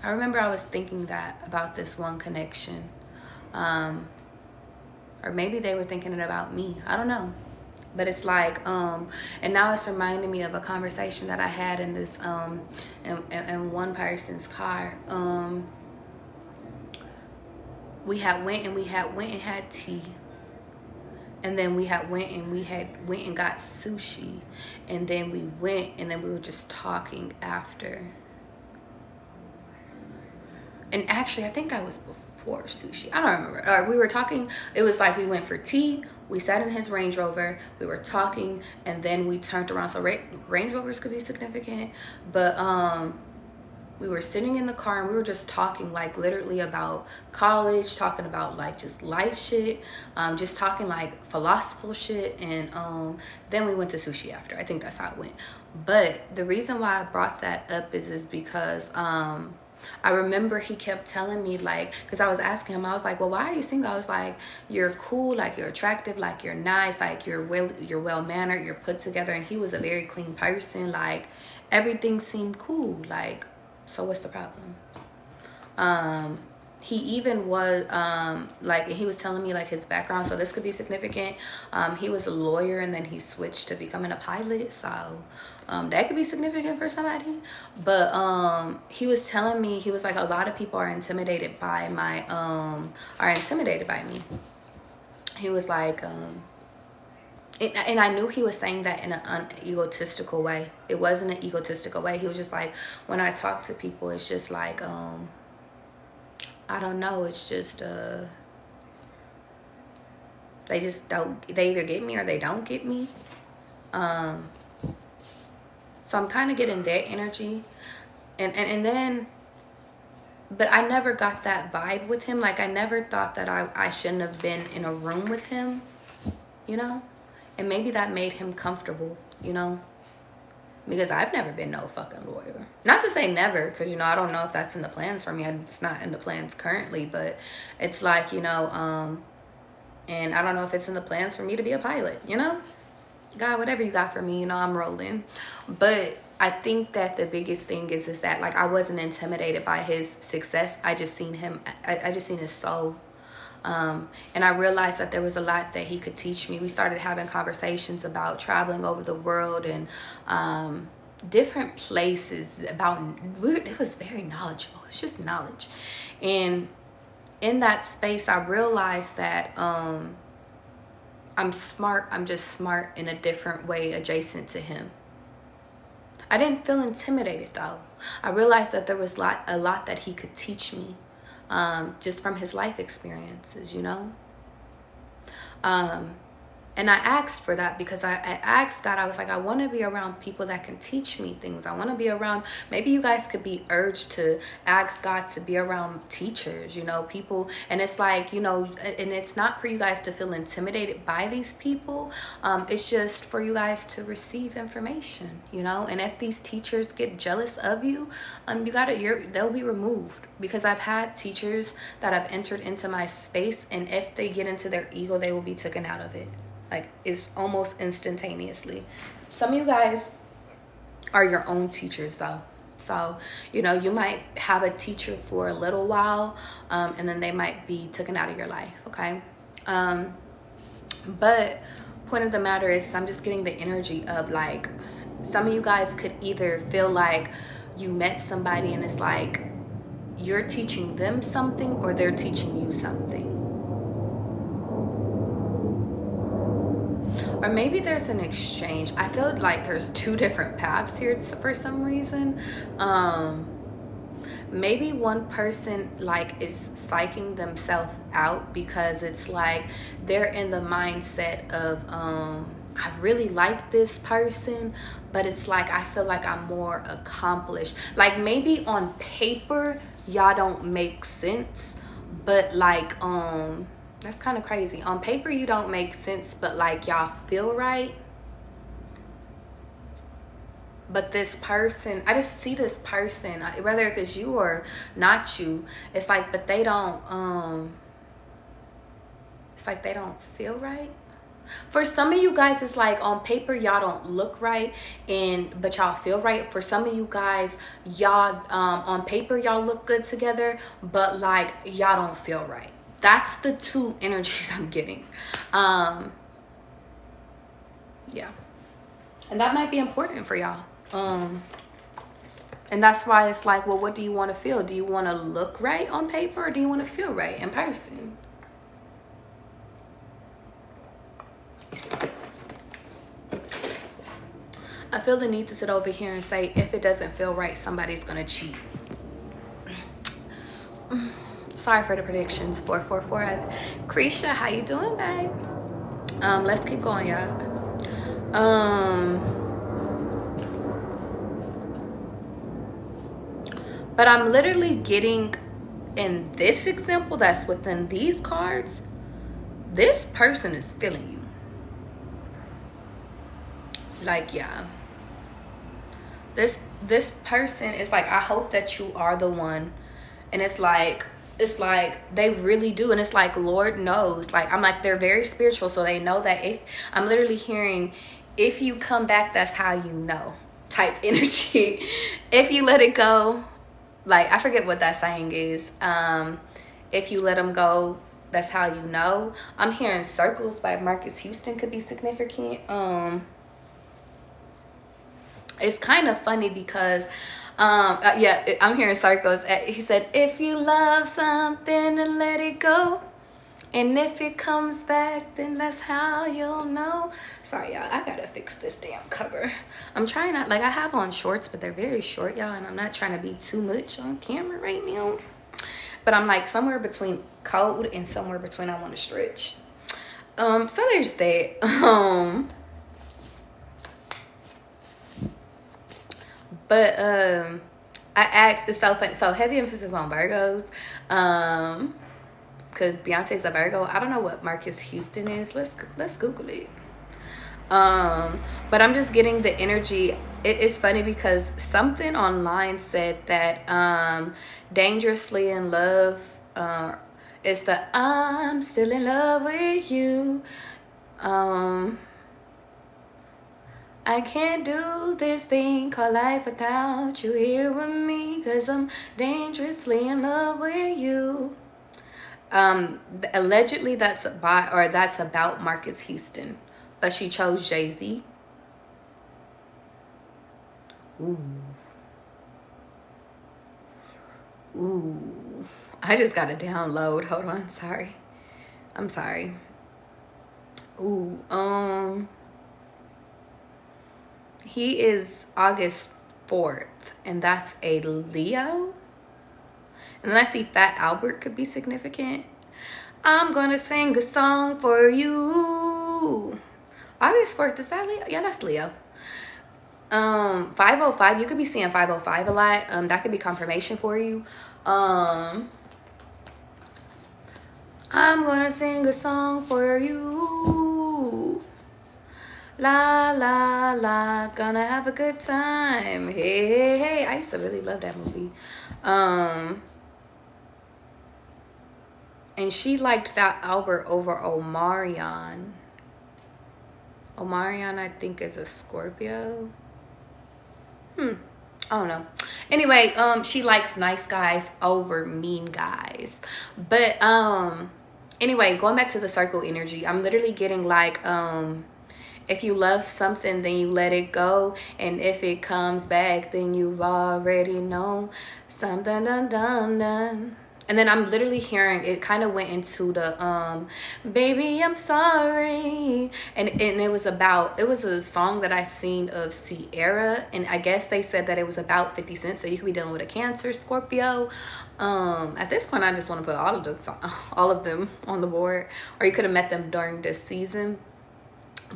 Speaker 1: I remember I was thinking that about this one connection. Or maybe they were thinking it about me. I don't know. But it's like, and now it's reminding me of a conversation that I had in this, in one person's car. We went and had tea. And then we went and got sushi. And then we went and then we were just talking after. And actually, I think that was before sushi. I don't remember. We were talking. It was like we went for tea. We sat in his Range Rover. We were talking. And then we turned around. So Range Rovers could be significant. But we were sitting in the car and we were just talking, like, literally about college, talking about like just life shit, just talking like philosophical shit. And then we went to sushi after. I think that's how it went. But the reason why I brought that up is because I remember he kept telling me, like, because I was asking him, I was like, well, why are you single? I was like, you're cool, like, you're attractive, like, you're nice, like, you're well mannered, you're put together. And he was a very clean person. Like, everything seemed cool. Like, so what's the problem? He even was like, he was telling me like his background, so this could be significant. He was a lawyer and then he switched to becoming a pilot, so that could be significant for somebody. But he was telling me, he was like, a lot of people are intimidated by my me. He was like, and I knew he was saying that in an egotistical way. It wasn't an egotistical way. He was just like, when I talk to people, it's just like, I don't know. It's just, they just don't, they either get me or they don't get me. So I'm kind of getting that energy. And then, but I never got that vibe with him. Like, I never thought that I shouldn't have been in a room with him, you know? And maybe that made him comfortable, you know? Because I've never been no fucking lawyer. Not to say never, because, you know, I don't know if that's in the plans for me. It's not in the plans currently, but it's like, you know, and I don't know if it's in the plans for me to be a pilot, you know? God, whatever you got for me, you know, I'm rolling. But I think that the biggest thing is that, like, I wasn't intimidated by his success. I just seen him, I just seen his soul. And I realized that there was a lot that he could teach me. We started having conversations about traveling over the world and different places. It was very knowledgeable. It's just knowledge. And in that space, I realized that I'm smart. I'm just smart in a different way adjacent to him. I didn't feel intimidated though. I realized that there was a lot that he could teach me. Just from his life experiences, you know? And And I asked for that because I asked God, I was like, I want to be around people that can teach me things. I want to be around, maybe you guys could be urged to ask God to be around teachers, you know, people. And it's like, you know, and it's not for you guys to feel intimidated by these people. It's just for you guys to receive information, you know. And if these teachers get jealous of you, they'll be removed. Because I've had teachers that have entered into my space, and if they get into their ego, they will be taken out of it. Like, it's almost instantaneously. Some of you guys are your own teachers, though. So, you know, you might have a teacher for a little while, and then they might be taken out of your life, okay? But point of the matter is, I'm just getting the energy of, like, some of you guys could either feel like you met somebody and it's like you're teaching them something, or they're teaching you something. Or maybe there's an exchange. I feel like there's two different paths here for some reason. Maybe one person like is psyching themselves out because it's like they're in the mindset of I really like this person, but it's like I feel like I'm more accomplished. Like, maybe on paper y'all don't make sense, but like that's kind of crazy. On paper you don't make sense, but like y'all feel right. But this person, I just see this person, whether if it's you or not you, it's like, but they don't it's like they don't feel right. For some of you guys, it's like on paper y'all don't look right, but y'all feel right. For some of you guys, y'all on paper y'all look good together, but like y'all don't feel right. That's the two energies I'm getting. Yeah, and that might be important for y'all. And that's why it's like, well, what do you want to feel? Do you want to look right on paper, or do you want to feel right in person? I feel the need to sit over here and say, if it doesn't feel right, somebody's gonna cheat. Sorry for the predictions. 444. Krisha, how you doing, babe? Let's keep going, y'all. But I'm literally getting, in this example that's within these cards, this person is feeling you. Like, yeah. This person is like, I hope that you are the one. And it's like they really do. And it's like, Lord knows, like, I'm like, they're very spiritual, so they know that if I'm literally hearing, if you come back, that's how you know, type energy. If you let it go, like, I forget what that saying is. If you let them go, that's how you know. I'm hearing circles by Marcus Houston could be significant. It's kind of funny because yeah, I'm hearing circles. He said, if you love something and let it go, and if it comes back, then that's how you'll know. Sorry, y'all, I gotta fix this damn cover. I'm trying not, like, I have on shorts, but they're very short, y'all, and I'm not trying to be too much on camera right now. But I'm like somewhere between cold and somewhere between I want to stretch. So there's that. But I asked, it's so funny. So heavy emphasis on Virgos. Because Beyonce's a Virgo. I don't know what Marcus Houston is. Let's Google it. But I'm just getting the energy. It's funny because something online said that dangerously in love, it's the I'm still in love with you. I can't do this thing called life without you here with me, 'cause I'm dangerously in love with you. Allegedly that's about Marcus Houston, but she chose Jay-Z. Ooh, I just got to download. Hold on, sorry. I'm sorry. Ooh, he is August 4th, and that's a Leo. And then I see Fat Albert could be significant. I'm gonna sing a song for you. August 4th, is that Leo? Yeah, that's Leo. 505, you could be seeing 505 a lot. That could be confirmation for you. I'm gonna sing a song for you. La la la, gonna have a good time. Hey hey hey, I used to really love that movie. And she liked Fat Albert over Omarion. Omarion, I think, is a Scorpio. I don't know. Anyway, she likes nice guys over mean guys. But anyway, going back to the circle energy, I'm literally getting like if you love something, then you let it go, and if it comes back, then you've already known something dun dun dun. And then I'm literally hearing it kind of went into the baby I'm sorry, and it was a song that I seen of Sierra, and I guess they said that it was about 50 Cent. So you could be dealing with a Cancer, Scorpio. At this point I just want to put all of them on the board, or you could have met them during this season.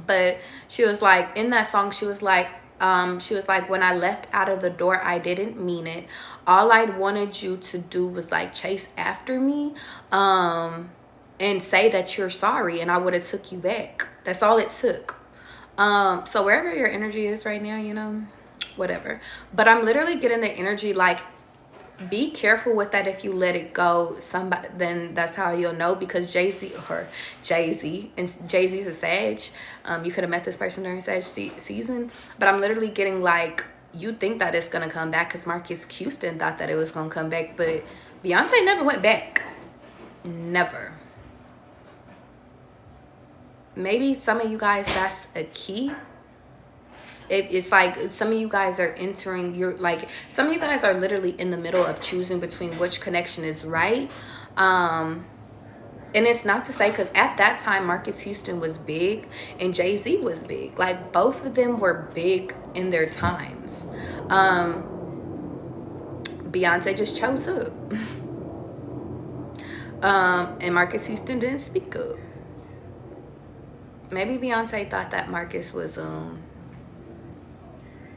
Speaker 1: But she was like, in that song, she was like, when I left out of the door, I didn't mean it. All I wanted you to do was like chase after me and say that you're sorry, and I would have took you back. That's all it took. So wherever your energy is right now, you know, whatever. But I'm literally getting the energy like, be careful with that. If you let it go, somebody, then that's how you'll know, because Jay-Z and Jay-Z's a Sag. You could have met this person during Sag season, but I'm literally getting like, you think that it's gonna come back because Marcus Houston thought that it was gonna come back, but Beyonce never went back. Never. Maybe some of you guys, that's a key. It's like some of you guys are entering, some of you guys are literally in the middle of choosing between which connection is right. And it's not to say, because at that time Marcus Houston was big and Jay-Z was big. Like, both of them were big in their times. Beyonce just chose up. And Marcus Houston didn't speak up. Maybe Beyonce thought that Marcus was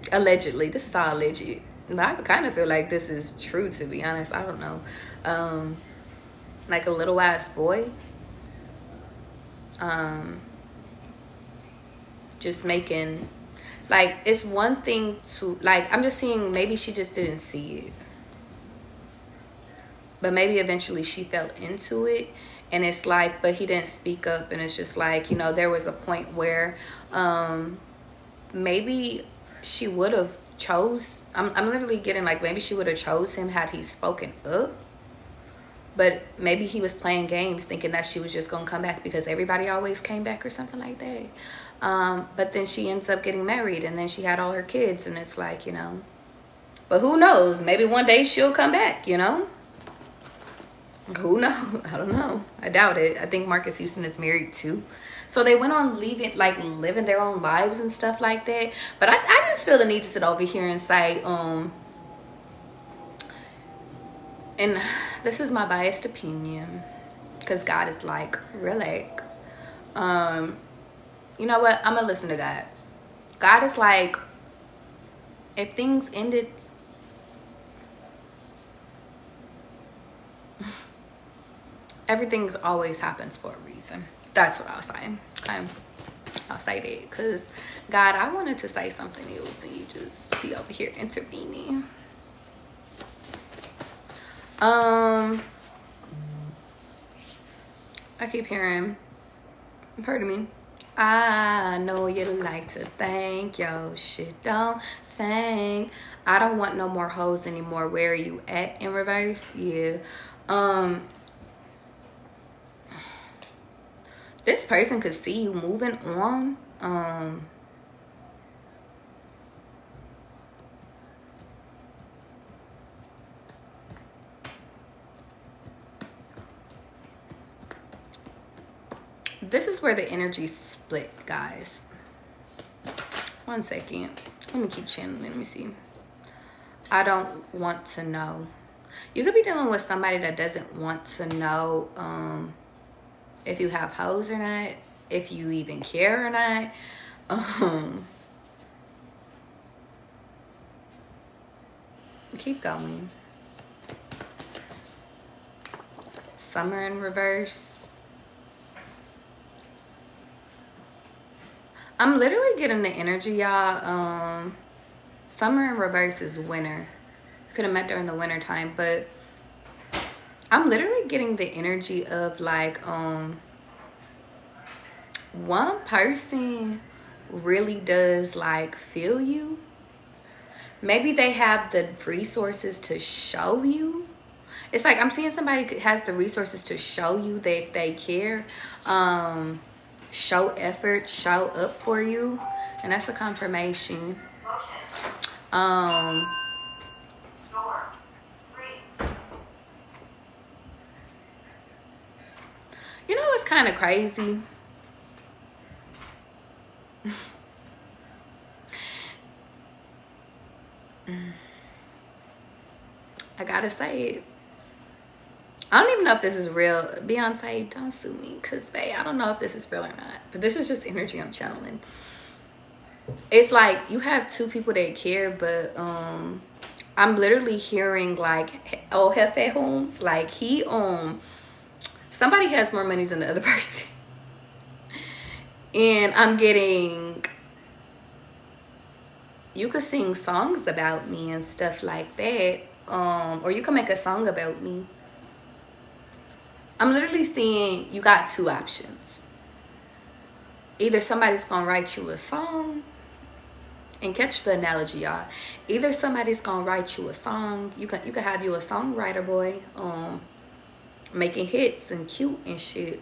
Speaker 1: allegedly, this is all alleged, but I kind of feel like this is true, to be honest. I don't know. Like a little ass boy, just making, like, it's one thing to, like, I'm just seeing maybe she just didn't see it, but maybe eventually she fell into it, and it's like, but he didn't speak up, and it's just like, you know, there was a point where maybe she would have chose, I'm literally getting like, maybe she would have chose him had he spoken up, but maybe he was playing games thinking that she was just gonna come back because everybody always came back or something like that. But then she ends up getting married, and then she had all her kids, and it's like, you know, but who knows, maybe one day she'll come back, you know, who knows? I don't know. I doubt it. I think Marcus Houston is married too. So they went on living their own lives and stuff like that. But I just feel the need to sit over here and say, and this is my biased opinion, because God is like, relax. You know what? I'm gonna listen to God. God is like, if things ended, everything's always happens for a reason. That's what I was saying. Okay, I'll say that, because God, I wanted to say something else and you just be over here intervening. I keep hearing, pardon me, I know you like to think your shit don't sing. I don't want no more hoes anymore. Where are you at in reverse? Yeah. This person could see you moving on. This is where the energy split, guys. 1 second. Let me keep channeling. Let me see. I don't want to know. You could be dealing with somebody that doesn't want to know if you have hoes or not. if you even care or not. Keep going. Summer in reverse. I'm literally getting the energy, y'all. Summer in reverse is winter. Could have met during the winter time, but I'm literally getting the energy of like one person really does like feel you. Maybe they have the resources to show you. It's like I'm seeing somebody has the resources to show you that they care, show effort, show up for you, and that's a confirmation. You know what's kind of crazy? I gotta say it. I don't even know if this is real. Beyonce, don't sue me, because babe, I don't know if this is real or not. But this is just energy I'm channeling. It's like you have two people that care, but I'm literally hearing like, oh, Jefe Holmes, like he somebody has more money than the other person. And I'm getting, you could sing songs about me and stuff like that, or you can make a song about me. I'm literally seeing you got two options. Either somebody's gonna write you a song, and catch the analogy, y'all. Either somebody's gonna write you a song, you can have you a songwriter boy, making hits and cute and shit,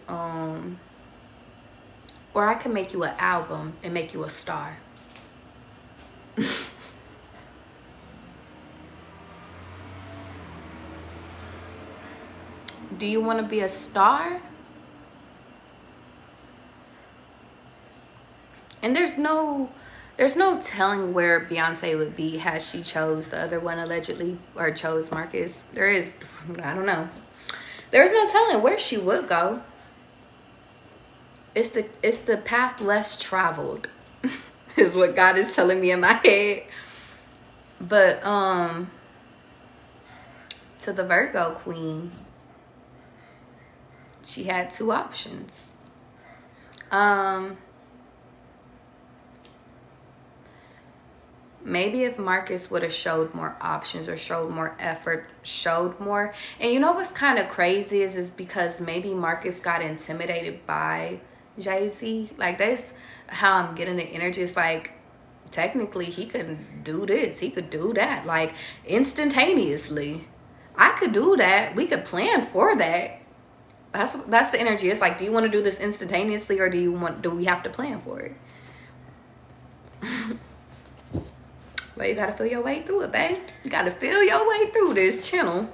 Speaker 1: or I can make you an album and make you a star. Do you want to be a star? And there's no telling where Beyonce would be had she chose the other one allegedly, or chose Marcus. I don't know. There's no telling where she would go. It's the path less traveled is what God is telling me in my head. But to the Virgo queen, she had two options. Maybe if Marcus would have showed more options, or showed more effort, showed more. And you know what's kind of crazy is because maybe Marcus got intimidated by Jay-Z. Like, that's how I'm getting the energy. It's like, technically, he could do this, he could do that, like, instantaneously. I could do that. We could plan for that. That's the energy. It's like, do you want to do this instantaneously, or do we have to plan for it? Well, you gotta feel your way through it, babe. You gotta feel your way through this channel.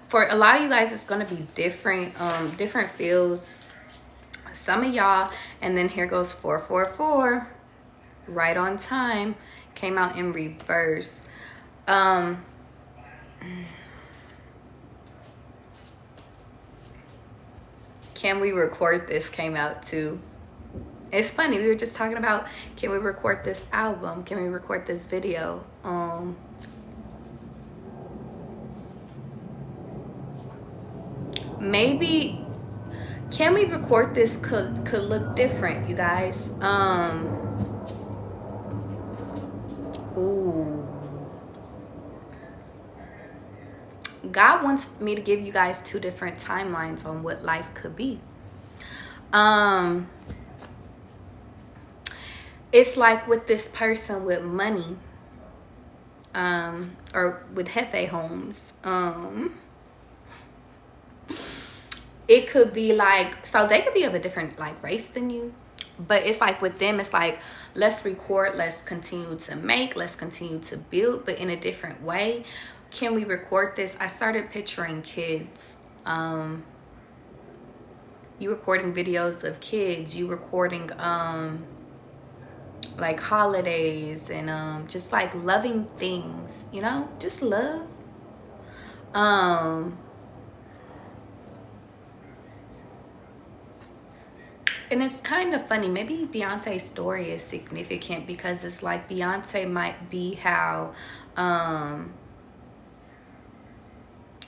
Speaker 1: For a lot of you guys, it's gonna be different, different feels. Some of y'all, and then here goes 444, right on time, came out in reverse. Can we record this came out too. It's funny, we were just talking about, can we record this album? Can we record this video? Maybe, can we record this could look different, you guys? Ooh. God wants me to give you guys two different timelines on what life could be. It's like with this person with money, or with Jefe Holmes, it could be like, so they could be of a different like race than you, but it's like with them, it's like, let's record, let's continue to make, let's continue to build, but in a different way. Can we record this? I started picturing kids. You recording videos of kids, you recording like holidays, and just like loving things, you know, just love. And it's kind of funny. Maybe Beyonce's story is significant because it's like Beyonce might be how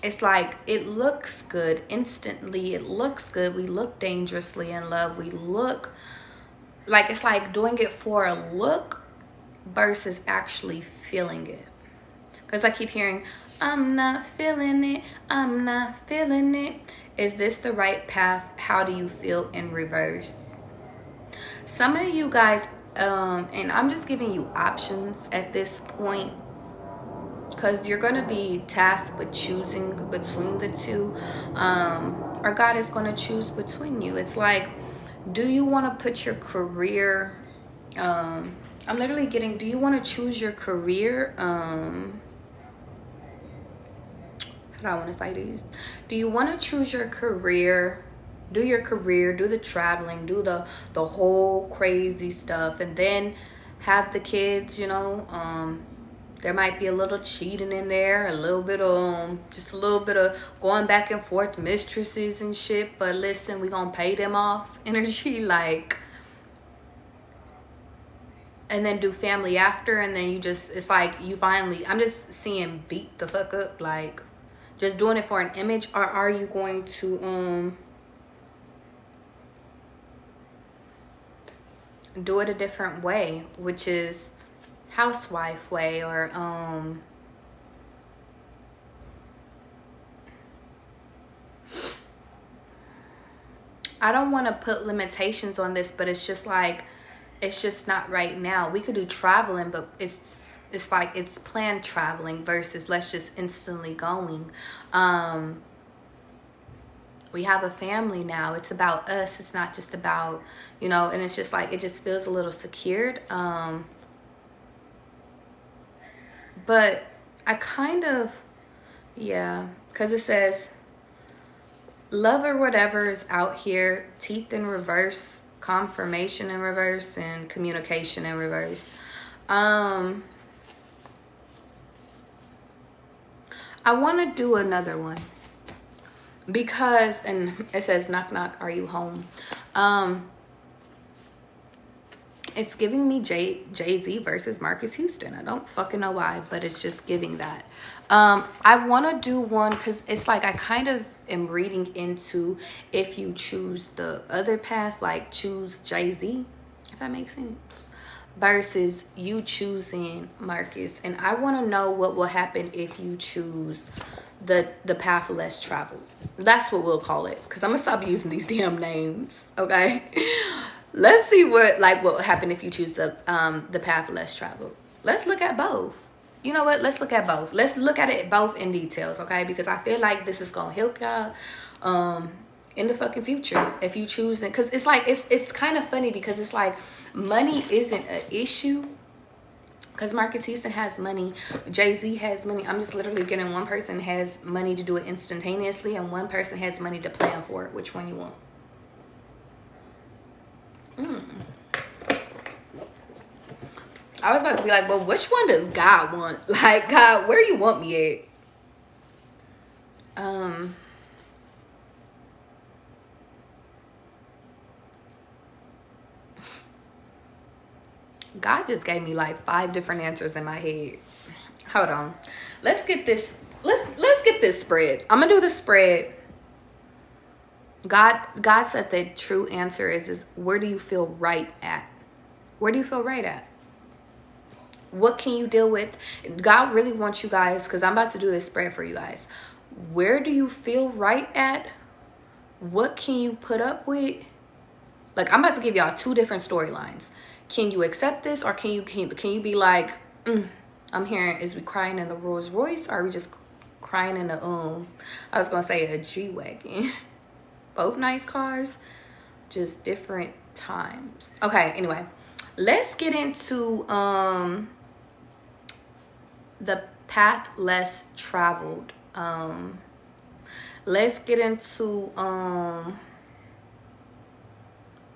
Speaker 1: it's like it looks good instantly. It looks good. We look dangerously in love. We look like it's like doing it for a look versus actually feeling it. Because I keep hearing, I'm not feeling it. I'm not feeling it. Is this the right path? How do you feel in reverse? Some of you guys, and I'm just giving you options at this point, because you're going to be tasked with choosing between the two, or God is going to choose between you. It's like, do you want to put your career, I'm literally getting, do you want to choose your career, how do I want to say this? Do you want to choose your career, do your career, do the traveling, do the whole crazy stuff, and then have the kids, you know? There might be a little cheating in there, a little bit of, just a little bit of going back and forth, mistresses and shit. But listen, we gonna pay them off energy, like, and then do family after, and then you just, it's like you finally, I'm just seeing beat the fuck up, like, just doing it for an image. Or are you going to do it a different way, which is housewife way, or I don't want to put limitations on this, but it's just like, it's just not right now. We could do traveling, but it's like it's planned traveling versus let's just instantly going. We have a family now. It's about us. It's not just about, you know, and it's just like, it just feels a little secured. But I kind of, yeah, because it says love or whatever is out here, teeth in reverse, confirmation in reverse, and communication in reverse. I want to do another one because, and it says knock knock, are you home? It's giving me Jay-Z versus Marcus Houston. I don't fucking know why, but it's just giving that. I want to do one because it's like I kind of am reading into if you choose the other path, like choose Jay-Z, if that makes sense, versus you choosing Marcus. And I want to know what will happen if you choose the path less traveled. That's what we'll call it, because I'm gonna stop using these damn names, okay? Let's see what will happen if you choose the path less traveled. Let's look at both. You know what? Let's look at both. Let's look at it both in details, okay? Because I feel like this is gonna help y'all in the fucking future if you choose it. Because it's like it's kind of funny because it's like money isn't an issue. Because Marcus Houston has money, Jay-Z has money. I'm just literally getting one person has money to do it instantaneously and one person has money to plan for it. Which one you want? I was about to be like, well, which one does God want? Like, God, where you want me at? God just gave me like 5 different answers in my head. Hold on. Let's get this. Let's get this spread. I'm gonna do the spread. God said the true answer is where do you feel right at? Where do you feel right at? What can you deal with? God really wants you guys, because I'm about to do this spread for you guys. Where do you feel right at? What can you put up with? Like, I'm about to give y'all 2 different storylines. Can you accept this, or can you be like, I'm hearing, is we crying in the Rolls Royce, or are we just crying in the I was gonna say a G-Wagon. Both nice cars, just different times. Okay, anyway, let's get into the path less traveled. Let's get into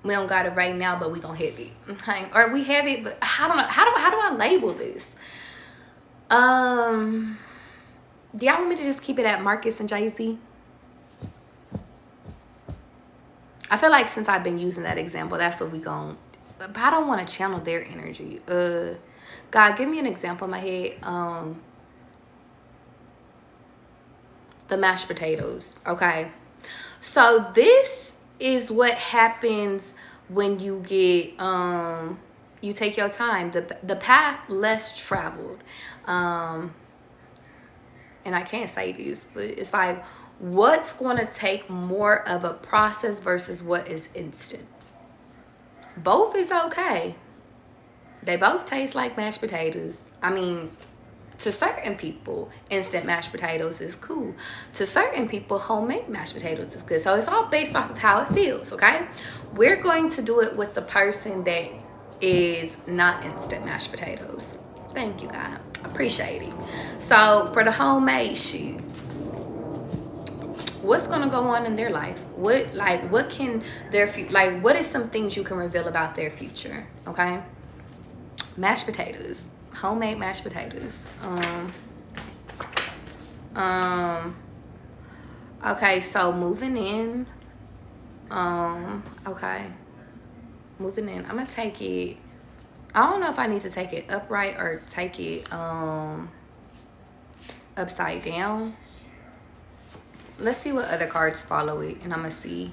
Speaker 1: we don't got it right now, but we gonna have it. Okay, or we have it, but I don't know. How do I label this? Do y'all want me to just keep it at Marcus and Jay-Z? I feel like since I've been using that example, that's what we gon', but I don't want to channel their energy. God, give me an example in my head. The mashed potatoes. Okay. So this is what happens when you get you take your time. The path less traveled. And I can't say this, but it's like, what's going to take more of a process versus what is instant? Both is okay. They both taste like mashed potatoes. I mean, to certain people, instant mashed potatoes is cool. To certain people, homemade mashed potatoes is good. So it's all based off of how it feels, okay? We're going to do it with the person that is not instant mashed potatoes. Thank you, God. Appreciate it. So for the homemade shit, what's gonna go on in their life? What can their what is some things you can reveal about their future? Okay, mashed potatoes, homemade mashed potatoes. Okay, so moving in. Okay, moving in. I'm gonna take it. I don't know if I need to take it upright or take it upside down. Let's see what other cards follow it, and I'm gonna see.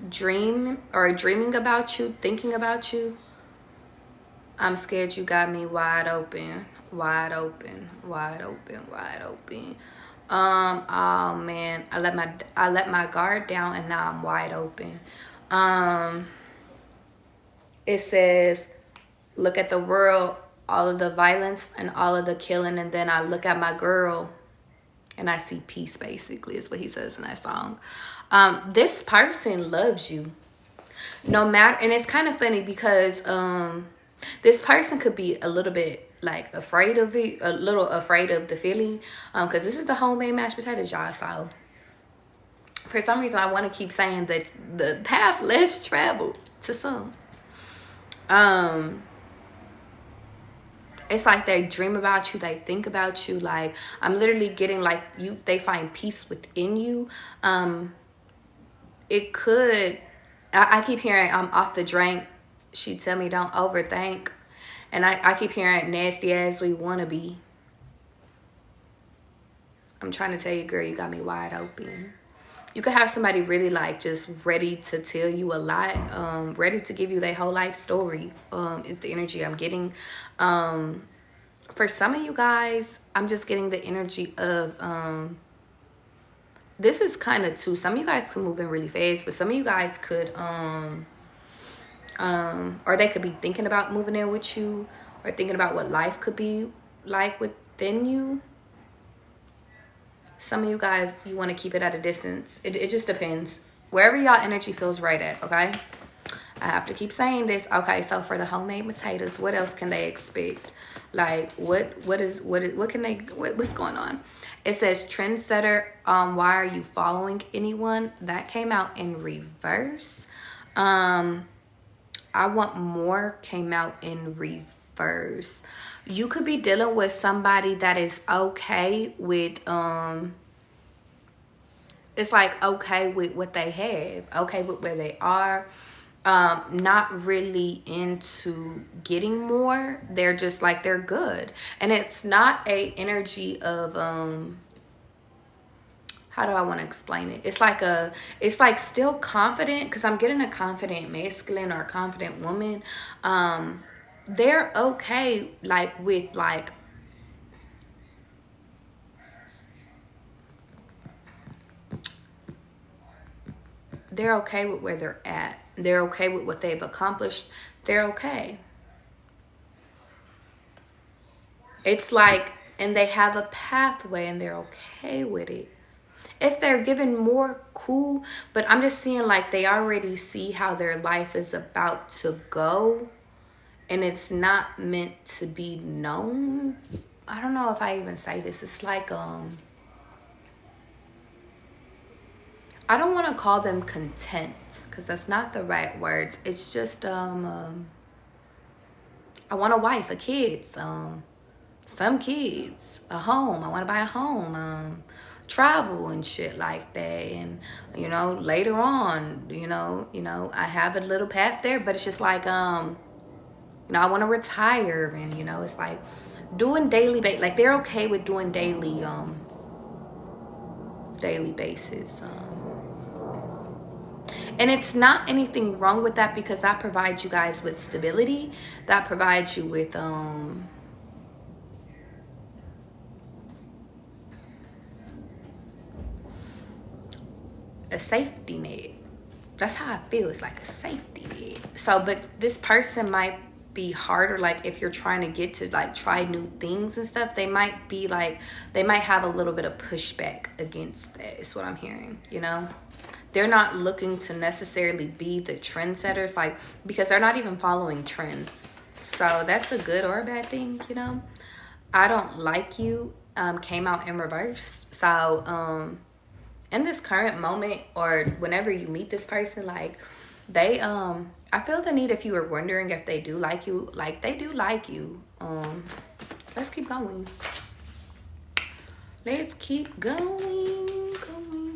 Speaker 1: Dreaming about you, thinking about you. I'm scared you got me wide open, wide open, wide open, wide open. Oh man, I let my guard down and now I'm wide open. It says, look at the world, all of the violence and all of the killing, and then I look at my girl and I see peace, basically, is what he says in that song. This person loves you. No matter, and it's kind of funny because this person could be a little bit like afraid of it, a little afraid of the feeling, because this is the homemade mashed potatoes, y'all. So for some reason I want to keep saying that the path less traveled to some. It's like they dream about you, they think about you. Like, I'm literally getting like they find peace within you. It could, I keep hearing I'm off the drink. She tell me don't overthink. And I keep hearing nasty as we want to be. I'm trying to tell you, girl, you got me wide open. You could have somebody really like just ready to tell you a lot, ready to give you their whole life story, is the energy I'm getting. For some of you guys, I'm just getting the energy of, this is kind of too, some of you guys can move in really fast, but some of you guys could, or they could be thinking about moving in with you, or thinking about what life could be like within you. Some of you guys, you want to keep it at a distance. It just depends. Wherever y'all energy feels right at, okay? I have to keep saying this. Okay, so for the homemade potatoes, what else can they expect? Like, what can they, what's going on? It says, trendsetter, why are you following anyone? That came out in reverse. I want more came out in reverse. You could be dealing with somebody that is okay with, it's like okay with what they have, okay with where they are, not really into getting more. They're just like, they're good. And it's not a energy of, how do I want to explain it? It's like still confident, because I'm getting a confident masculine or a confident woman. They're okay like with like, they're okay with where they're at. They're okay with what they've accomplished. They're okay. It's like, and they have a pathway and they're okay with it. If they're given more, cool, but I'm just seeing like they already see how their life is about to go, and it's not meant to be known. I don't know if I even say this. It's like, I don't want to call them content, because that's not the right words. It's just, I want a wife, a kid, some kids, a home. I want to buy a home, travel and shit like that. And you know, later on, you know, I have a little path there, but it's just like, you know, I want to retire, and you know, it's like doing daily like they're okay with doing daily basis. And it's not anything wrong with that, because that provides you guys with stability. That provides you with a safety net. That's how I feel. It's like a safety net. So, but this person might be harder, like if you're trying to get to like try new things and stuff, they might be like, they might have a little bit of pushback against that, is what I'm hearing, you know. They're not looking to necessarily be the trendsetters, like, because they're not even following trends. So that's a good or a bad thing, you know. I don't like you came out in reverse. So in this current moment, or whenever you meet this person, like they I feel the need, if you were wondering if they do like you, like they do like you. Let's keep going. Let's keep going.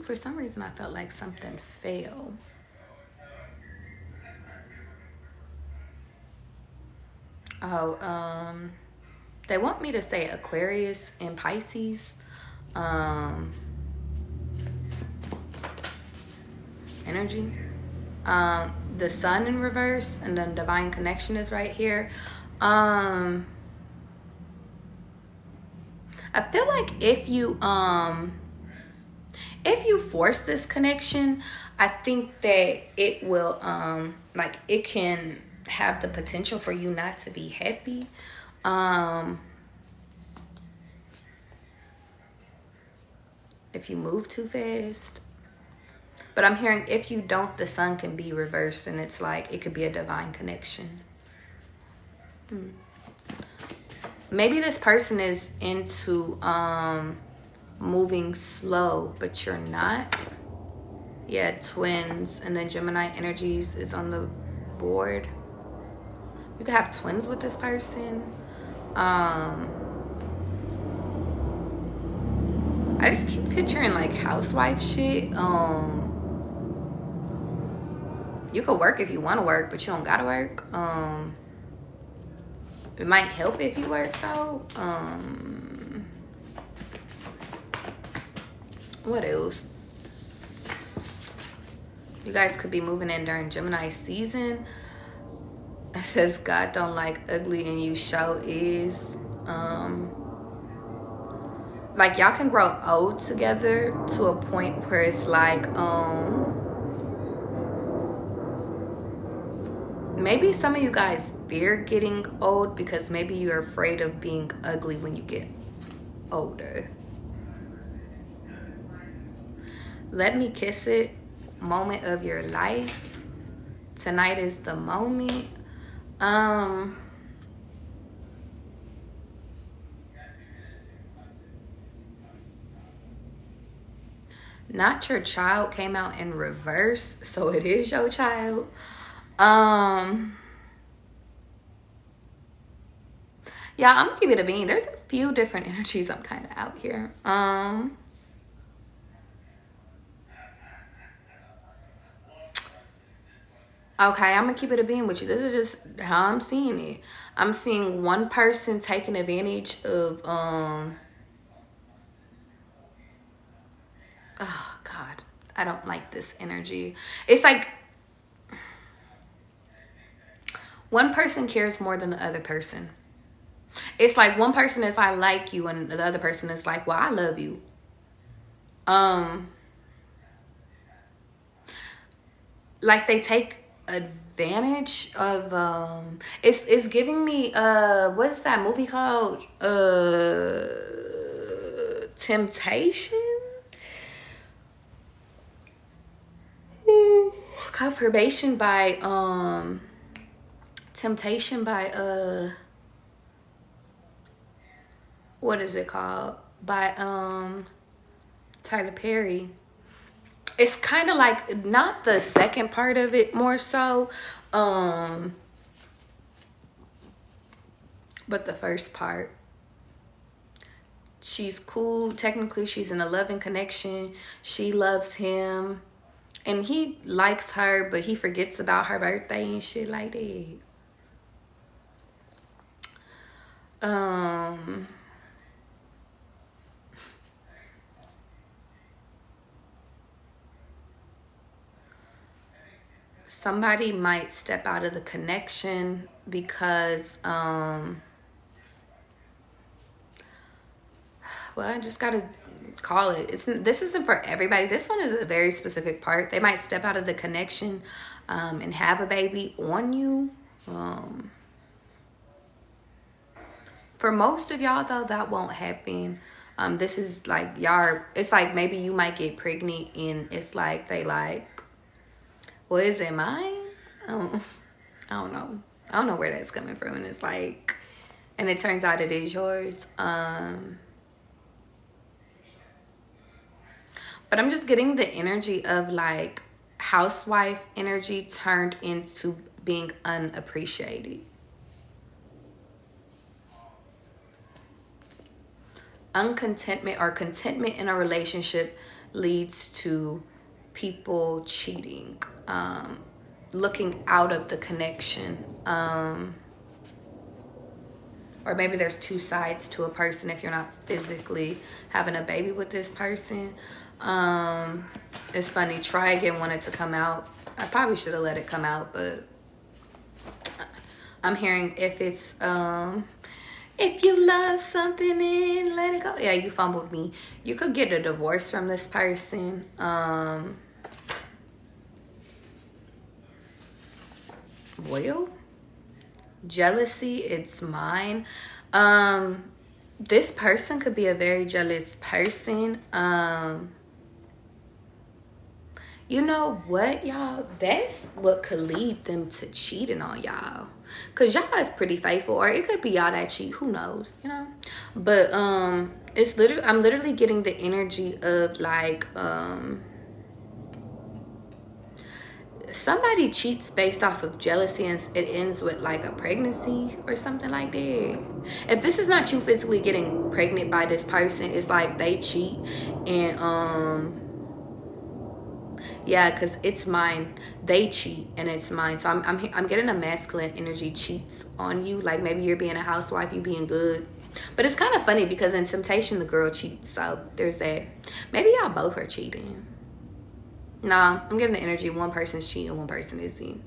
Speaker 1: For some reason I felt like something fell. Oh, they want me to say Aquarius and Pisces. Energy. The sun in reverse, and then divine connection is right here. I feel like if you force this connection, I think that it will like it can have the potential for you not to be happy. If you move too fast. But I'm hearing if you don't, the sun can be reversed, and it's like it could be a divine connection. Maybe this person is into moving slow, but you're not. Yeah, twins, and then Gemini energies is on the board. You could have twins with this person. I just keep picturing like housewife shit. You could work if you want to work, but you don't gotta work. It might help if you work though. What else? You guys could be moving in during Gemini season. It says God don't like ugly, and you show is. Like y'all can grow old together to a point where it's like maybe some of you guys fear getting old, because maybe you're afraid of being ugly when you get older. Let me kiss it. Moment of your life. Tonight is the moment. Not your child came out in reverse, so it is your child. Yeah, I'm gonna keep it a bean. There's a few different energies I'm kind of out here. Okay, I'm gonna keep it a bean with you. This is just how I'm seeing it. I'm seeing one person taking advantage of oh God, I don't like this energy. It's like one person cares more than the other person. It's like one person is I like you, and the other person is like, well, I love you. Like they take advantage of it's giving me what's that movie called? Temptation? Confirmation by Temptation by what is it called? By Tyler Perry. It's kind of like not the second part of it, more so but the first part. she's cool. Technically, she's in a loving connection. She loves him. And he likes her, but he forgets about her birthday and shit like that. Somebody might step out of the connection because, well, I just gotta call it. This isn't for everybody. This one is a very specific part. They might step out of the connection and have a baby on you. For most of y'all, though, that won't happen. This is like y'all, it's like maybe you might get pregnant and it's like they like, well, is it mine? I don't know. I don't know where that's coming from. And it's like, and it turns out it is yours. But I'm just getting the energy of like housewife energy turned into being unappreciated. Uncontentment or contentment in a relationship leads to people cheating, looking out of the connection, or maybe there's two sides to a person if you're not physically having a baby with this person. It's funny, try again wanted to come out. I probably should have let it come out, but I'm hearing if it's if you love something and let it go. Yeah, you fumbled me. You could get a divorce from this person. Well, jealousy, it's mine. This person could be a very jealous person. You know what, y'all? That's what could lead them to cheating on y'all. Because y'all is pretty faithful. Or it could be y'all that cheat. Who knows, you know? But it's literally, I'm literally getting the energy of like, somebody cheats based off of jealousy and it ends with like a pregnancy or something like that. If this is not you physically getting pregnant by this person, it's like they cheat and yeah, because it's mine. They cheat and it's mine. So I'm getting a masculine energy cheats on you. Like maybe you're being a housewife, you being good. But it's kind of funny because in Temptation, the girl cheats. So there's that. Maybe y'all both are cheating. Nah, I'm getting the energy. One person's cheating, one person isn't.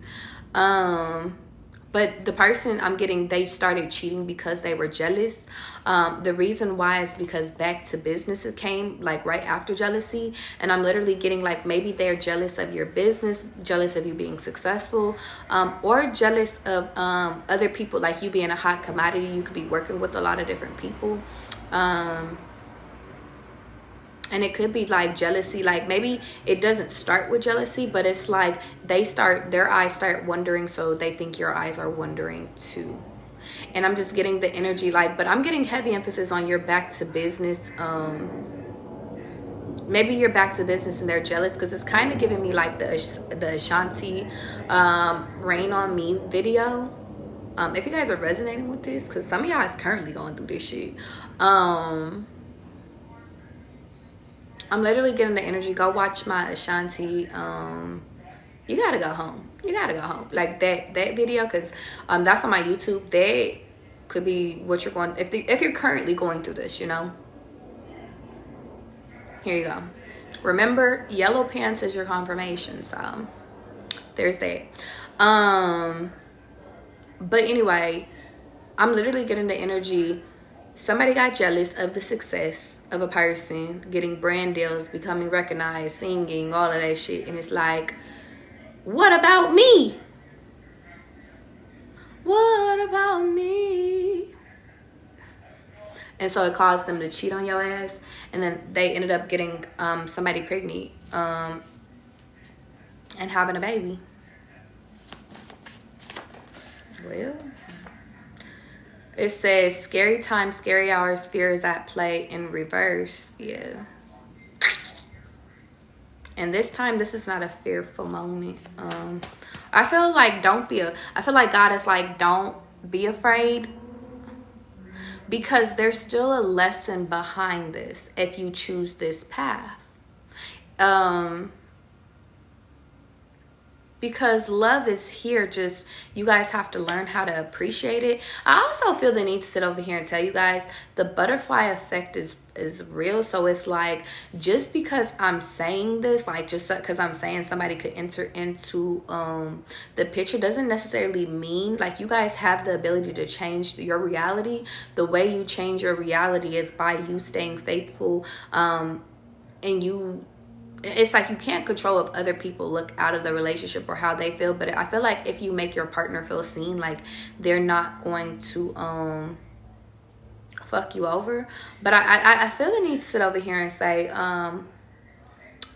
Speaker 1: But the person I'm getting, they started cheating because they were jealous. The reason why is because back to business it came like right after jealousy. And I'm literally getting like maybe they're jealous of your business, jealous of you being successful, or jealous of other people, like you being a hot commodity. You could be working with a lot of different people. And it could be like jealousy, like maybe it doesn't start with jealousy, but it's like their eyes start wondering, so they think your eyes are wondering too. And I'm just getting the energy like, but I'm getting heavy emphasis on your back to business. Maybe you're back to business and they're jealous because it's kind of giving me like the Ashanti Rain on Me video. If you guys are resonating with this, because some of y'all is currently going through this shit. I'm literally getting the energy. Go watch my Ashanti. You gotta go home. You gotta go home. Like that video, because that's on my YouTube. That could be what you're going, if you're currently going through this, you know. Here you go. Remember, yellow pants is your confirmation. So there's that. But anyway, I'm literally getting the energy. Somebody got jealous of the success of a person, getting brand deals, becoming recognized, singing, all of that shit. And it's like, what about me? What about me? And so it caused them to cheat on your ass. And then they ended up getting somebody pregnant and having a baby. Well, it says scary times, scary hours, fear is at play in reverse. Yeah. And this time, this is not a fearful moment. I feel like I feel like God is like, don't be afraid. because there's still a lesson behind this if you choose this path. Because love is here, just you guys have to learn how to appreciate it. I also feel the need to sit over here and tell you guys the butterfly effect is real. So it's like, just because I'm saying this, like just because I'm saying somebody could enter into the picture, doesn't necessarily mean, like, you guys have the ability to change your reality. The way you change your reality is by you staying faithful, and you, it's like you can't control if other people look out of the relationship or how they feel, but I feel like if you make your partner feel seen, like, they're not going to fuck you over. But I feel the need to sit over here and say,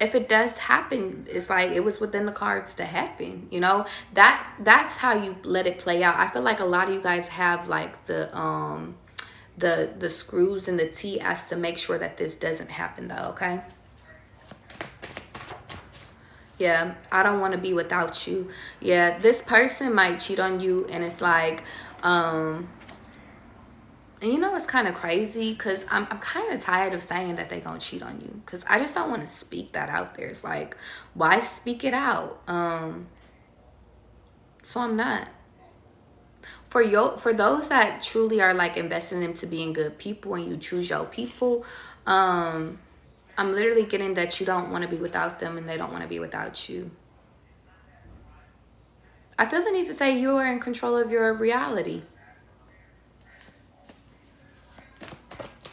Speaker 1: if it does happen, it's like it was within the cards to happen, you know. That's how you let it play out. I feel like a lot of you guys have like the screws and the tea as to make sure that this doesn't happen though. Okay. Yeah, I don't want to be without you. Yeah, this person might cheat on you, and it's like, and you know, it's kind of crazy because I'm kind of tired of saying that they gonna cheat on you, because I just don't want to speak that out there. It's like, why speak it out? So I'm not. For those that truly are like investing into being good people, and you choose your people, I'm literally getting that you don't want to be without them, and they don't want to be without you. I feel the need to say you are in control of your reality.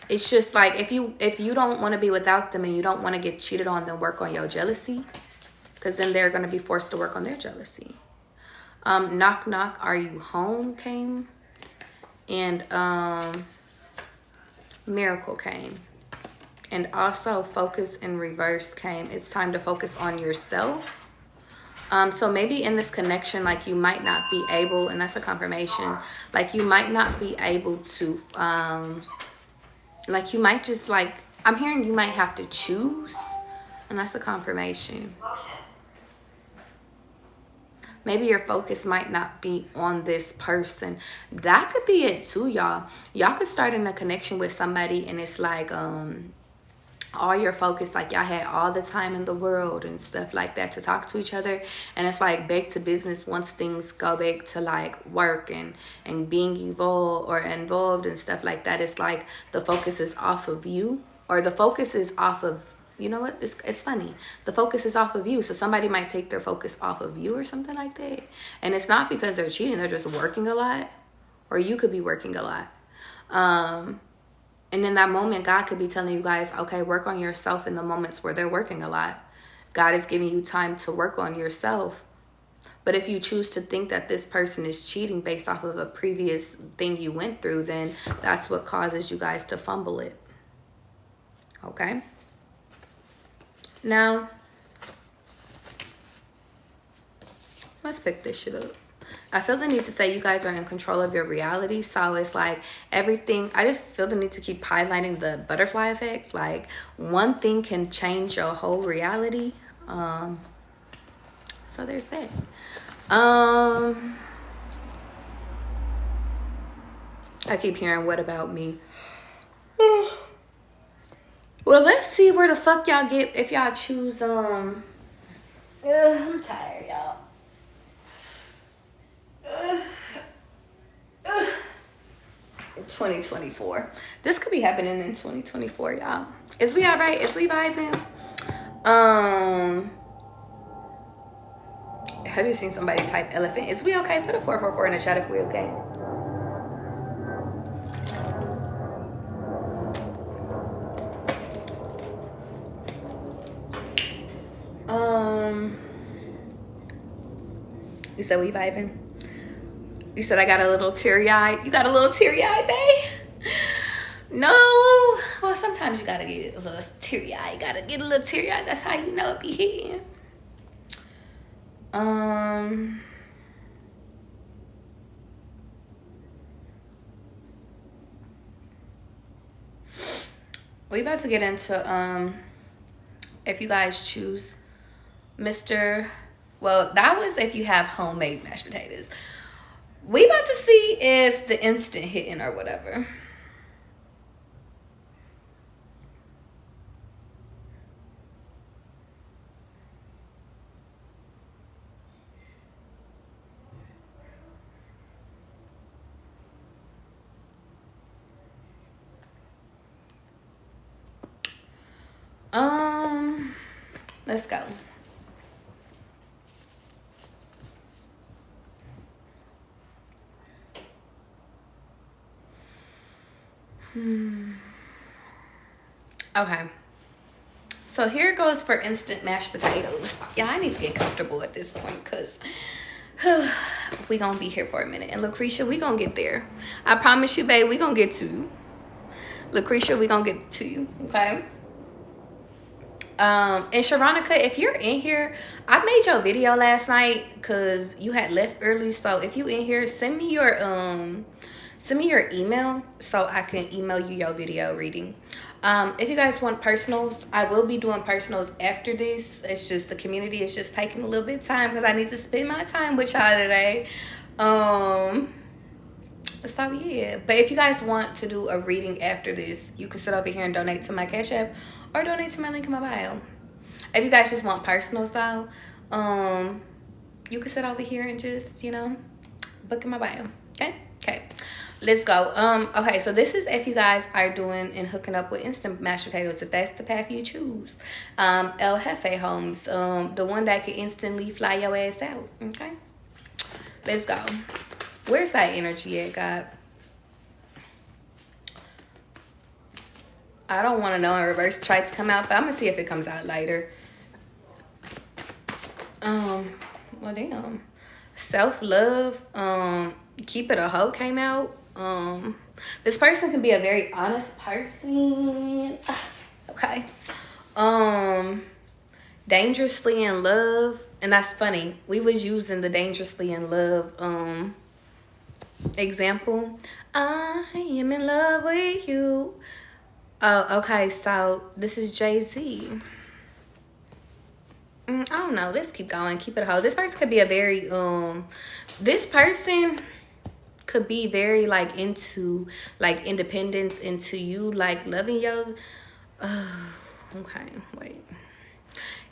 Speaker 1: It's just like, if you don't want to be without them and you don't want to get cheated on, then work on your jealousy, because then they're going to be forced to work on their jealousy. Knock knock, are you home came, and miracle came. And also focus in reverse came. It's time to focus on yourself. So maybe in this connection, like, you might not be able, and that's a confirmation, like, you might not be able to, like, you might just, like, I'm hearing you might have to choose, and that's a confirmation. Maybe your focus might not be on this person. That could be it too, y'all. Y'all could start in a connection with somebody, and it's like, all your focus, like, y'all had all the time in the world and stuff like that to talk to each other, and it's like back to business once things go back to like work and being involved and stuff like that. It's like the focus is off of you, or the focus is off of, you know what, it's funny, the focus is off of you. So somebody might take their focus off of you or something like that, and it's not because they're cheating, they're just working a lot, or you could be working a lot. And in that moment, God could be telling you guys, okay, work on yourself in the moments where they're working a lot. God is giving you time to work on yourself. But if you choose to think that this person is cheating based off of a previous thing you went through, then that's what causes you guys to fumble it. Okay? Now, let's pick this shit up. I feel the need to say you guys are in control of your reality. So it's like everything, I just feel the need to keep highlighting the butterfly effect. Like, one thing can change your whole reality. So there's that. I keep hearing, what about me? Well, let's see where the fuck y'all get if y'all choose, I'm tired, y'all. 2024. This could be happening in 2024, y'all. Is we all right? Is we vibing? I just seen somebody type elephant. Is we okay? Put a 444 in the chat if we okay. You said we vibing? You said I got a little teary-eyed. You got a little teary-eyed, babe? No. Well, sometimes you gotta get a little teary-eyed. You gotta get a little teary-eyed. That's how you know it be hitting. We about to get into if you guys choose Mr. Well, that was if you have homemade mashed potatoes. We about to see if the instant hitting or whatever. Let's go. Okay. So here goes for instant mashed potatoes. Yeah, I need to get comfortable at this point because we gonna be here for a minute. And Lucretia, we gonna get there. I promise you, babe, we gonna get to you. Lucretia, we gonna get to you, okay? And Sharonica, if you're in here, I made your video last night because you had left early. So if you in here, send me your email so I can email you your video reading. If you guys want personals, I will be doing personals after this. It's just the community is just taking a little bit of time because I need to spend my time with y'all today. So yeah, but if you guys want to do a reading after this, you can sit over here and donate to my Cash App or donate to my link in my bio. If you guys just want personals though, you can sit over here and just, you know, book in my bio. Okay, let's go. Okay, so this is if you guys are doing and hooking up with instant mashed potatoes, if that's the path you choose. El Jefe Homes, the one that can instantly fly your ass out. Okay, let's go. Where's that energy at, God? I don't want to know in reverse tried to come out, but I'm gonna see if it comes out later. Well, damn. Self-love, keep it a hoe came out. This person can be a very honest person. Okay. Dangerously in love, and that's funny. We was using the dangerously in love example. I am in love with you. Oh, okay, so this is Jay-Z. I don't know. Let's keep going. Keep it a hoe. This person could be a very this person could be very like into like independence, into you like loving your okay, wait.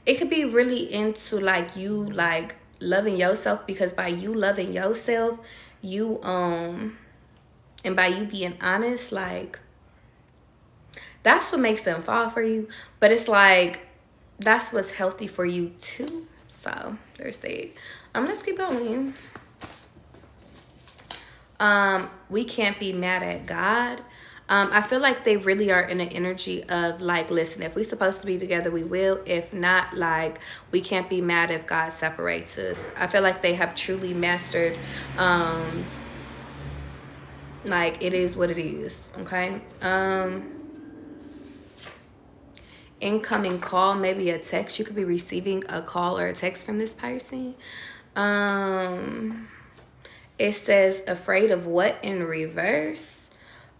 Speaker 1: It could be really into like you like loving yourself, because by you loving yourself, you and by you being honest, like that's what makes them fall for you. But it's like that's what's healthy for you too. So there's that. Let's keep going. We can't be mad at God. I feel like they really are in an energy of like, listen, if we're supposed to be together, we will. If not, like, we can't be mad if God separates us. I feel like they have truly mastered like it is what it is. Okay. Incoming call, maybe a text. You could be receiving a call or a text from this person. It says afraid of what in reverse.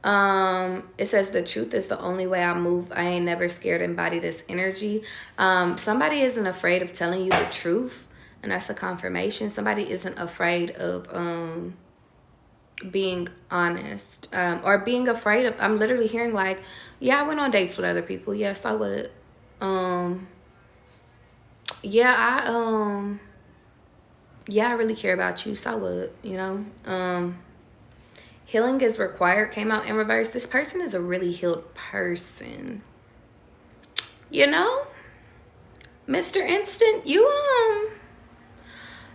Speaker 1: It says the truth is the only way I move. I ain't never scared to embody this energy. Somebody isn't afraid of telling you the truth, and that's a confirmation. Somebody isn't afraid of being honest, or being afraid of, I'm literally hearing like, yeah, I went on dates with other people. Yes, I would. Yeah, I really care about you, so I would, you know. Healing is required came out in reverse. This person is a really healed person. You know, Mr. Instant, you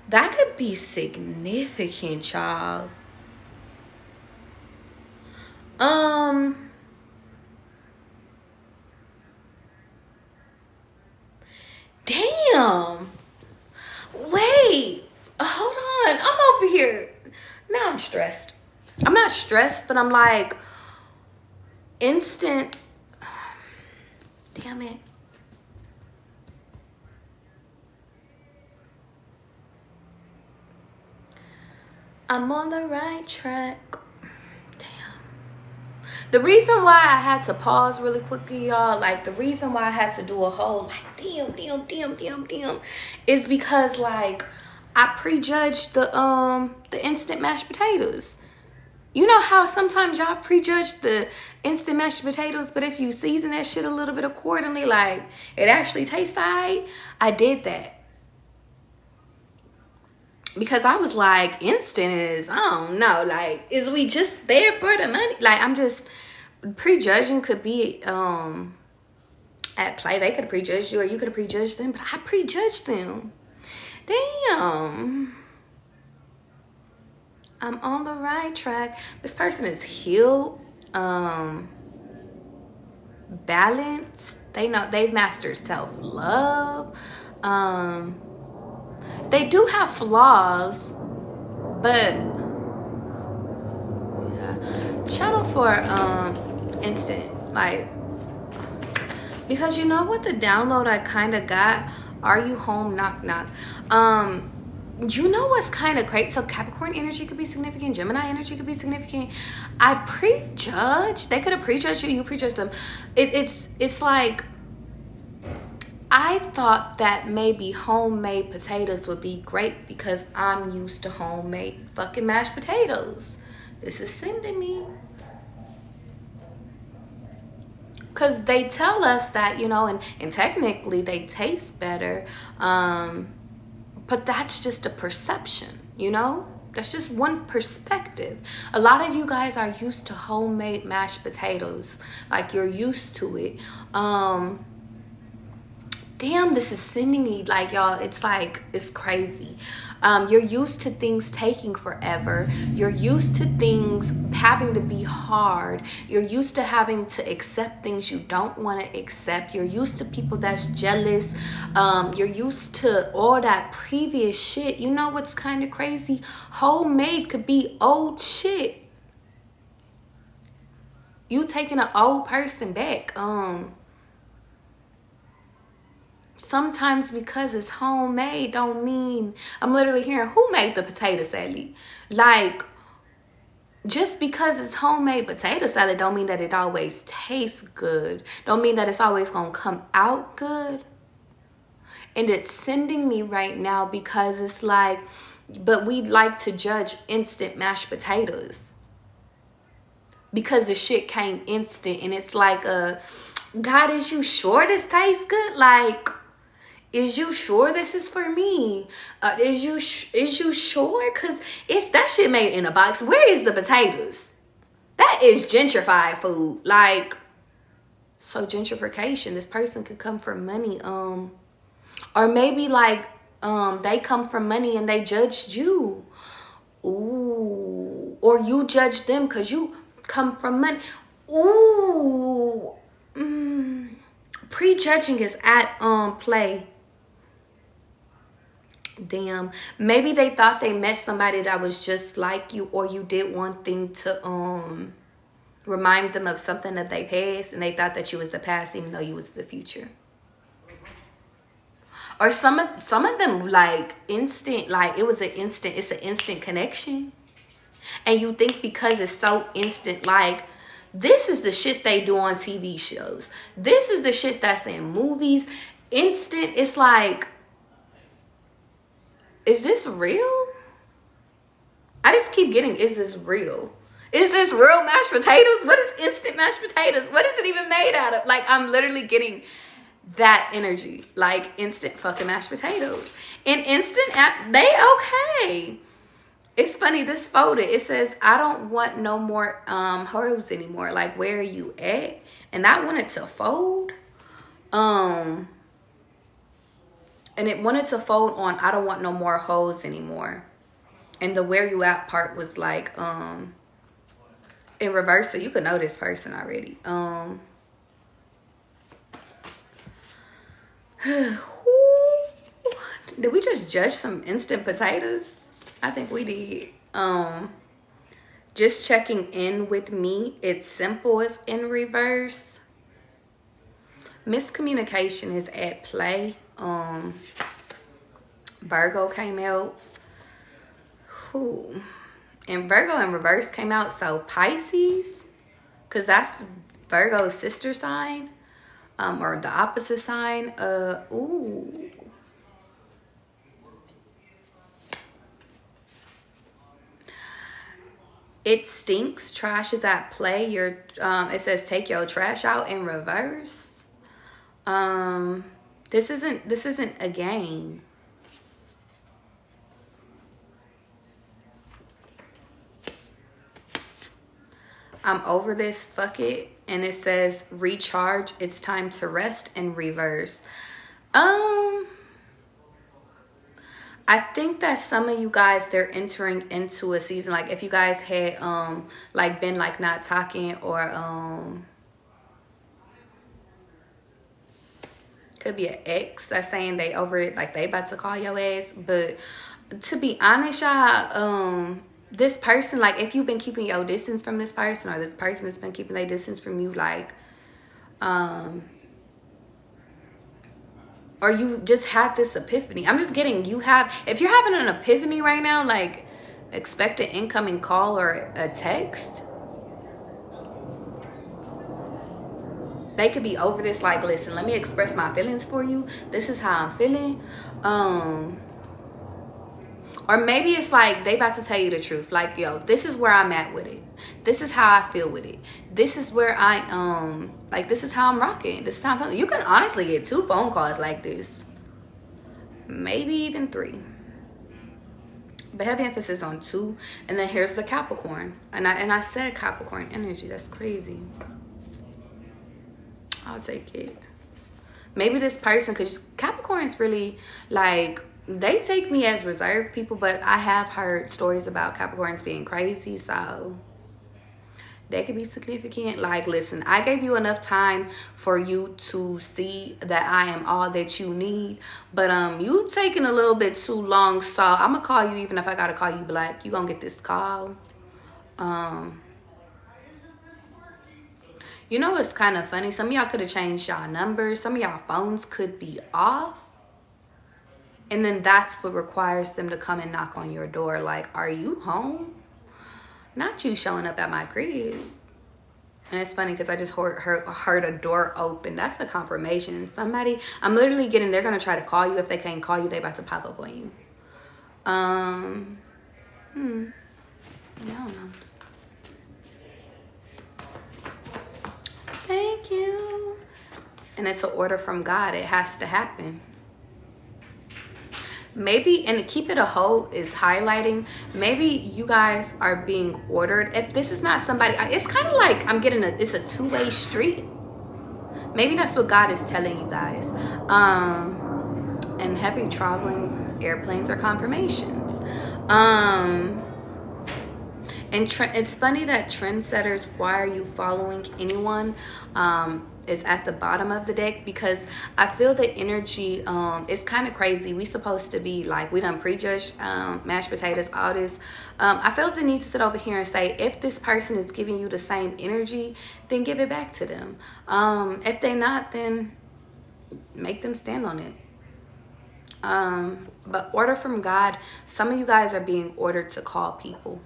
Speaker 1: that could be significant, y'all. Damn. Wait. Hold on. I'm over here. Now I'm stressed. I'm not stressed, but I'm like instant. Damn it. I'm on the right track. The reason why I had to pause really quickly, y'all, like the reason why I had to do a whole like damn, is because like I prejudged the instant mashed potatoes. You know how sometimes y'all prejudge the instant mashed potatoes, but if you season that shit a little bit accordingly, like it actually tastes alright. I did that. Because I was like, instant is, I don't know, like, is we just there for the money? Like, I'm just, prejudging could be at play. They could have prejudged you, or you could have prejudged them, but I prejudged them. Damn. I'm on the right track. This person is healed, balanced. They know they've mastered self-love. They do have flaws, but yeah. Channel for instant, like, because you know what the download I kind of got? Are you home? Knock knock. You know what's kind of great? So Capricorn energy could be significant. Gemini energy could be significant. I prejudge. They could have prejudged you. You prejudged them. It's like, I thought that maybe homemade potatoes would be great because I'm used to homemade fucking mashed potatoes. This is sending me. Because they tell us that, you know, and technically they taste better. But that's just a perception, you know? That's just one perspective. A lot of you guys are used to homemade mashed potatoes. Like, you're used to it. Damn, this is sending me, like, y'all, it's like, it's crazy. You're used to things taking forever. You're used to things having to be hard. You're used to having to accept things you don't want to accept. You're used to people that's jealous. You're used to all that previous shit. You know what's kind of crazy? Homemade could be old shit. You taking an old person back. Sometimes because it's homemade don't mean, I'm literally hearing, who made the potato salad? Like, just because it's homemade potato salad don't mean that it always tastes good. Don't mean that it's always gonna come out good. And it's sending me right now because it's like, but we like to judge instant mashed potatoes because the shit came instant. And it's like, God, is you sure this tastes good? Like, is you sure this is for me? Is you sure? Because it's that shit made in a box. Where is the potatoes? That is gentrified food. Like, so gentrification, this person could come for money. Or maybe like they come from money and they judged you. Ooh. Or you judged them because you come from money. Ooh. Prejudging is at play. Damn. Maybe they thought they met somebody that was just like you, or you did one thing to remind them of something of their past, and they thought that you was the past even though you was the future. Or some of them, like, instant, like it's an instant connection. And you think because it's so instant, like, this is the shit they do on TV shows. This is the shit that's in movies. Instant, it's like, is this real? I just keep getting, is this real? Is this real mashed potatoes? What is instant mashed potatoes? What is it even made out of? Like, I'm literally getting that energy. Like, instant fucking mashed potatoes. And instant, they okay. It's funny, this photo, it says, I don't want no more hoes anymore. Like, where are you at? And I wanted to fold. And it wanted to fold on, I don't want no more hoes anymore. And the where you at part was like, in reverse. So you could know this person already. Did we just judge some instant potatoes? I think we did. Just checking in with me. It's simple as in reverse. Miscommunication is at play. Virgo came out. And Virgo in reverse came out. So Pisces, because that's Virgo's sister sign, or the opposite sign. Ooh. It stinks. Trash is at play. It says take your trash out in reverse. This isn't a game. I'm over this. Fuck it. and it says recharge. It's time to rest in reverse. I think that some of you guys, they're entering into a season, like if you guys had like been like not talking, or could be an ex that's saying they over it, like they about to call your ass. But to be honest, y'all, this person, like if you've been keeping your distance from this person, or this person has been keeping their distance from you, like or you just had this epiphany. I'm just getting, if you're having an epiphany right now, like expect an incoming call or a text. They could be over this, like, listen, let me express my feelings for you. This is how I'm feeling. Or maybe it's like they about to tell you the truth. Like, yo, this is where I'm at with it. This is how I feel with it. This is where I like, this is how I'm rocking. This is how I'm feeling. You can honestly get 2 phone calls like this. Maybe even 3. But heavy emphasis on 2. And then here's the Capricorn. And I said Capricorn energy. That's crazy. I'll take it. Maybe this person, because Capricorn's really like, they take me as reserved people, but I have heard stories about Capricorns being crazy, so they could be significant. Like, listen, I gave you enough time for you to see that I am all that you need, but you taking a little bit too long, so I'm gonna call you even if I gotta call you black. You gonna get this call. You know what's kind of funny? Some of y'all could have changed y'all numbers. Some of y'all phones could be off. And then that's what requires them to come and knock on your door. Like, are you home? Not you showing up at my crib. And it's funny because I just heard a door open. That's a confirmation. Somebody, I'm literally getting, they're going to try to call you. If they can't call you, they about to pop up on you. Yeah, I don't know. Thank you. And it's an order from God. It has to happen. Maybe, and to keep it a whole is highlighting, maybe you guys are being ordered. If this is not somebody, it's kind of like I'm getting it's a 2-way street. Maybe that's what God is telling you guys. And heavy traveling airplanes are confirmations. And it's funny that trendsetters, why are you following anyone, is at the bottom of the deck, because I feel the energy is kind of crazy. We supposed to be like, we done prejudged, mashed potatoes, all this. I felt the need to sit over here and say, if this person is giving you the same energy, then give it back to them. If they not, then make them stand on it. But order from God, some of you guys are being ordered to call people.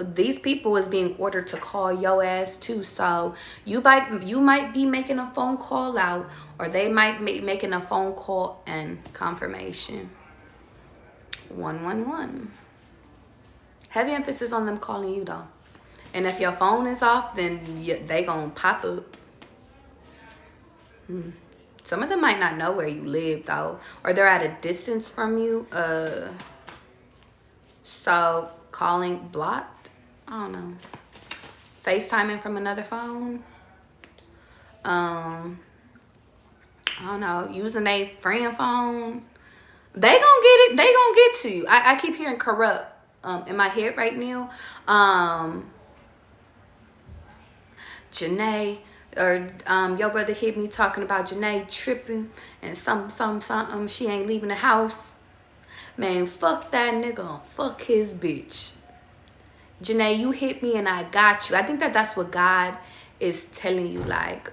Speaker 1: These people is being ordered to call your ass too. So you might be making a phone call out, or they might be making a phone call and confirmation. 111. Heavy emphasis on them calling you though. And if your phone is off, then they gonna pop up. Some of them might not know where you live though, or they're at a distance from you. So calling blocked, I don't know. FaceTiming from another phone. I don't know, using a friend phone. They gonna get it. They gonna get to you. I keep hearing corrupt in my head right now. Janae, or your brother hit me talking about Janae tripping and something. She ain't leaving the house. Man, fuck that nigga. Fuck his bitch. Janae, you hit me and I got you. I think that's what God is telling you, like,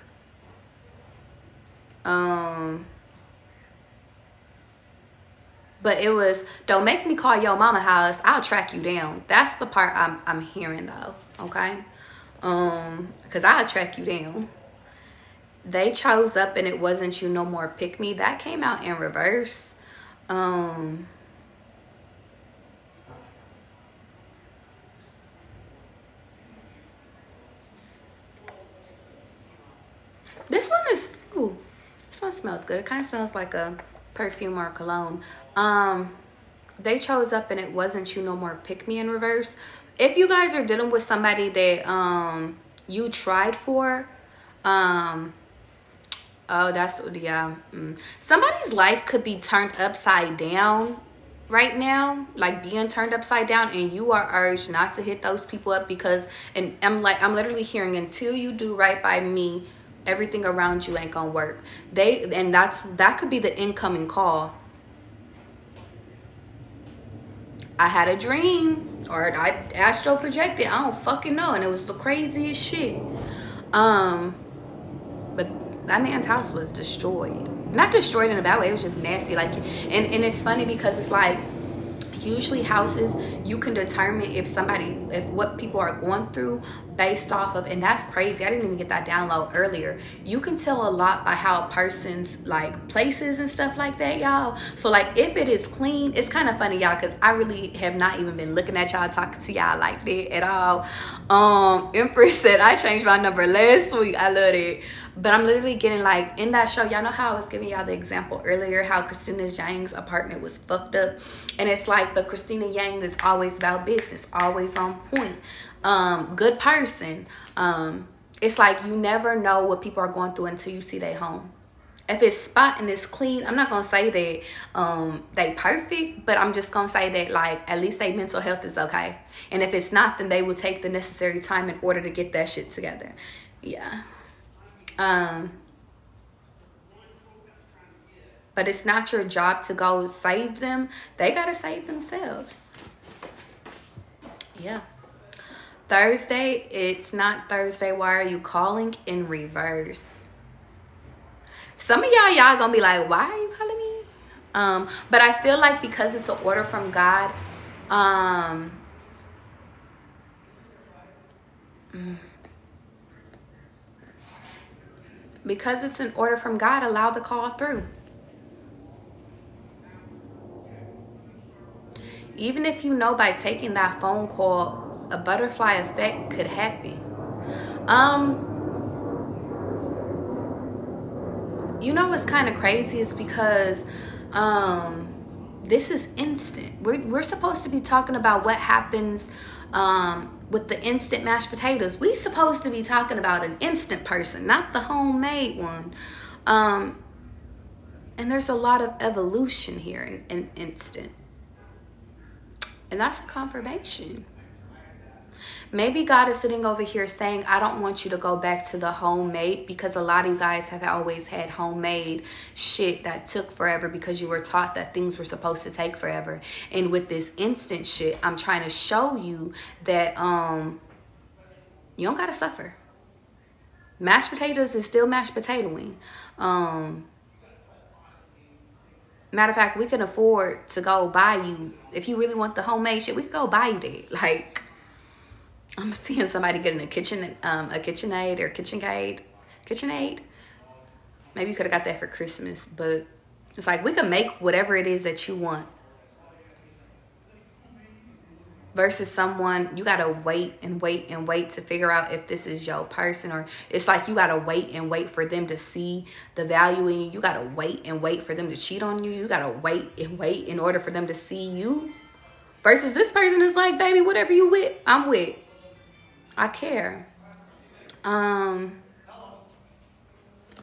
Speaker 1: but it was, don't make me call your mama house. I'll track you down. That's the part I'm hearing though. Okay. Because I'll track you down. They chose up and it wasn't you no more. Pick me. That came out in reverse. This one is, ooh, this one smells good. It kind of smells like a perfume or cologne. They chose up and it wasn't you no more. Pick me in reverse. If you guys are dealing with somebody that you tried for. um oh, that's, yeah. Somebody's life could be turned upside down right now, like being turned upside down, and you are urged not to hit those people up because, and I'm literally hearing, until you do right by me, everything around you ain't gonna work. And that could be the incoming call. I had a dream, or I astral projected, I don't fucking know, and it was the craziest shit. But that man's house was destroyed. Not destroyed in a bad way, it was just nasty. Like, and it's funny because it's like, usually houses, you can determine if what people are going through based off of, and that's crazy, I didn't even get that download earlier. You can tell a lot by how a person's like places and stuff like that, y'all. So like, if it is clean, it's kind of funny, y'all, because I really have not even been looking at y'all, talking to y'all like that at all. Empress said I changed my number last week. I love it. But I'm literally getting, like, in that show, y'all know how I was giving y'all the example earlier, how Christina Yang's apartment was fucked up. And it's like, but Christina Yang is always about business, always on point, good person. It's like, you never know what people are going through until you see their home. If it's spot and it's clean, I'm not gonna say that they perfect, but I'm just gonna say that, like, at least their mental health is okay. And if it's not, then they will take the necessary time in order to get that shit together. Yeah. But it's not your job to go save them. They gotta save themselves. Yeah. Thursday, it's not Thursday. Why are you calling? In reverse. Some of y'all gonna be like, why are you calling me? But I feel like because it's an order from God, because it's an order from God, allow the call through. Even if you know by taking that phone call, a butterfly effect could happen. You know what's kind of crazy is because this is instant. We're supposed to be talking about what happens with the instant mashed potatoes. We supposed to be talking about an instant person, not the homemade one. And there's a lot of evolution here in instant. And that's a confirmation. Maybe God is sitting over here saying, I don't want you to go back to the homemade, because a lot of you guys have always had homemade shit that took forever because you were taught that things were supposed to take forever. And with this instant shit, I'm trying to show you that you don't gotta suffer. Mashed potatoes is still mashed potatoing. Matter of fact, we can afford to go buy you, if you really want the homemade shit, we can go buy you that. Like, I'm seeing somebody getting a KitchenAid or KitchenAid. Maybe you could have got that for Christmas, but it's like, we can make whatever it is that you want. Versus someone, you gotta wait and wait and wait to figure out if this is your person, or it's like you gotta wait and wait for them to see the value in you. You gotta wait and wait for them to cheat on you. You gotta wait and wait in order for them to see you. Versus this person is like, baby, whatever you with, I'm with. I care. And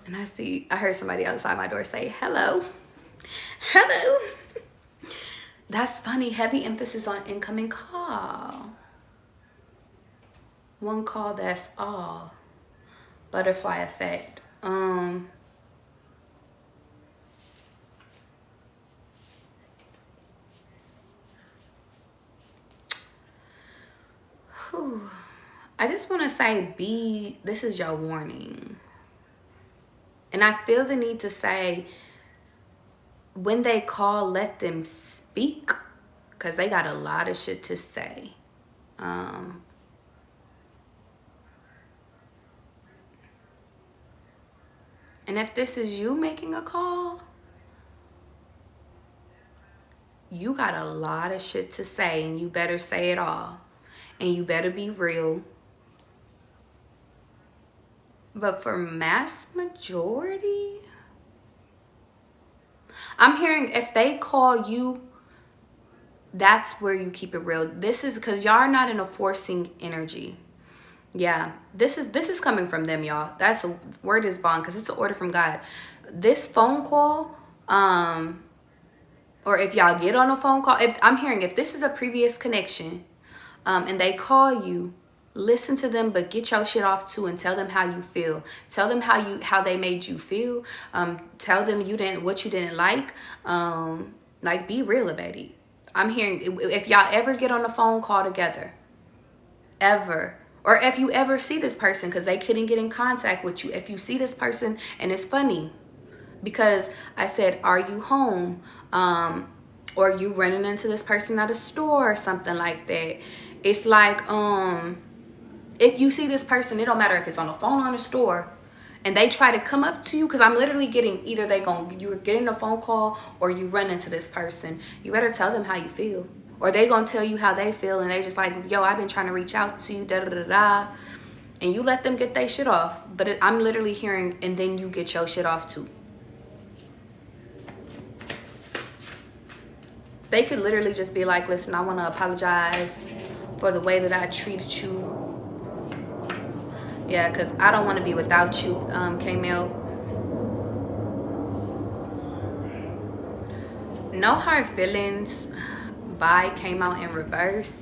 Speaker 1: I heard somebody outside my door say, hello. Hello. That's funny. Heavy emphasis on incoming call. One call, that's all. Butterfly effect. Whew. I just want to say, this is your warning. And I feel the need to say, when they call, let them speak, because they got a lot of shit to say. And if this is you making a call, you got a lot of shit to say, and you better say it all. And you better be real. But for mass majority, I'm hearing if they call you, that's where you keep it real. This is because y'all are not in a forcing energy. Yeah, this is coming from them, y'all. That's a word is bond because it's an order from God. This phone call, or if y'all get on a phone call, if I'm hearing if this is a previous connection, and they call you, listen to them, but get your shit off too and tell them how you feel. Tell them how they made you feel. Tell them what you didn't like. Like, be real about it. I'm hearing if y'all ever get on a phone call together, ever, or if you ever see this person because they couldn't get in contact with you, if you see this person, and it's funny because I said, are you home? Or you running into this person at a store or something like that. It's like, if you see this person, it don't matter if it's on the phone or in the store, and they try to come up to you, because I'm literally getting either you're getting a phone call or you run into this person. You better tell them how you feel, or they gonna tell you how they feel, and they just like, yo, I've been trying to reach out to you, da da da da, and you let them get their shit off. But I'm literally hearing, and then you get your shit off too. They could literally just be like, listen, I want to apologize for the way that I treated you. Yeah, because I don't want to be without you, K-Mill. No hard feelings by came out in reverse.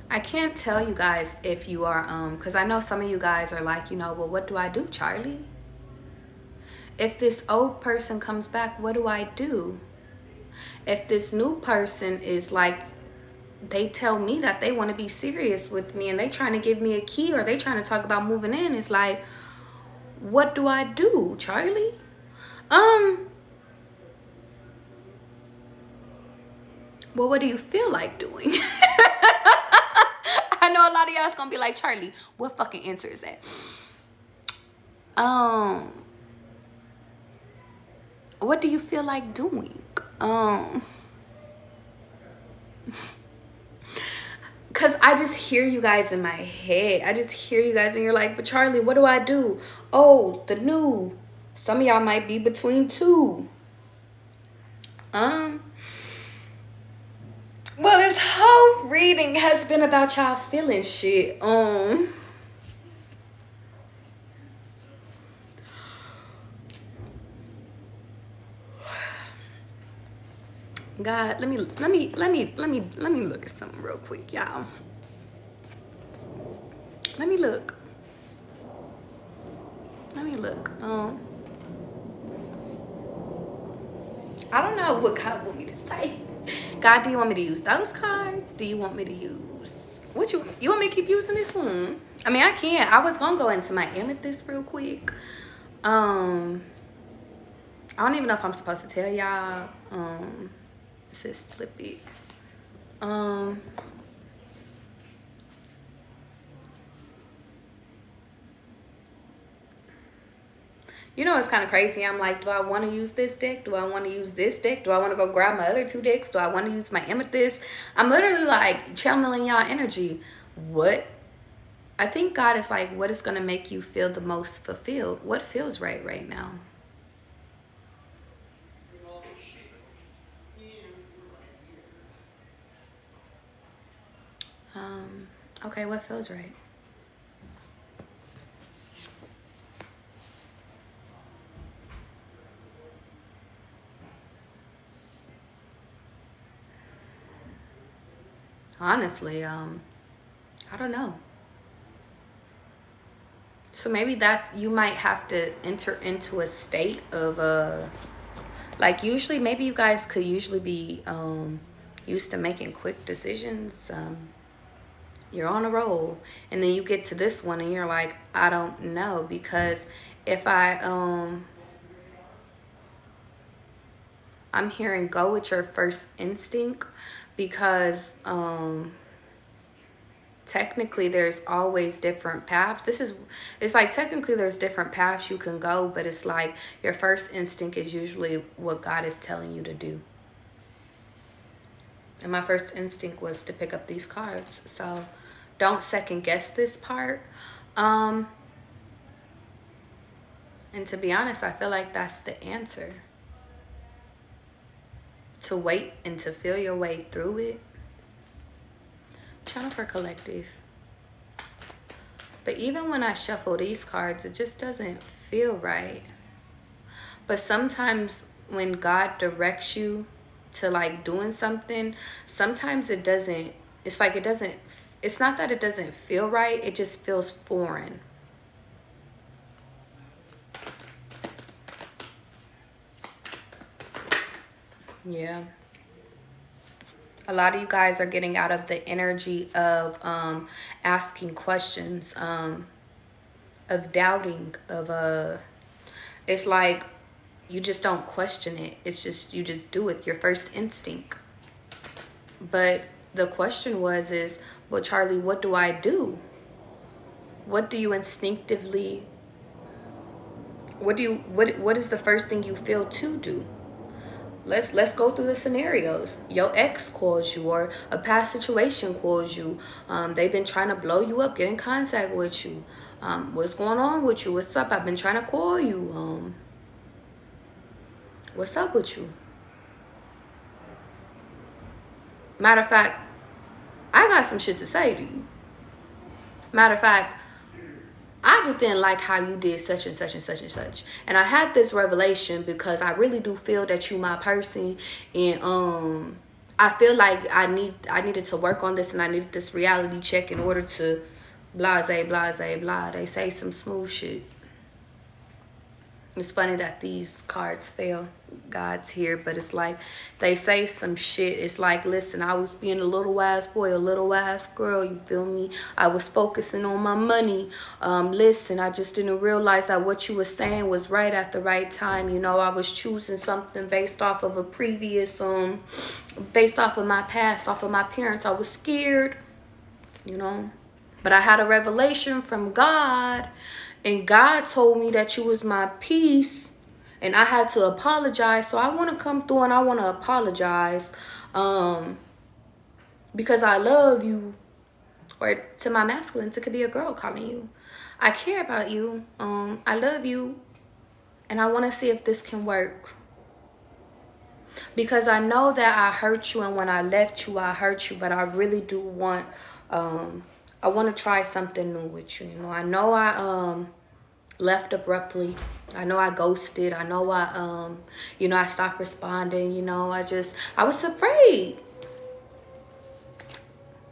Speaker 1: I can't tell you guys if you are, because I know some of you guys are like, well, what do I do, Charlie? If this old person comes back, what do I do? If this new person is like, they tell me that they want to be serious with me and they trying to give me a key, or they trying to talk about moving in, it's like, what do I do, Charlie? Well, what do you feel like doing? I know a lot of y'all's gonna be like, Charlie, what fucking answer is that? What do you feel like doing? Because I just hear you guys in my head. I just hear you guys and you're like, but Charlie, what do I do? Oh, the new. Some of y'all might be between two. Well, this whole reading has been about y'all feeling shit. God, let me look at something real quick, y'all. Let me look. I don't know what God want me to say. God, do you want me to use those cards? Do you want me to use what you want me to keep using this one? I mean, I can't. I was gonna go into my amethyst real quick. I don't even know if I'm supposed to tell y'all. It says flip it. It's kind of crazy. I'm like, do I want to use this deck? Do I want to use this deck? Do I want to go grab my other two decks? Do I want to use my amethyst? I'm literally like channeling y'all energy. What? I think God is like, what is going to make you feel the most fulfilled? What feels right now? Okay, what feels right? Honestly, I don't know. So maybe you might have to enter into a state of like, usually maybe you guys could usually be used to making quick decisions. You're on a roll, and then you get to this one and you're like, I don't know, because if I'm hearing go with your first instinct, because technically there's always different paths. It's like technically there's different paths you can go, but it's like your first instinct is usually what God is telling you to do. And my first instinct was to pick up these cards. So don't second guess this part. And to be honest, I feel like that's the answer. to wait and to feel your way through it. Channel for collective. But even when I shuffle these cards, it just doesn't feel right. But sometimes when God directs you to like doing something, sometimes it doesn't, it's like it doesn't, it's not that it doesn't feel right, it just feels foreign. Yeah. A lot of you guys are getting out of the energy of asking questions, of doubting, of it's like you just don't question it. It's just, you just do it, your first instinct. But the question is, well, Charlie, what do I do? What do you instinctively, what is the first thing you feel to do? Let's go through the scenarios. Your ex calls you, or a past situation calls you. They've been trying to blow you up, get in contact with you. What's going on with you? What's up? I've been trying to call you. What's up with you? Matter of fact, I got some shit to say to you. Matter of fact, I just didn't like how you did such and such and such and such. And I had this revelation because I really do feel that you my person. And I feel like I needed to work on this, and I needed this reality check in order to blase, blase, blah. They say some smooth shit. It's funny that these cards fail. God's here, but it's like they say some shit. It's like, listen, I was being a little ass boy, a little ass girl, you feel me? I was focusing on my money. Listen, I just didn't realize that what you were saying was right at the right time. You know, I was choosing something based off of a previous, based off of my past, off of my parents. I was scared, you know, but I had a revelation from God. And God told me that you was my peace, and I had to apologize. So I want to come through and I want to apologize, because I love you. Or to my masculines, it could be a girl calling you. I care about you. I love you, and I want to see if this can work. Because I know that I hurt you, and when I left you, I hurt you. But I really do want, I want to try something new with you. You know, I know I left abruptly. I know I ghosted. I know I you know, I stopped responding. You know, I was afraid.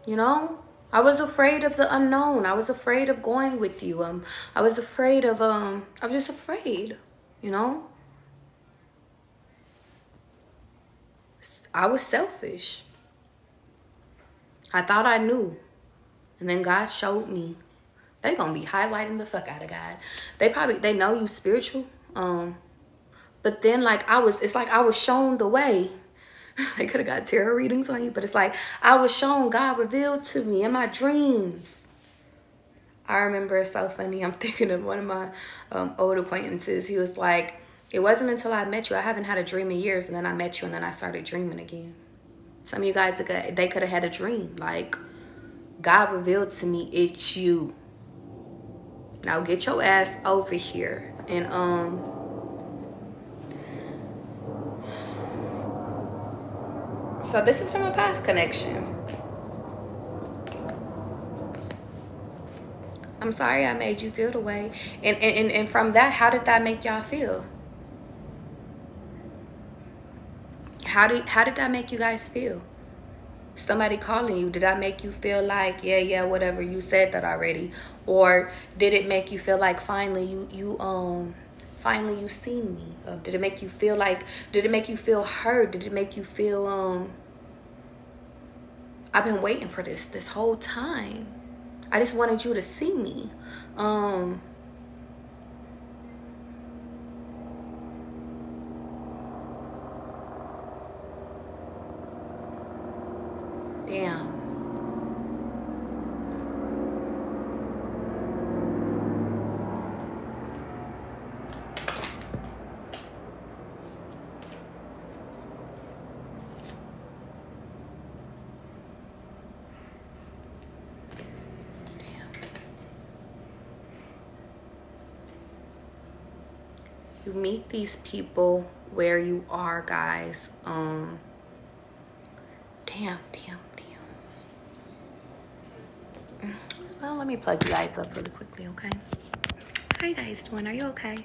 Speaker 1: You know, I was afraid of the unknown. I was afraid of going with you. I was afraid of I was just afraid. You know, I was selfish. I thought I knew. And then God showed me. They gonna be highlighting the fuck out of God. They know you spiritual. But then like it's like I was shown the way. They could have got tarot readings on you, but it's like I was shown, God revealed to me in my dreams. I remember, it's so funny. I'm thinking of one of my old acquaintances. He was like, it wasn't until I met you. I haven't had a dream in years, and then I met you, and then I started dreaming again. Some of you guys, they could have had a dream. Like, God revealed to me, it's you. Now get your ass over here. And so this is from a past connection. I'm sorry I made you feel the way. And from that, how did that make y'all feel? How did that make you guys feel? Somebody calling you, did that make you feel like, yeah, whatever, you said that already? Or did it make you feel like finally you seen me? Did it make you feel like, did it make you feel heard? Did it make you feel I've been waiting for this whole time. I just wanted you to see me. Damn. You meet these people where you are, guys. Well, let me plug you guys up really quickly, okay? How you guys doing? Are you okay?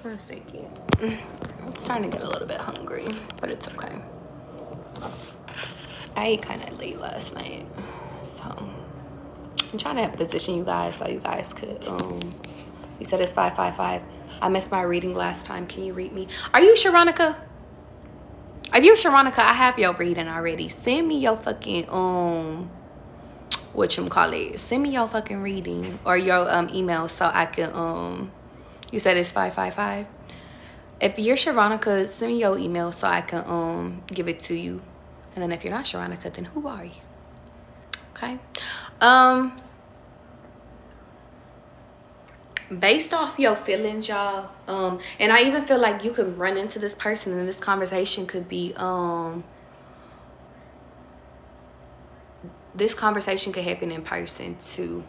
Speaker 1: 1 second. I'm starting to get a little bit hungry, but it's okay. I ate kind of late last night, so I'm trying to position you guys so you guys could, you said it's 555. I missed my reading last time. Can you read me? Are you Sharonica? If you're Sharonica, I have your reading already. Send me your fucking, whatchamacallit. Send me your fucking reading or your email so I can, you said it's 555. If you're Sharonica, send me your email so I can give it to you. And then if you're not Sharonica, then who are you? Okay. Based off your feelings, y'all, and I even feel like you could run into this person and this conversation could be this conversation could happen in person too.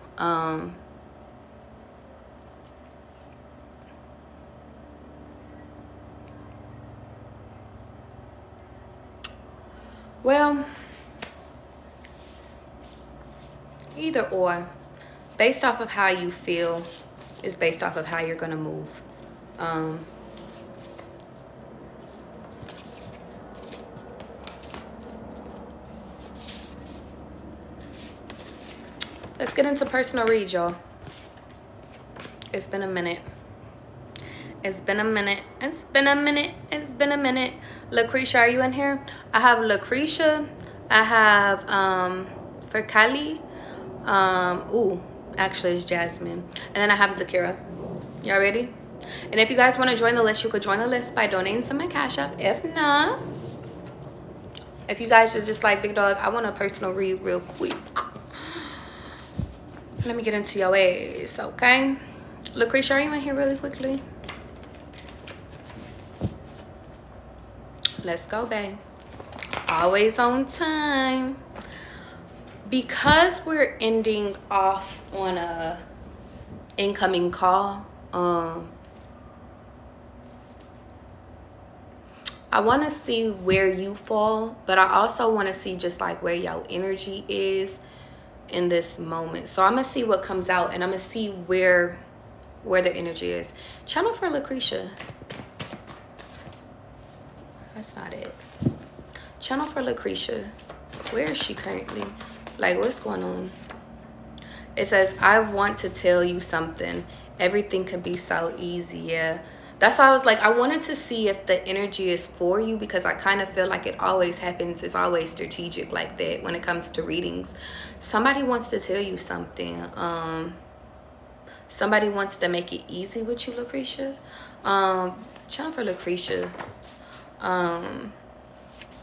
Speaker 1: Well, either or, based off of how you feel is based off of how you're gonna move. Let's get into personal read, y'all. It's been a minute. It's been a minute. It's been a minute. It's been a minute. Lucretia, are you in here? I have Lucretia. I have for Kylie. Ooh, actually it's Jasmine. And then I have Zakira. Y'all ready? And if you guys want to join the list, you could join the list by donating to my Cash App. If not, if you guys are just like, Big Dog, I want a personal read real quick. Let me get into your ass, okay? Lucretia, are you in here really quickly? Let's go, babe. Always on time. Because we're ending off on a incoming call, I want to see where you fall, but I also want to see just like where your energy is in this moment. So I'm gonna see what comes out, and I'm gonna see where the energy is. Channel for Lucretia. That's not it. Channel for Lucretia. Where is she currently? Like, what's going on? It says, I want to tell you something. Everything can be so easy. Yeah, that's why I was like, I wanted to see if the energy is for you, because I kind of feel like it always happens. It's always strategic like that when it comes to readings. Somebody wants to tell you something. Somebody wants to make it easy with you, Lucretia. Channel for Lucretia.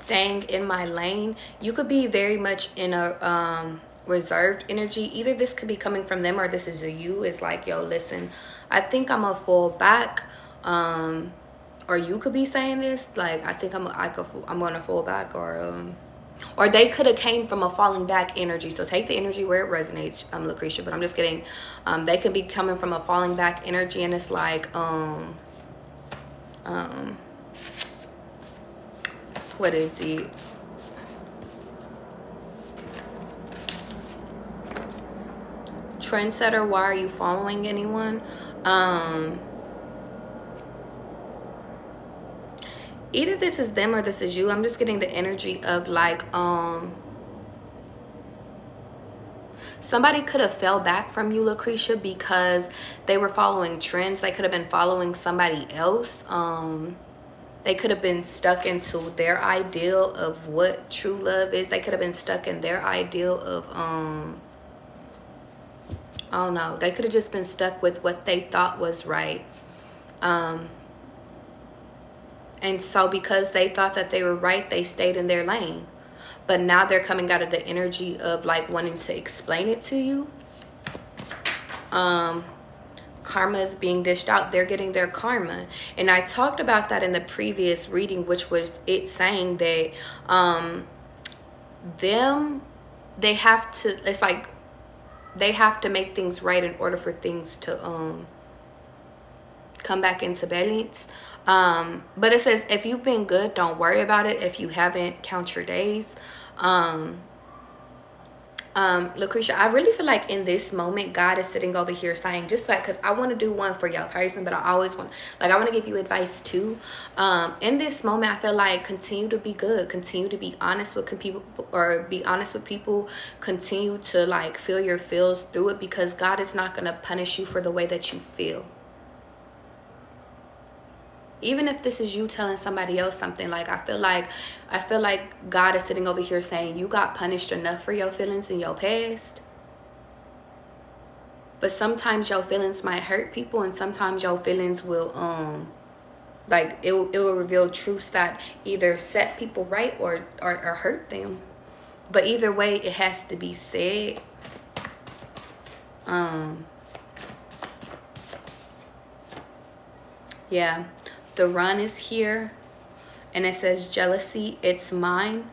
Speaker 1: Staying in my lane. You could be very much in a reserved energy. Either this could be coming from them or this is a you. It's like, yo, listen, I think I'm gonna fall back. Or you could be saying this, like, I think I'm gonna fall back, or they could have came from a falling back energy. So take the energy where it resonates, Lucretia. But I'm just kidding. They could be coming from a falling back energy, and it's like, what is it? Trendsetter, why are you following anyone? Either this is them or this is you. I'm just getting the energy of like, somebody could have fell back from you, Lucretia, because they were following trends. They could have been following somebody else. They could have been stuck into their ideal of what true love is. They could have been stuck in their ideal of, I don't know. They could have just been stuck with what they thought was right. And so because they thought that they were right, they stayed in their lane. But now they're coming out of the energy of like wanting to explain it to you. Karma is being dished out. They're getting their karma. And I talked about that in the previous reading, which was it saying that they have to, it's like they have to make things right in order for things to come back into balance. But it says, if you've been good, don't worry about it. If you haven't, count your days. Lucretia, I really feel like in this moment God is sitting over here saying, just like, because I want to do one for your person, but I always want, like, I want to give you advice too. In this moment, I feel like continue to be good, continue to be honest with people, or be honest with people, continue to like feel your feels through it, because God is not going to punish you for the way that you feel. Even if this is you telling somebody else something, like I feel like God is sitting over here saying you got punished enough for your feelings in your past. But sometimes your feelings might hurt people, and sometimes your feelings will like it will reveal truths that either set people right or hurt them. But either way, it has to be said. Yeah. The run is here, and it says jealousy, it's mine.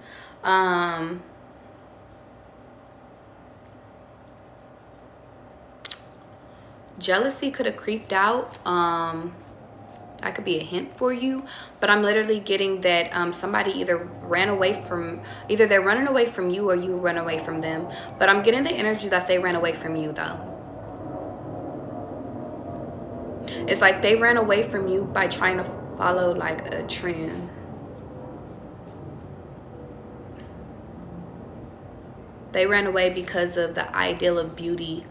Speaker 1: Jealousy could have creeped out. That could be a hint for you, but I'm literally getting that somebody either ran away from, either they're running away from you or you run away from them. But I'm getting the energy that they ran away from you though. It's like they ran away from you by trying to follow like a trend. They ran away because of the ideal of beauty.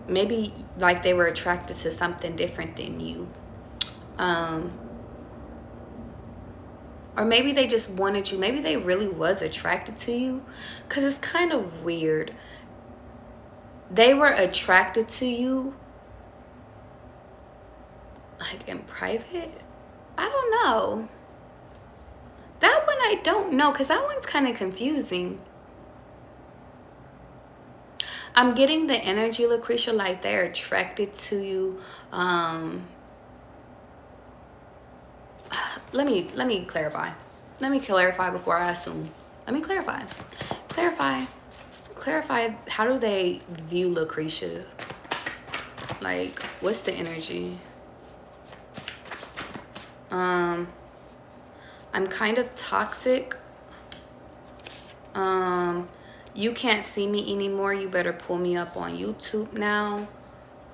Speaker 1: Maybe like they were attracted to something different than you. Or maybe they just wanted you. Maybe they really was attracted to you, because it's kind of weird. They were attracted to you like in private. I don't know. That one I don't know, because that one's kind of confusing. I'm getting the energy, Lucretia, like they're attracted to you. Let me clarify. Let me clarify before I assume. Let me clarify. Clarify. How do they view Lucretia? Like, what's the energy? I'm kind of toxic. You can't see me anymore. You better pull me up on YouTube now.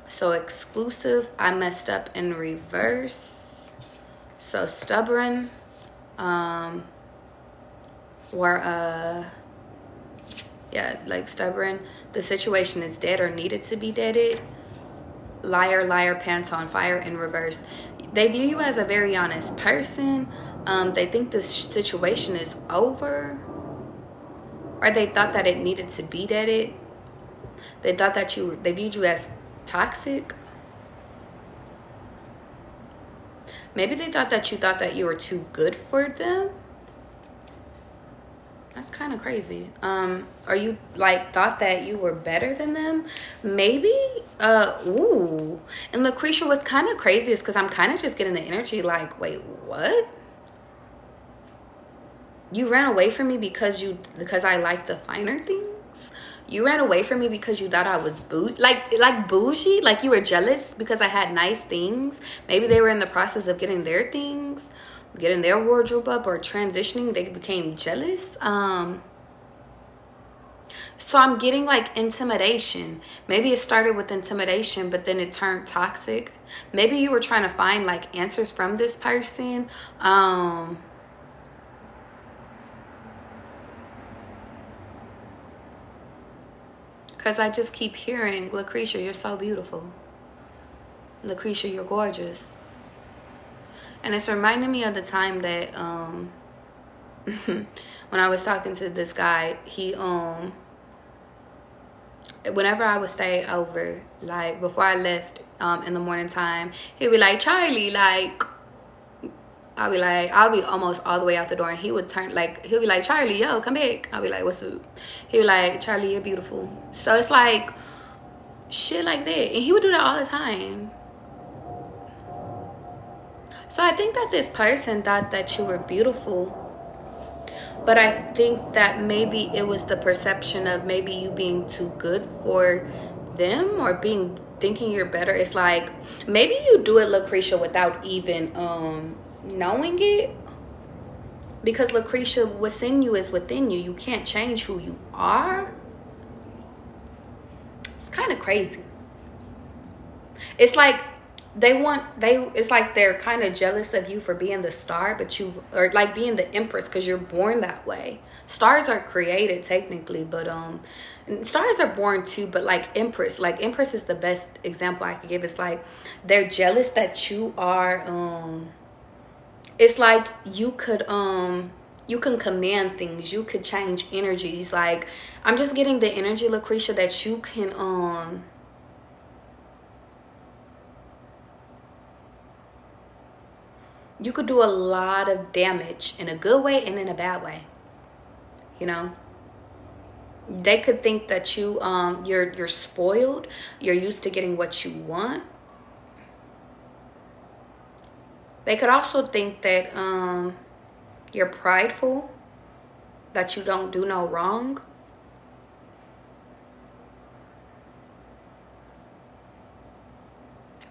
Speaker 1: So exclusive. I messed up in reverse. So stubborn. Yeah, like stubborn. The situation is dead or needed to be deaded. Liar, liar, pants on fire in reverse. They view you as a very honest person. They think this situation is over, or they thought that it needed to be deaded. They thought that they viewed you as toxic. Maybe they thought that you were too good for them. That's kind of crazy. Or you like thought that you were better than them, maybe. Ooh. And Lucretia, what's kind of crazy is because I'm kind of just getting the energy like, wait, what? You ran away from me because I like the finer things. You ran away from me because you thought I was like bougie, like you were jealous because I had nice things. Maybe they were in the process of getting their things, getting their wardrobe up, or transitioning. They became jealous. So I'm getting like intimidation. Maybe it started with intimidation, but then it turned toxic. Maybe you were trying to find like answers from this person. Because I just keep hearing, Lucretia, you're so beautiful. Lucretia, you're gorgeous. And it's reminding me of the time that when I was talking to this guy, he whenever I would stay over, like before I left in the morning time, he'd be like, Charlie, like, I'll be almost all the way out the door, and he would turn, like, he'll be like, Charlie, yo, come back. I'll be like, what's up? He'd be like, Charlie, you're beautiful. So it's like shit like that, and he would do that all the time. So I think that this person thought that you were beautiful, but I think that maybe it was the perception of maybe you being too good for them, or thinking you're better. It's like maybe you do it, Lucretia, without even knowing it. Because Lucretia, what's in you is within you. You can't change who you are. It's kind of crazy. It's like it's like they're kind of jealous of you for being the star, but or like being the empress, because you're born that way. Stars are created technically, but stars are born too, but like empress is the best example I could give. It's like they're jealous that you are it's like you can command things, you could change energies. Like, I'm just getting the energy, Lucretia, that you can you could do a lot of damage in a good way and in a bad way. You know, they could think that you're spoiled, you're used to getting what you want. They could also think that you're prideful, that you don't do no wrong.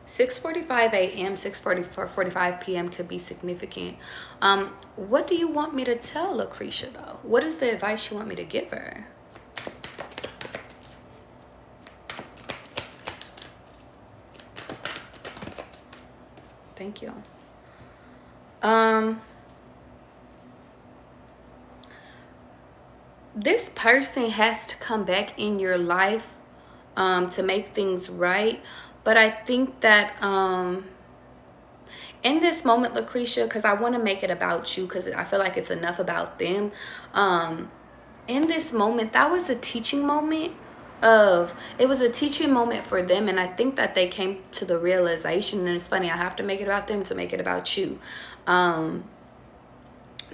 Speaker 1: (6:45 a.m. 6:45 p.m. could be significant. What do you want me to tell Lucretia, though? What is the advice you want me to give her? Thank you. This person has to come back in your life to make things right. But I think that in this moment, Lucretia, because I want to make it about you, because I feel like it's enough about them. In this moment, that was a teaching moment. It was a teaching moment for them, and I think that they came to the realization, and it's funny, I have to make it about them to make it about you.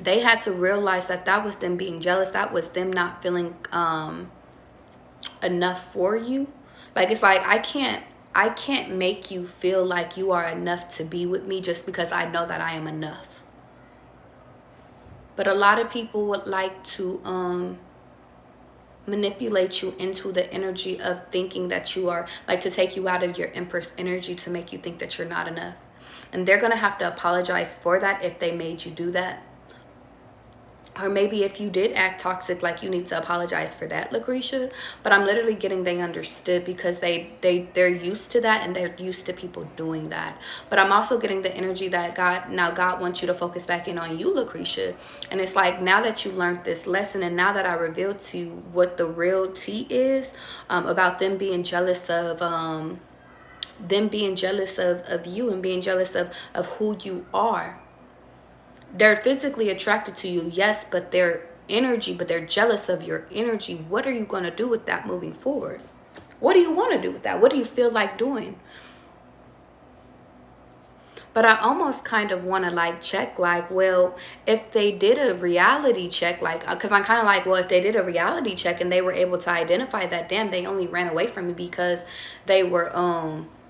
Speaker 1: They had to realize that that was them being jealous. That was them not feeling enough for you. Like, it's like, I can't make you feel like you are enough to be with me just because I know that I am enough. But a lot of people would like to manipulate you into the energy of thinking that you are, like, to take you out of your Empress energy, to make you think that you're not enough. And they're going to have to apologize for that if they made you do that. Or maybe if you did act toxic, like, you need to apologize for that, Lucretia. But I'm literally getting they understood, because they're used to that, and they're used to people doing that. But I'm also getting the energy that God wants you to focus back in on you, Lucretia. And it's like, now that you learned this lesson, and now that I revealed to you what the real tea is about them being jealous of you, and being jealous of who you are. They're physically attracted to you, yes, but they're jealous of your energy. What are you going to do with that moving forward? What do you want to do with that? What do you feel like doing? But I almost kind of want to, like, check, like, well, if they did a reality check, like, because I'm kind of like, well, if they did a reality check and they were able to identify that, damn, they only ran away from me because they were,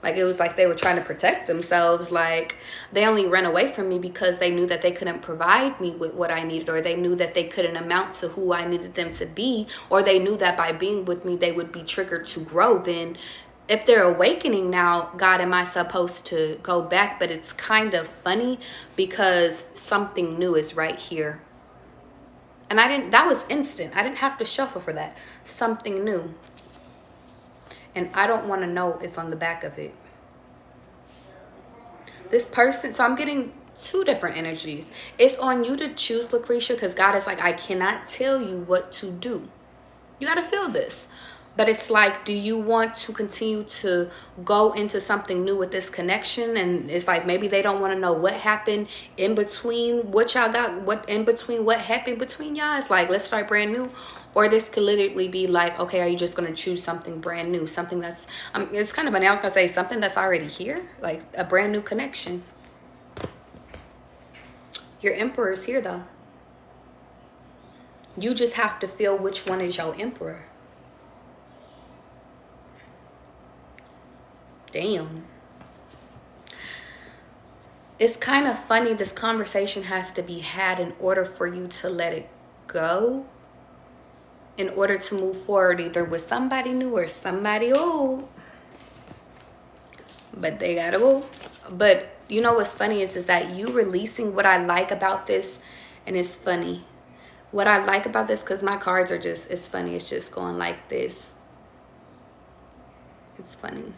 Speaker 1: like, it was like they were trying to protect themselves. Like, they only ran away from me because they knew that they couldn't provide me with what I needed, or they knew that they couldn't amount to who I needed them to be, or they knew that by being with me, they would be triggered to grow. Then if they're awakening now, God, am I supposed to go back? But it's kind of funny because something new is right here. And that was instant. I didn't have to shuffle for that. Something new. And I don't want to know it's on the back of it. This person, so I'm getting two different energies. It's on you to choose, Lucretia, because God is like, I cannot tell you what to do. You got to feel this. But it's like, do you want to continue to go into something new with this connection? And it's like, maybe they don't want to know what happened in between what y'all got, what happened between y'all. It's like, let's start brand new. Or this could literally be like, okay, are you just going to choose something brand new? Something that's, it's kind of funny. I was going to say something that's already here, like a brand new connection. Your Emperor is here, though. You just have to feel which one is your Emperor. Damn. It's kind of funny. This conversation has to be had in order for you to let it go. In order to move forward, either with somebody new or somebody old. But they gotta go. But you know what's funny is that you releasing, what I like about this And it's funny. What I like about this, because my cards are just, it's funny. It's just going like this. It's funny.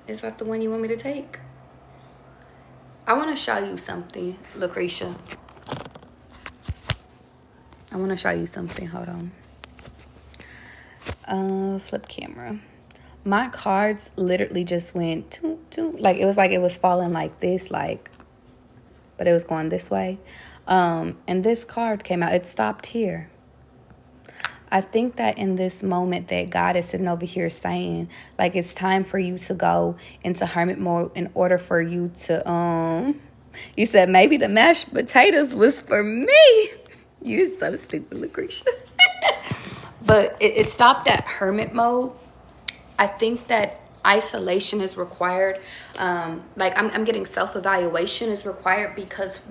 Speaker 1: Is that the one you want me to take? I want to show you something, Lucretia. I want to show you something. Hold on. Flip camera. My cards literally just went toot, toot. Like it was falling like this, like, but it was going this way. And this card came out. It stopped here. I think that in this moment that God is sitting over here saying, like, it's time for you to go into hermit mode in order for you to, you said maybe the mashed potatoes was for me. You're so stupid, Lucretia. But it stopped at hermit mode. I think that isolation is required. Like I'm getting self-evaluation is required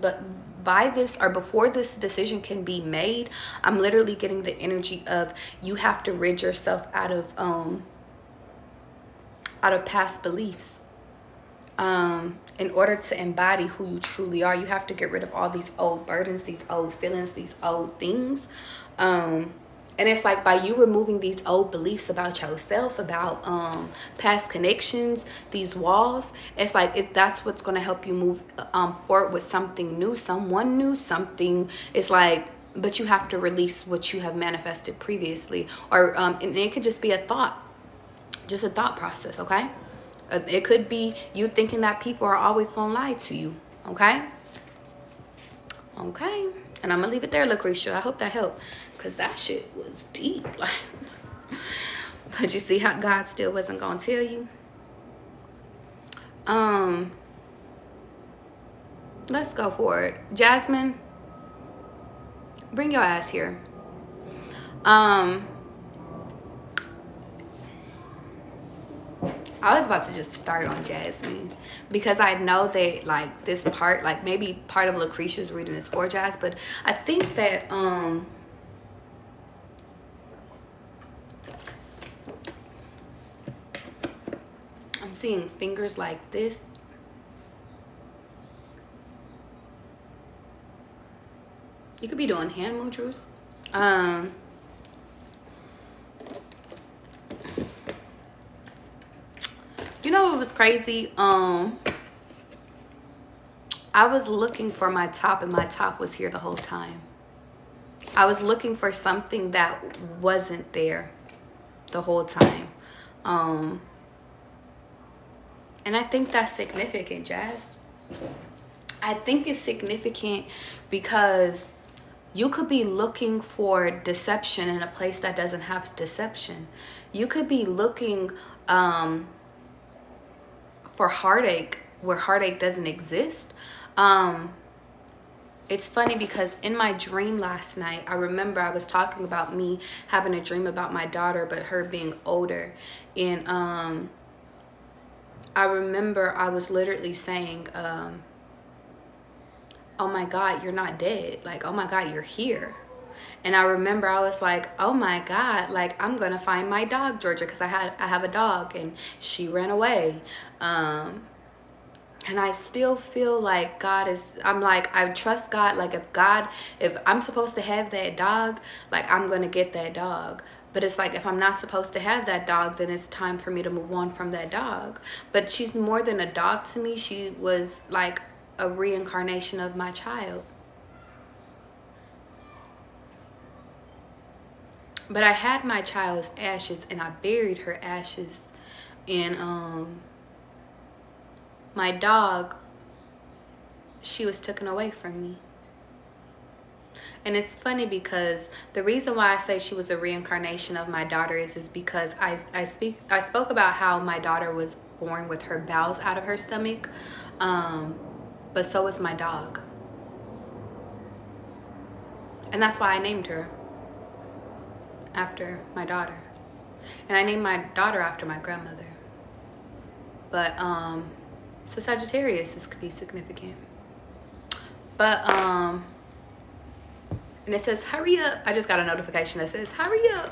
Speaker 1: but by this or before this decision can be made, I'm literally getting the energy of you have to rid yourself out of past beliefs. In order to embody who you truly are, you have to get rid of all these old burdens, these old feelings, these old things. And it's like by you removing these old beliefs about yourself, about past connections, these walls, it's like that's what's going to help you move forward with something new, someone new, something. It's like, but you have to release what you have manifested previously. Or and it could just be a thought, just a thought process, okay? It could be you thinking that people are always going to lie to you, okay? Okay. And I'm going to leave it there, Lucretia. I hope that helped. Because that shit was deep. Like, but you see how God still wasn't going to tell you? Let's go for it. Jasmine, bring your ass here. I was about to just start on Jasmine because I know that like this part, like maybe part of Lucretia's reading is for Jazz, but I think that I'm seeing fingers like this. You could be doing hand mudras. You know what was crazy? I was looking for my top and my top was here the whole time. I was looking for something that wasn't there the whole time. And I think that's significant, Jazz. I think it's significant because you could be looking for deception in a place that doesn't have deception. You could be looking for heartache where heartache doesn't exist. It's funny because in my dream last night, I remember I was talking about me having a dream about my daughter, but her being older. And I remember I was literally saying, oh my God, you're not dead. Like, oh my God, you're here. And I remember I was like, oh my God, like I'm gonna find my dog, Georgia, because I have a dog and she ran away. And I still feel like God is, I'm like, I trust God. Like if I'm supposed to have that dog, like I'm gonna get that dog. But it's like if I'm not supposed to have that dog, then it's time for me to move on from that dog. But she's more than a dog to me. She was like a reincarnation of my child. But I had my child's ashes and I buried her ashes. And my dog, she was taken away from me. And it's funny because the reason why I say she was a reincarnation of my daughter is because I spoke about how my daughter was born with her bowels out of her stomach. But so was my dog. And that's why I named her after my daughter. And I named my daughter after my grandmother. But so Sagittarius, this could be significant. But and it says hurry up. I just got a notification that says hurry up.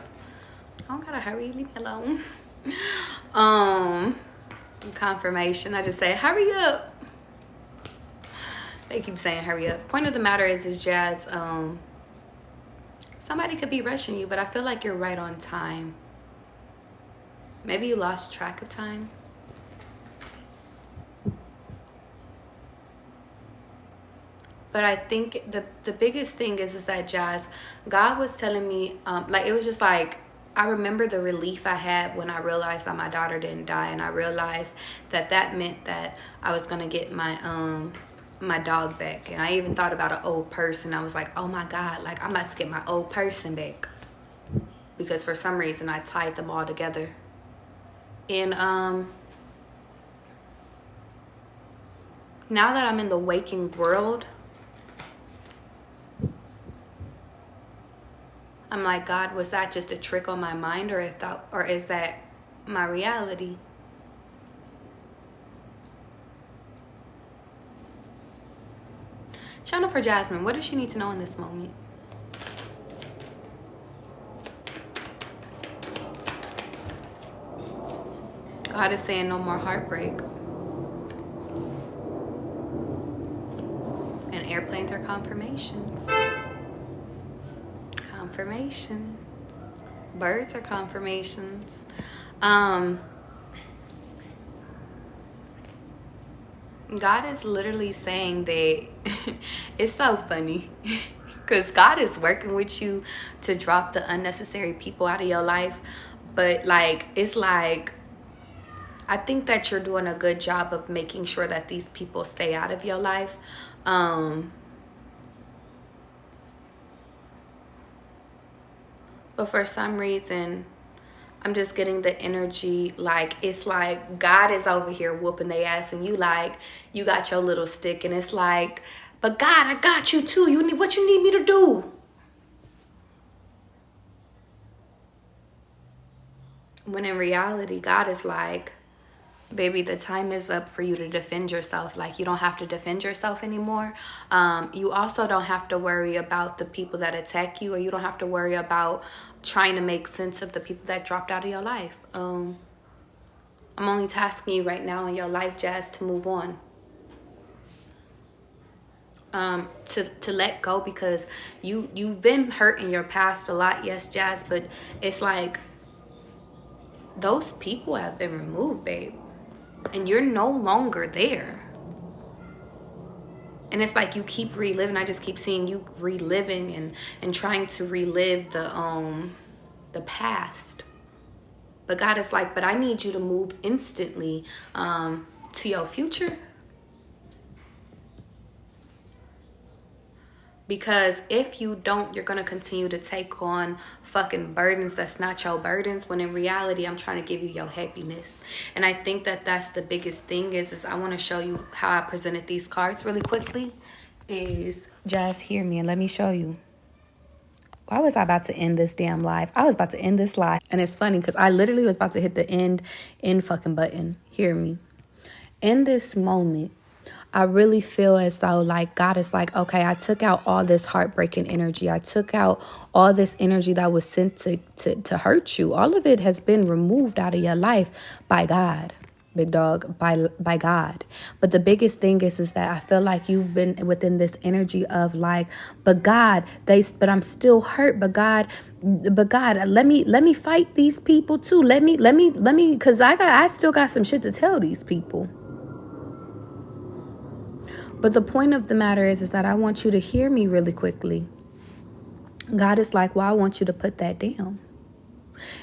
Speaker 1: I don't gotta hurry, leave me alone. Confirmation, I just say hurry up. They keep saying hurry up. Point of the matter is Jazz, somebody could be rushing you, but I feel like you're right on time. Maybe you lost track of time. But I think the biggest thing is that, Jazz, God was telling me, like, it was just like, I remember the relief I had when I realized that my daughter didn't die, and I realized that that meant that I was gonna get my dog back. And I even thought about an old person. I was like, oh my God, like, I'm about to get my old person back, because for some reason I tied them all together. And now that I'm in the waking world, I'm like, God, was that just a trick on my mind, or is that my reality? Channel for Jasmine, what does she need to know in this moment? God is saying no more heartbreak. And airplanes are confirmations. Confirmation. Birds are confirmations. God is literally saying that it's so funny because God is working with you to drop the unnecessary people out of your life. But like, it's like, I think that you're doing a good job of making sure that these people stay out of your life. But for some reason, I'm just getting the energy, like, it's like God is over here whooping their ass, and you got your little stick, and it's like, but God, I got you too. You need what you need me to do. When in reality, God is like, baby, the time is up for you to defend yourself. Like, you don't have to defend yourself anymore. You also don't have to worry about the people that attack you, or you don't have to worry about trying to make sense of the people that dropped out of your life. I'm only tasking you right now in your life, Jazz, to move on. To let go, because you've been hurt in your past a lot, yes, Jazz, but it's like those people have been removed, babe, and you're no longer there. And it's like you keep reliving. I just keep seeing you reliving and trying to relive the past. But God is like, but I need you to move instantly to your future. Because if you don't, you're going to continue to take on fucking burdens that's not your burdens, when in reality, I'm trying to give you your happiness. And I think that that's the biggest thing is I want to show you how I presented these cards really quickly. Just hear me and let me show you. Why was I about to end this damn live? I was about to end this live. And it's funny because I literally was about to hit the end fucking button. Hear me. In this moment, I really feel as though like God is like, okay, I took out all this heartbreaking energy. I took out all this energy that was sent to hurt you. All of it has been removed out of your life by God, big dog, by God. But the biggest thing is that I feel like you've been within this energy of like, but God, but I'm still hurt. But God, let me fight these people too. Let me, because I still got some shit to tell these people. But the point of the matter is that I want you to hear me really quickly. God is like, well, I want you to put that down.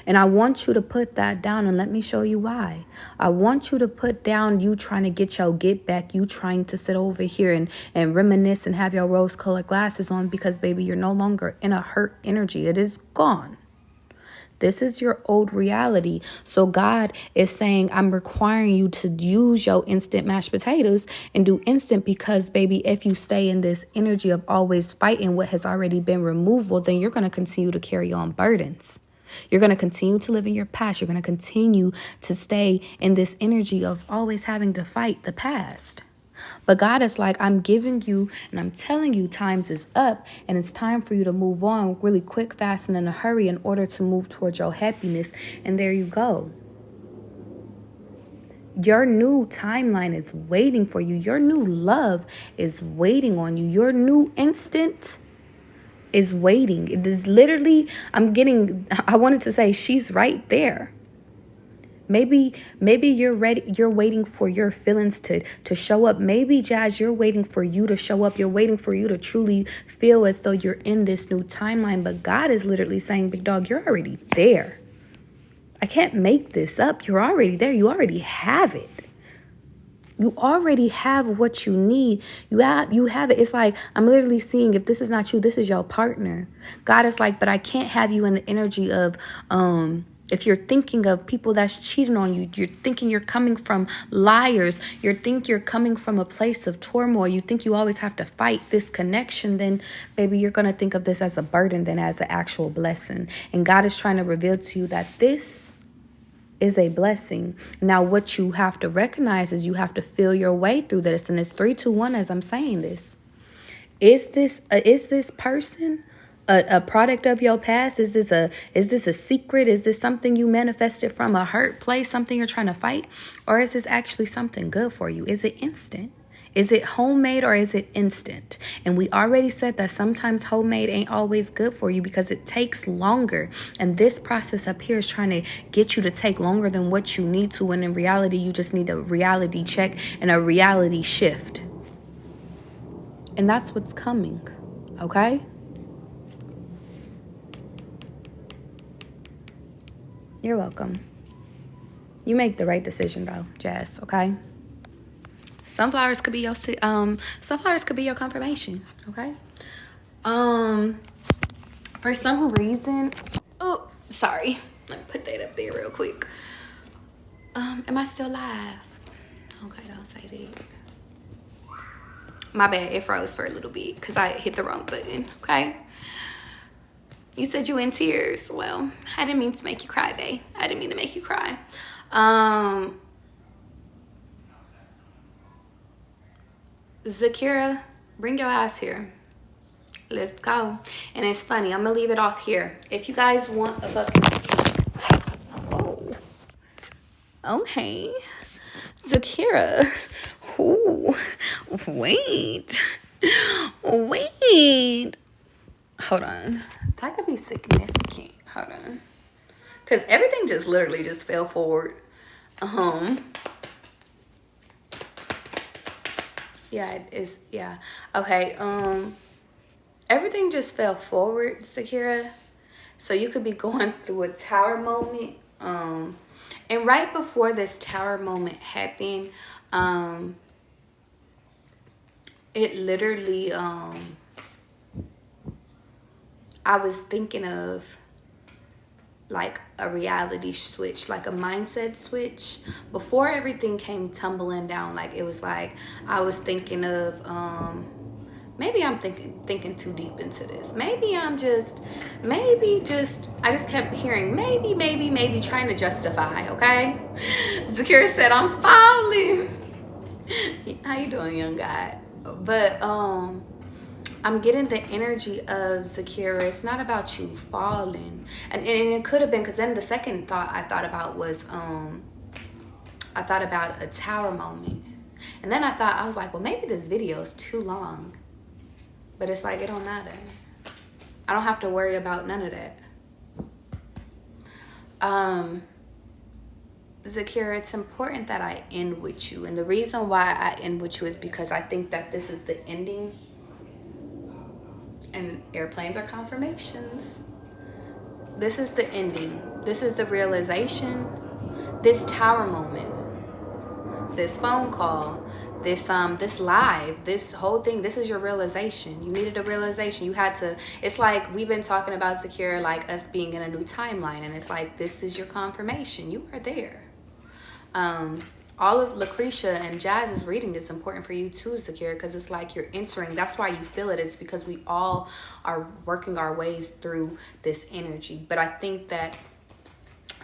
Speaker 1: And I want you to put that down, and let me show you why. I want you to put down you trying to get your get back, you trying to sit over here and reminisce and have your rose-colored glasses on, because, baby, you're no longer in a hurt energy. It is gone. This is your old reality. So God is saying, I'm requiring you to use your instant mashed potatoes and do instant, because, baby, if you stay in this energy of always fighting what has already been removed, well, then you're going to continue to carry on burdens. You're going to continue to live in your past. You're going to continue to stay in this energy of always having to fight the past. But God is like, I'm giving you and I'm telling you times is up, and it's time for you to move on really quick, fast, and in a hurry in order to move towards your happiness. And there you go. Your new timeline is waiting for you. Your new love is waiting on you. Your new instant is waiting. It is literally, I wanted to say, she's right there. Maybe you're ready. You're waiting for your feelings to show up. Maybe, Jazz, you're waiting for you to show up. You're waiting for you to truly feel as though you're in this new timeline. But God is literally saying, big dog, you're already there. I can't make this up. You're already there. You already have it. You already have what you need. You have it. It's like, I'm literally seeing, if this is not you, this is your partner. God is like, but I can't have you in the energy of, if you're thinking of people that's cheating on you, you're thinking you're coming from liars, you think you're coming from a place of turmoil, you think you always have to fight this connection, then baby, you're going to think of this as a burden than as an actual blessing. And God is trying to reveal to you that this is a blessing. Now, what you have to recognize is you have to feel your way through this. And it's 3, 2, 1 as I'm saying this. Is this person a product of your past? Is this a secret? Is this something you manifested from a hurt place, something you're trying to fight? Or is this actually something good for you? Is it instant? Is it homemade or is it instant? And we already said that sometimes homemade ain't always good for you because it takes longer. And this process up here is trying to get you to take longer than what you need to. When in reality, you just need a reality check and a reality shift. And that's what's coming. Okay? You're welcome. You make the right decision though, Jazz, okay? Sunflowers could be your confirmation, okay? For some reason, oh, sorry. Let me put that up there real quick. Am I still live? Okay, don't say that. My bad, it froze for a little bit because I hit the wrong button, okay? You said you in tears. Well, I didn't mean to make you cry, babe. I didn't mean to make you cry. Zakira, bring your ass here. Let's go. And it's funny, I'm gonna leave it off here. If you guys want a fucking... Oh. Okay. Zakira. Ooh. Wait. Hold on. That could be significant. Hold on. Because everything just literally just fell forward. Yeah, it is. Yeah. Okay. Everything just fell forward, Zakira. So you could be going through a tower moment. And right before this tower moment happened, it literally, I was thinking of like a reality switch, like a mindset switch. Before everything came tumbling down, like it was like I was thinking of maybe I'm thinking too deep into this. Maybe I just kept hearing maybe trying to justify, okay? Zakira said I'm falling. How you doing, young guy? But I'm getting the energy of Zakira. It's not about you falling. And it could have been, because then the second thought I thought about was, I thought about a tower moment. And then I was like, well, maybe this video is too long. But it's like, it don't matter. I don't have to worry about none of that. Zakira, it's important that I end with you. And the reason why I end with you is because I think that this is the ending. And airplanes are confirmations. This is the ending. This is the realization. This tower moment. This phone call. This live. This whole thing. This is your realization. You needed a realization. You had to. It's like we've been talking about, Zakira, like us being in a new timeline. And it's like, this is your confirmation. You are there. All of Lucretia and Jazz's reading is important for you too, Zakira, because it's like you're entering. That's why you feel it. It's because we all are working our ways through this energy. But I think that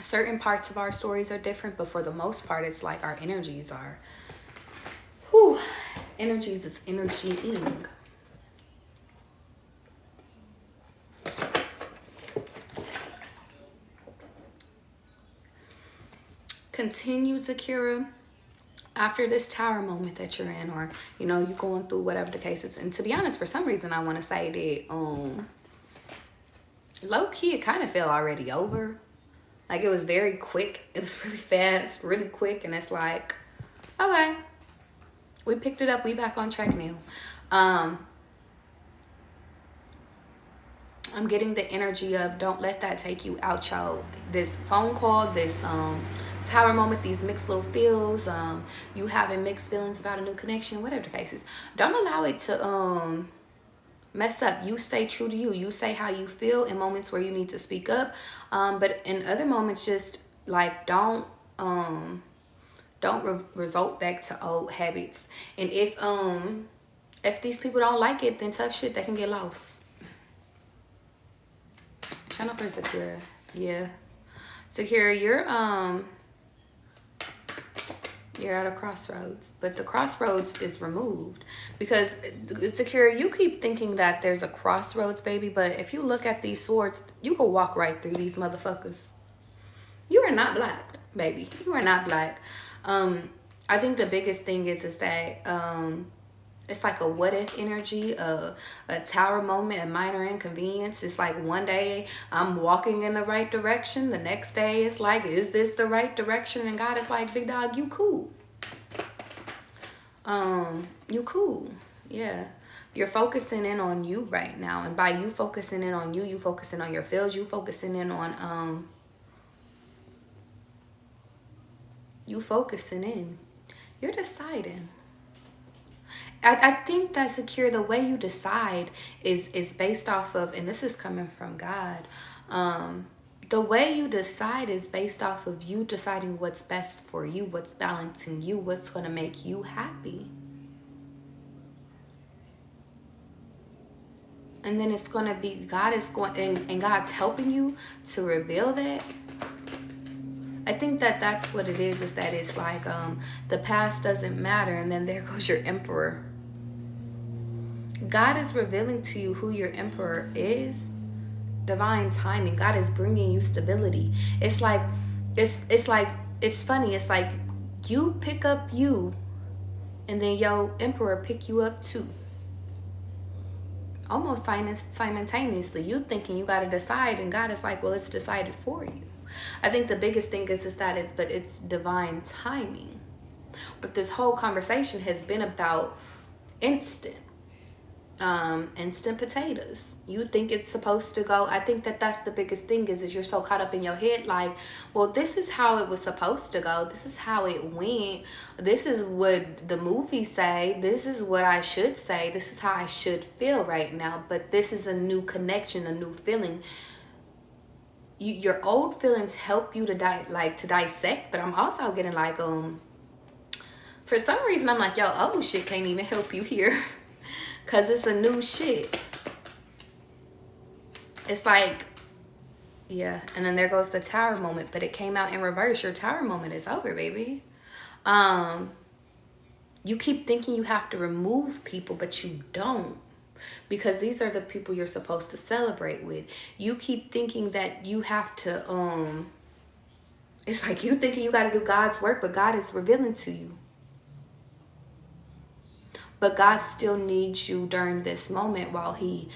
Speaker 1: certain parts of our stories are different, but for the most part, it's like our energies are. Energies is energying. Continue, Zakira. after this tower moment that you're in, or you know, you're going through whatever the case is. And to be honest, for some reason I want to say that low-key it kind of felt already over. Like, it was very quick, it was really fast, really quick, and it's like, okay, we picked it up, we back on track now. I'm getting the energy of, don't let that take you out, y'all. This phone call, this tower moment, these mixed little feels, you having mixed feelings about a new connection, whatever the case is, don't allow it to mess up. You stay true to you. You say how you feel in moments where you need to speak up, but in other moments, just like don't result back to old habits. And if these people don't like it, then tough shit, they can get lost. Channel for Zakira. Yeah, Zakira, you're at a crossroads, but the crossroads is removed because, Zakira, you keep thinking that there's a crossroads, baby, but if you look at these swords, you can walk right through these motherfuckers. You are not black, baby. You are not black. I think the biggest thing is that it's like a what if energy, a tower moment, a minor inconvenience. It's like one day I'm walking in the right direction. The next day it's like, is this the right direction? And God is like, big dog, you cool. You cool. Yeah. You're focusing in on you right now. And by you focusing in on you, you focusing on your feels, you focusing in on, you focusing in. You're deciding. I think that, Secure, the way you decide is based off of, and this is coming from God, the way you decide is based off of you deciding what's best for you, what's balancing you, what's going to make you happy. And then it's going to be, God is going, and God's helping you to reveal that. I think that that's what it is that it's like, the past doesn't matter, and then there goes your emperor. God is revealing to you who your emperor is. Divine timing. God is bringing you stability. It's like, it's like, it's funny. It's like you pick up you, and then your emperor pick you up too. Almost simultaneously. You thinking you got to decide, and God is like, well, it's decided for you. I think the biggest thing is that it's divine timing. But this whole conversation has been about instant potatoes. You think it's supposed to go. I think that that's the biggest thing is you're so caught up in your head, like, well, this is how it was supposed to go. This is how it went. This is what the movies say. This is what I should say. This is how I should feel right now. But this is a new connection, a new feeling. Your old feelings help you to dissect, but I'm also getting like, for some reason I'm like, yo, old shit can't even help you here. Cause it's a new shit. It's like, yeah. And then there goes the tower moment, but it came out in reverse. Your tower moment is over, baby. You keep thinking you have to remove people, but you don't. Because these are the people you're supposed to celebrate with. You keep thinking that you have to, it's like you thinking you got to do God's work, but God is revealing to you. But God still needs you during this moment while he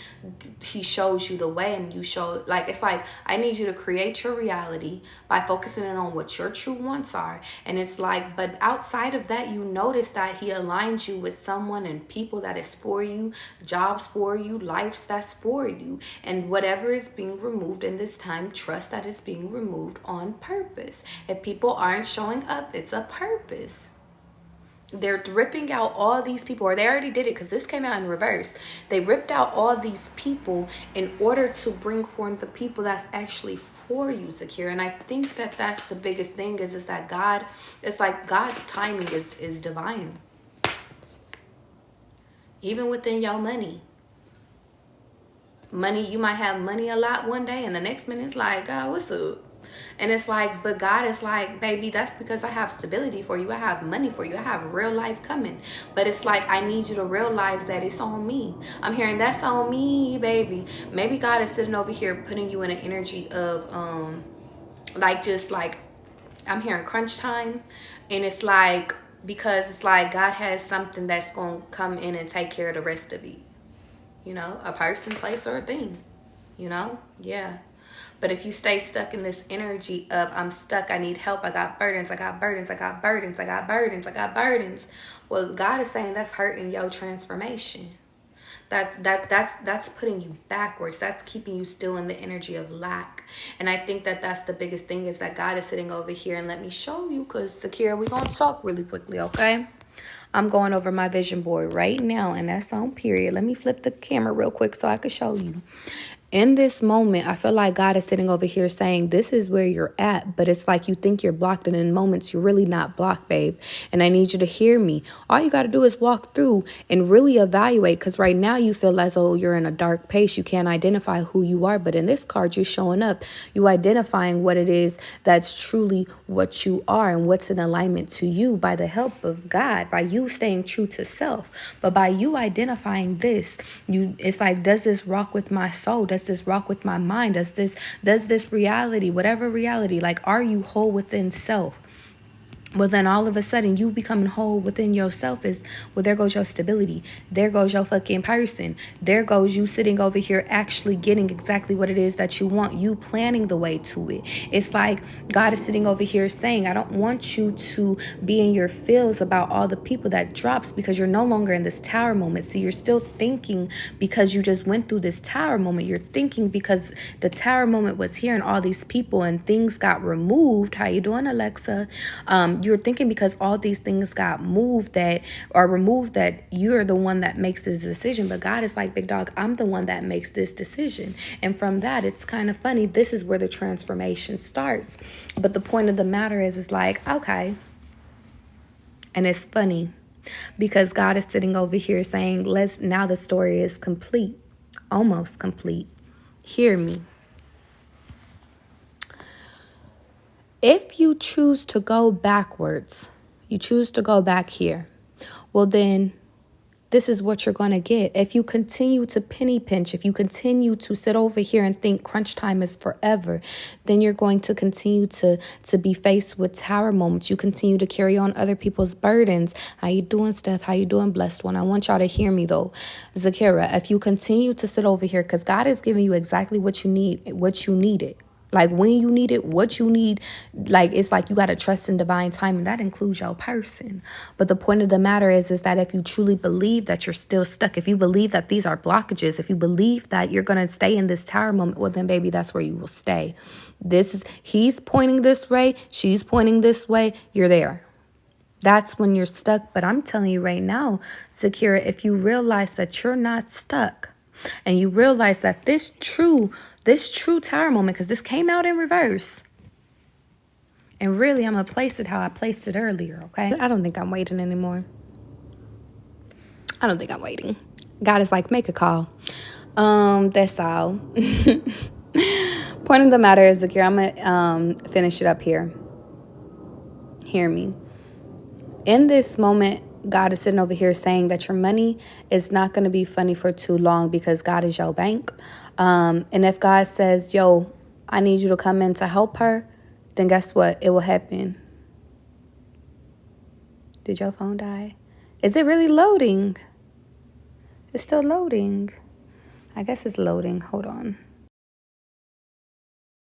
Speaker 1: shows you the way, and you show, like, it's like, I need you to create your reality by focusing in on what your true wants are. And it's like, but outside of that, you notice that he aligns you with someone and people that is for you, jobs for you, lives that's for you. And whatever is being removed in this time, trust that it's being removed on purpose. If people aren't showing up, it's a purpose. They're ripping out all these people, or they already did it because this came out in reverse. They ripped out all these people in order to bring forth the people that's actually for you, Secure. And I think that that's the biggest thing is that God, it's like God's timing is divine. Even within your money. Money, you might have money a lot one day, and the next minute it's like, God, what's up? And it's like, but God is like, baby, that's because I have stability for you. I have money for you. I have real life coming. But it's like, I need you to realize that it's on me. I'm hearing that's on me, baby. Maybe God is sitting over here putting you in an energy of, like, just like, I'm hearing crunch time. And it's like, because it's like God has something that's going to come in and take care of the rest of it. You know, a person, place, or a thing. You know? Yeah. But if you stay stuck in this energy of I'm stuck, I need help, I got burdens, I got burdens, I got burdens, I got burdens, I got burdens. Well, God is saying that's hurting your transformation. That's putting you backwards. That's keeping you still in the energy of lack. And I think that that's the biggest thing, is that God is sitting over here, and let me show you, because Sakira, we're going to talk really quickly, okay? I'm going over my vision board right now, and that's on period. Let me flip the camera real quick so I can show you. In this moment, I feel like God is sitting over here saying, this is where you're at, but it's like you think you're blocked, and in moments you're really not blocked, babe. And I need you to hear me. All you got to do is walk through and really evaluate, because right now you feel as though you're in a dark place. You can't identify who you are, but in this card, you're showing up. You identifying what it is that's truly what you are and what's in alignment to you by the help of God, by you staying true to self. But by you identifying this, it's like, does this rock with my soul? Does this rock with my mind? Does this reality, whatever reality, like, are you whole within self? Well, then all of a sudden you becoming whole within yourself is, well, there goes your stability. There goes your fucking person. There goes you sitting over here actually getting exactly what it is that you want. You planning the way to it. It's like God is sitting over here saying, I don't want you to be in your feels about all the people that drops, because you're no longer in this tower moment. See, you're still thinking because you just went through this tower moment. You're thinking because the tower moment was here and all these people and things got removed. How you doing, Alexa? You're thinking because all these things got moved that or removed, that you're the one that makes this decision. But God is like, big dog, I'm the one that makes this decision. And from that, it's kind of funny. This is where the transformation starts. But the point of the matter is like, okay. And it's funny because God is sitting over here saying, now the story is complete, almost complete. Hear me. If you choose to go backwards, you choose to go back here, well, then this is what you're going to get. If you continue to penny pinch, if you continue to sit over here and think crunch time is forever, then you're going to continue to be faced with tower moments. You continue to carry on other people's burdens. How you doing, Steph? How you doing, blessed one? I want y'all to hear me, though. Zakira, if you continue to sit over here, because God is giving you exactly what you need, what you needed. Like when you need it, what you need, like it's like you got to trust in divine timing. That includes your person. But the point of the matter is that if you truly believe that you're still stuck, if you believe that these are blockages, if you believe that you're going to stay in this tower moment, well, then, baby, that's where you will stay. He's pointing this way. She's pointing this way. You're there. That's when you're stuck. But I'm telling you right now, Zakira, if you realize that you're not stuck and you realize that this true tower moment, because this came out in reverse. And really, I'm going to place it how I placed it earlier, okay? I don't think I'm waiting anymore. I don't think I'm waiting. God is like, make a call. That's all. Point of the matter is, Zakir, I'm going to finish it up here. Hear me. In this moment, God is sitting over here saying that your money is not going to be funny for too long, because God is your bank. And if God says, yo, I need you to come in to help her, then guess what? It will happen. Did your phone die? Is it really loading? It's still loading. I guess it's loading. Hold on.